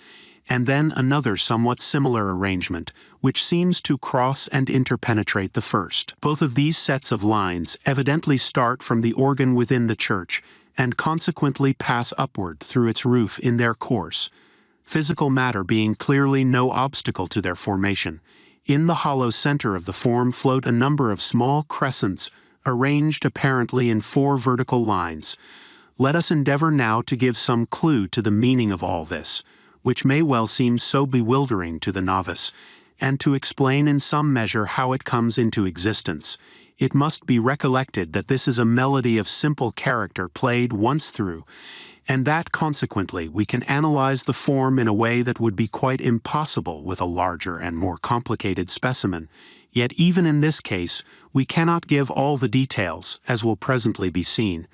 and then another somewhat similar arrangement, which seems to cross and interpenetrate the first. Both of these sets of lines evidently start from the organ within the church, and consequently pass upward through its roof in their course, physical matter being clearly no obstacle to their formation. In the hollow center of the form float a number of small crescents, arranged apparently in 4 vertical lines. Let us endeavor now to give some clue to the meaning of all this, which may well seem so bewildering to the novice, and to explain in some measure how it comes into existence. It must be recollected that this is a melody of simple character played once through, and that consequently we can analyze the form in a way that would be quite impossible with a larger and more complicated specimen. Yet even in this case, we cannot give all the details, as will presently be seen.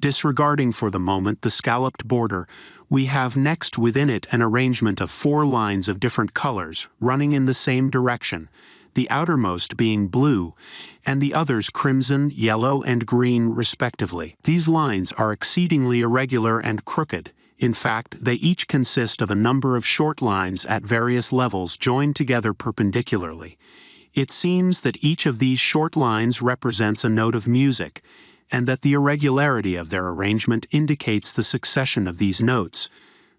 Disregarding for the moment the scalloped border, we have next within it an arrangement of 4 lines of different colors running in the same direction, the outermost being blue, and the others crimson, yellow, and green respectively. These lines are exceedingly irregular and crooked. In fact, they each consist of a number of short lines at various levels joined together perpendicularly. It seems that each of these short lines represents a note of music, and that the irregularity of their arrangement indicates the succession of these notes,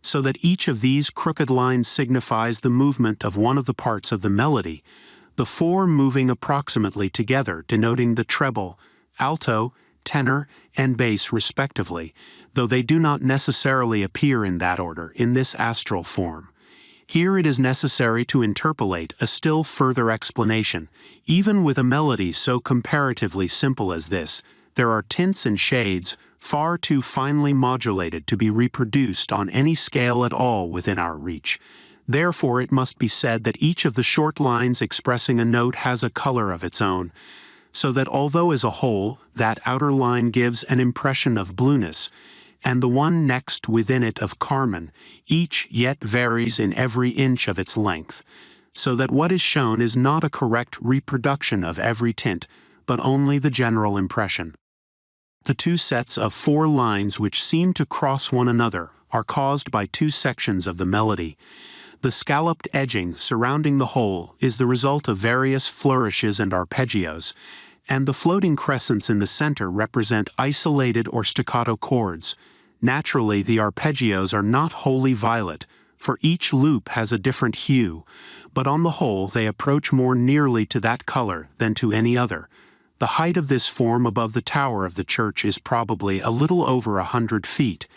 so that each of these crooked lines signifies the movement of one of the parts of the melody, the 4 moving approximately together denoting the treble, alto, tenor, and bass respectively, though they do not necessarily appear in that order in this astral form. Here it is necessary to interpolate a still further explanation. Even with a melody so comparatively simple as this, there are tints and shades far too finely modulated to be reproduced on any scale at all within our reach. Therefore it must be said that each of the short lines expressing a note has a color of its own, so that although as a whole that outer line gives an impression of blueness, and the one next within it of carmine, each yet varies in every inch of its length, so that what is shown is not a correct reproduction of every tint, but only the general impression. The 2 sets of 4 lines which seem to cross one another are caused by 2 sections of the melody. The scalloped edging surrounding the whole is the result of various flourishes and arpeggios, and the floating crescents in the center represent isolated or staccato chords. Naturally, the arpeggios are not wholly violet, for each loop has a different hue, but on the whole they approach more nearly to that color than to any other. The height of this form above the tower of the church is probably a little over 100 feet,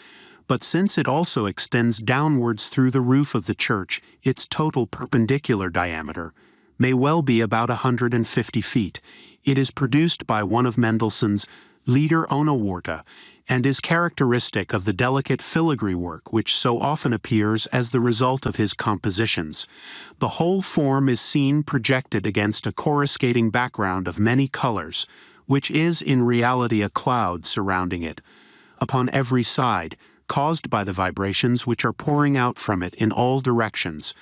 but since it also extends downwards through the roof of the church, its total perpendicular diameter may well be about 150 feet. It is produced by one of Mendelssohn's Lieder ohne Worte, and is characteristic of the delicate filigree work which so often appears as the result of his compositions. The whole form is seen projected against a coruscating background of many colors, which is in reality a cloud surrounding it, upon every side, caused by the vibrations which are pouring out from it in all directions.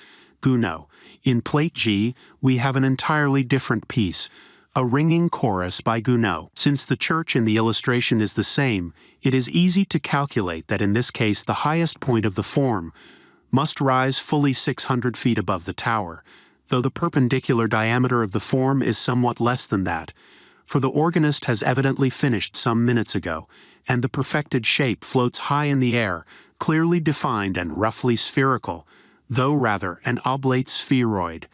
Gounod. In Plate G, we have an entirely different piece, a ringing chorus by Gounod. Since the church in the illustration is the same, it is easy to calculate that in this case the highest point of the form must rise fully 600 feet above the tower, though the perpendicular diameter of the form is somewhat less than that, for the organist has evidently finished some minutes ago, and the perfected shape floats high in the air, clearly defined and roughly spherical, though rather an oblate spheroid.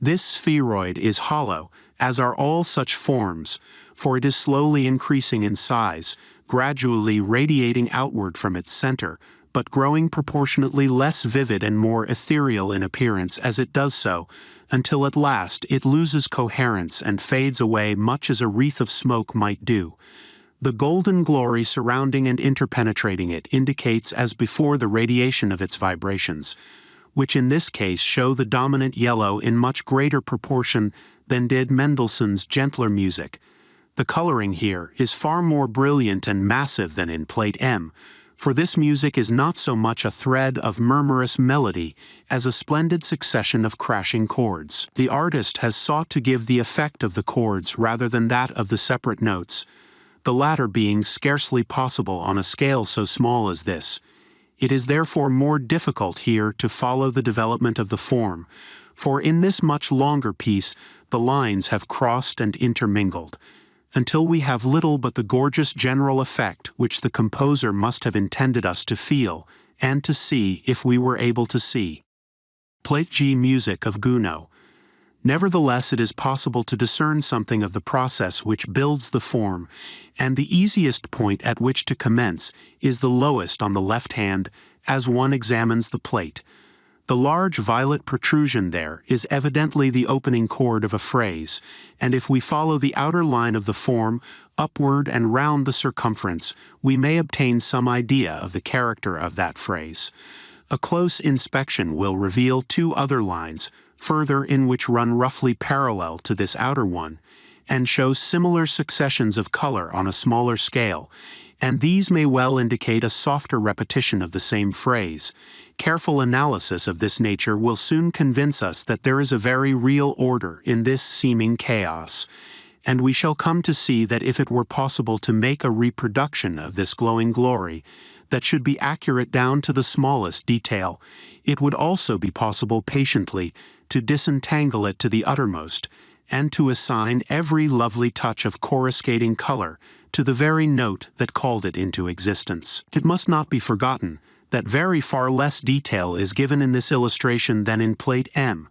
This spheroid is hollow, as are all such forms, for it is slowly increasing in size, gradually radiating outward from its center, but growing proportionately less vivid and more ethereal in appearance as it does so, until at last it loses coherence and fades away much as a wreath of smoke might do. The golden glory surrounding and interpenetrating it indicates as before the radiation of its vibrations, which in this case show the dominant yellow in much greater proportion than did Mendelssohn's gentler music. The coloring here is far more brilliant and massive than in Plate M, for this music is not so much a thread of murmurous melody as a splendid succession of crashing chords. The artist has sought to give the effect of the chords rather than that of the separate notes, the latter being scarcely possible on a scale so small as this. It is therefore more difficult here to follow the development of the form, for in this much longer piece the lines have crossed and intermingled, until we have little but the gorgeous general effect which the composer must have intended us to feel, and to see if we were able to see. Plate G music of Gounod. Nevertheless, it is possible to discern something of the process which builds the form, and the easiest point at which to commence is the lowest on the left hand as one examines the plate. The large violet protrusion there is evidently the opening chord of a phrase, and if we follow the outer line of the form upward and round the circumference, we may obtain some idea of the character of that phrase. A close inspection will reveal two other lines, further in which run roughly parallel to this outer one, and show similar successions of color on a smaller scale, and these may well indicate a softer repetition of the same phrase. Careful analysis of this nature will soon convince us that there is a very real order in this seeming chaos, and we shall come to see that if it were possible to make a reproduction of this glowing glory that should be accurate down to the smallest detail, it would also be possible patiently to disentangle it to the uttermost, and to assign every lovely touch of coruscating color to the very note that called it into existence. It must not be forgotten that very far less detail is given in this illustration than in Plate M.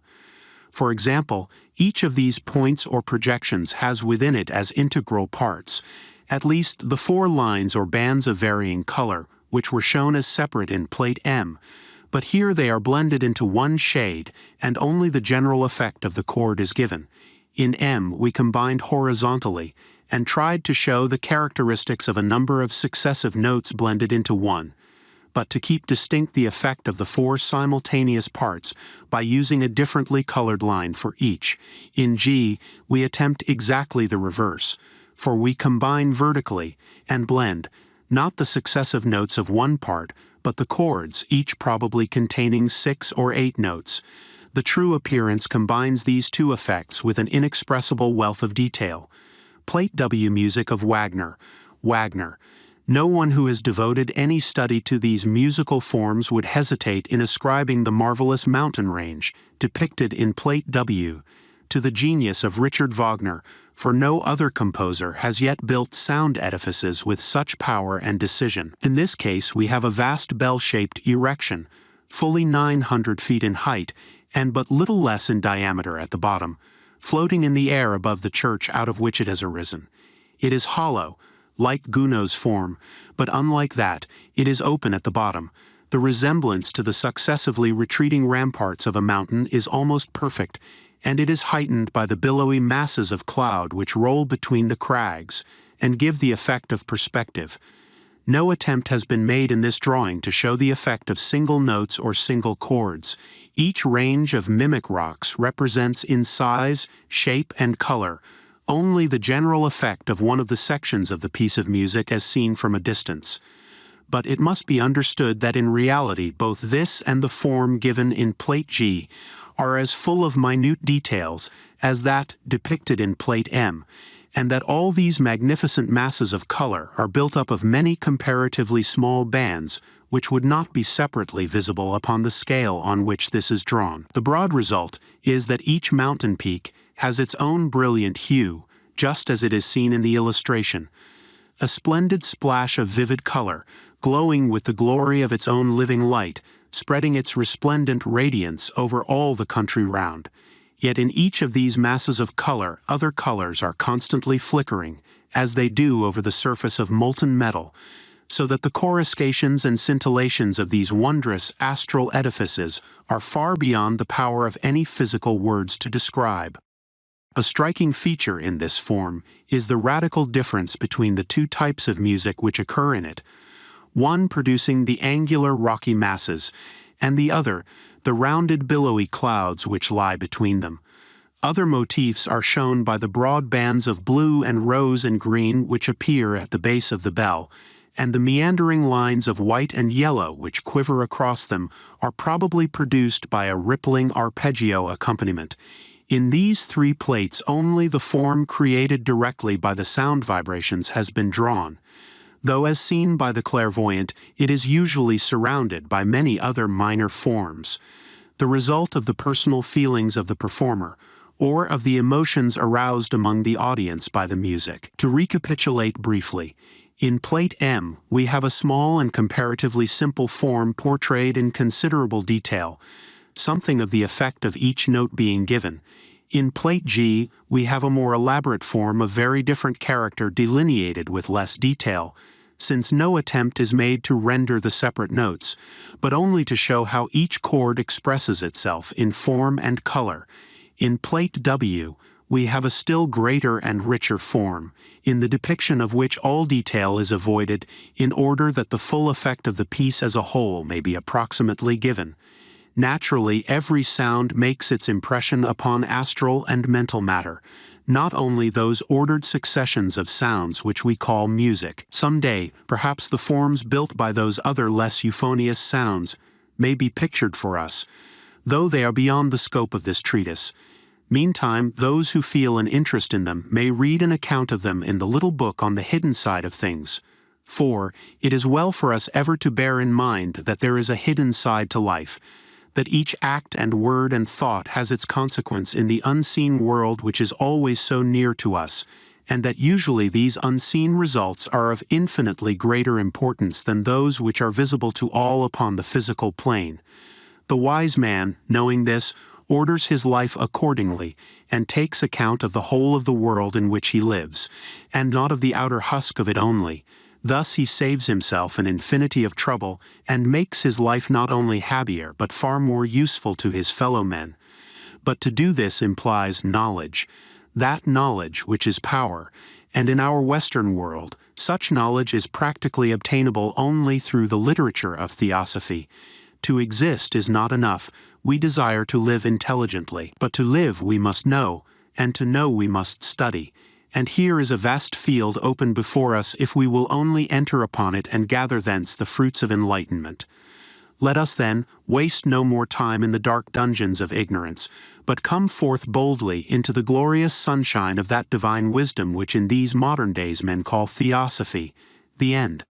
For example, each of these points or projections has within it as integral parts at least the 4 lines or bands of varying color, which were shown as separate in Plate M, but here they are blended into one shade, and only the general effect of the chord is given. In M we combined horizontally, and tried to show the characteristics of a number of successive notes blended into one, but to keep distinct the effect of the 4 simultaneous parts by using a differently colored line for each. In G, we attempt exactly the reverse, for we combine vertically and blend, not the successive notes of one part, but the chords, each probably containing 6 or 8 notes. The true appearance combines these two effects with an inexpressible wealth of detail. Plate W music of Wagner. Wagner. No one who has devoted any study to these musical forms would hesitate in ascribing the marvelous mountain range, depicted in Plate W, to the genius of Richard Wagner, for no other composer has yet built sound edifices with such power and decision. In this case we have a vast bell-shaped erection, fully 900 feet in height, and but little less in diameter at the bottom, floating in the air above the church out of which it has arisen. It is hollow, like Gounod's form, but unlike that, it is open at the bottom. The resemblance to the successively retreating ramparts of a mountain is almost perfect, and it is heightened by the billowy masses of cloud which roll between the crags, and give the effect of perspective. No attempt has been made in this drawing to show the effect of single notes or single chords. Each range of mimic rocks represents in size, shape, and color only the general effect of one of the sections of the piece of music as seen from a distance. But it must be understood that in reality both this and the form given in Plate G are as full of minute details as that depicted in Plate M, and that all these magnificent masses of color are built up of many comparatively small bands which would not be separately visible upon the scale on which this is drawn. The broad result is that each mountain peak has its own brilliant hue, just as it is seen in the illustration. A splendid splash of vivid color, glowing with the glory of its own living light, spreading its resplendent radiance over all the country round. Yet in each of these masses of color, other colors are constantly flickering, as they do over the surface of molten metal, so that the coruscations and scintillations of these wondrous astral edifices are far beyond the power of any physical words to describe. A striking feature in this form is the radical difference between the two types of music which occur in it, one producing the angular rocky masses, and the other the rounded billowy clouds which lie between them. Other motifs are shown by the broad bands of blue and rose and green which appear at the base of the bell, and the meandering lines of white and yellow which quiver across them are probably produced by a rippling arpeggio accompaniment. In these three plates only the form created directly by the sound vibrations has been drawn, though as seen by the clairvoyant it is usually surrounded by many other minor forms, the result of the personal feelings of the performer, or of the emotions aroused among the audience by the music. To recapitulate briefly, in Plate M we have a small and comparatively simple form portrayed in considerable detail, something of the effect of each note being given. In Plate G we have a more elaborate form of very different character delineated with less detail, since no attempt is made to render the separate notes, but only to show how each chord expresses itself in form and color. In Plate W, we have a still greater and richer form, in the depiction of which all detail is avoided in order that the full effect of the piece as a whole may be approximately given. Naturally, every sound makes its impression upon astral and mental matter, not only those ordered successions of sounds which we call music. Some day, perhaps the forms built by those other less euphonious sounds may be pictured for us, though they are beyond the scope of this treatise. Meantime, those who feel an interest in them may read an account of them in the little book on the hidden side of things. For it is well for us ever to bear in mind that there is a hidden side to life, that each act and word and thought has its consequence in the unseen world which is always so near to us, and that usually these unseen results are of infinitely greater importance than those which are visible to all upon the physical plane. The wise man, knowing this, orders his life accordingly, and takes account of the whole of the world in which he lives, and not of the outer husk of it only. Thus he saves himself an infinity of trouble, and makes his life not only happier but far more useful to his fellow men. But to do this implies knowledge, that knowledge which is power, and in our Western world, such knowledge is practically obtainable only through the literature of theosophy. To exist is not enough, we desire to live intelligently, but to live we must know, and to know we must study. And here is a vast field open before us if we will only enter upon it and gather thence the fruits of enlightenment. Let us, then, waste no more time in the dark dungeons of ignorance, but come forth boldly into the glorious sunshine of that divine wisdom which in these modern days men call theosophy. The end.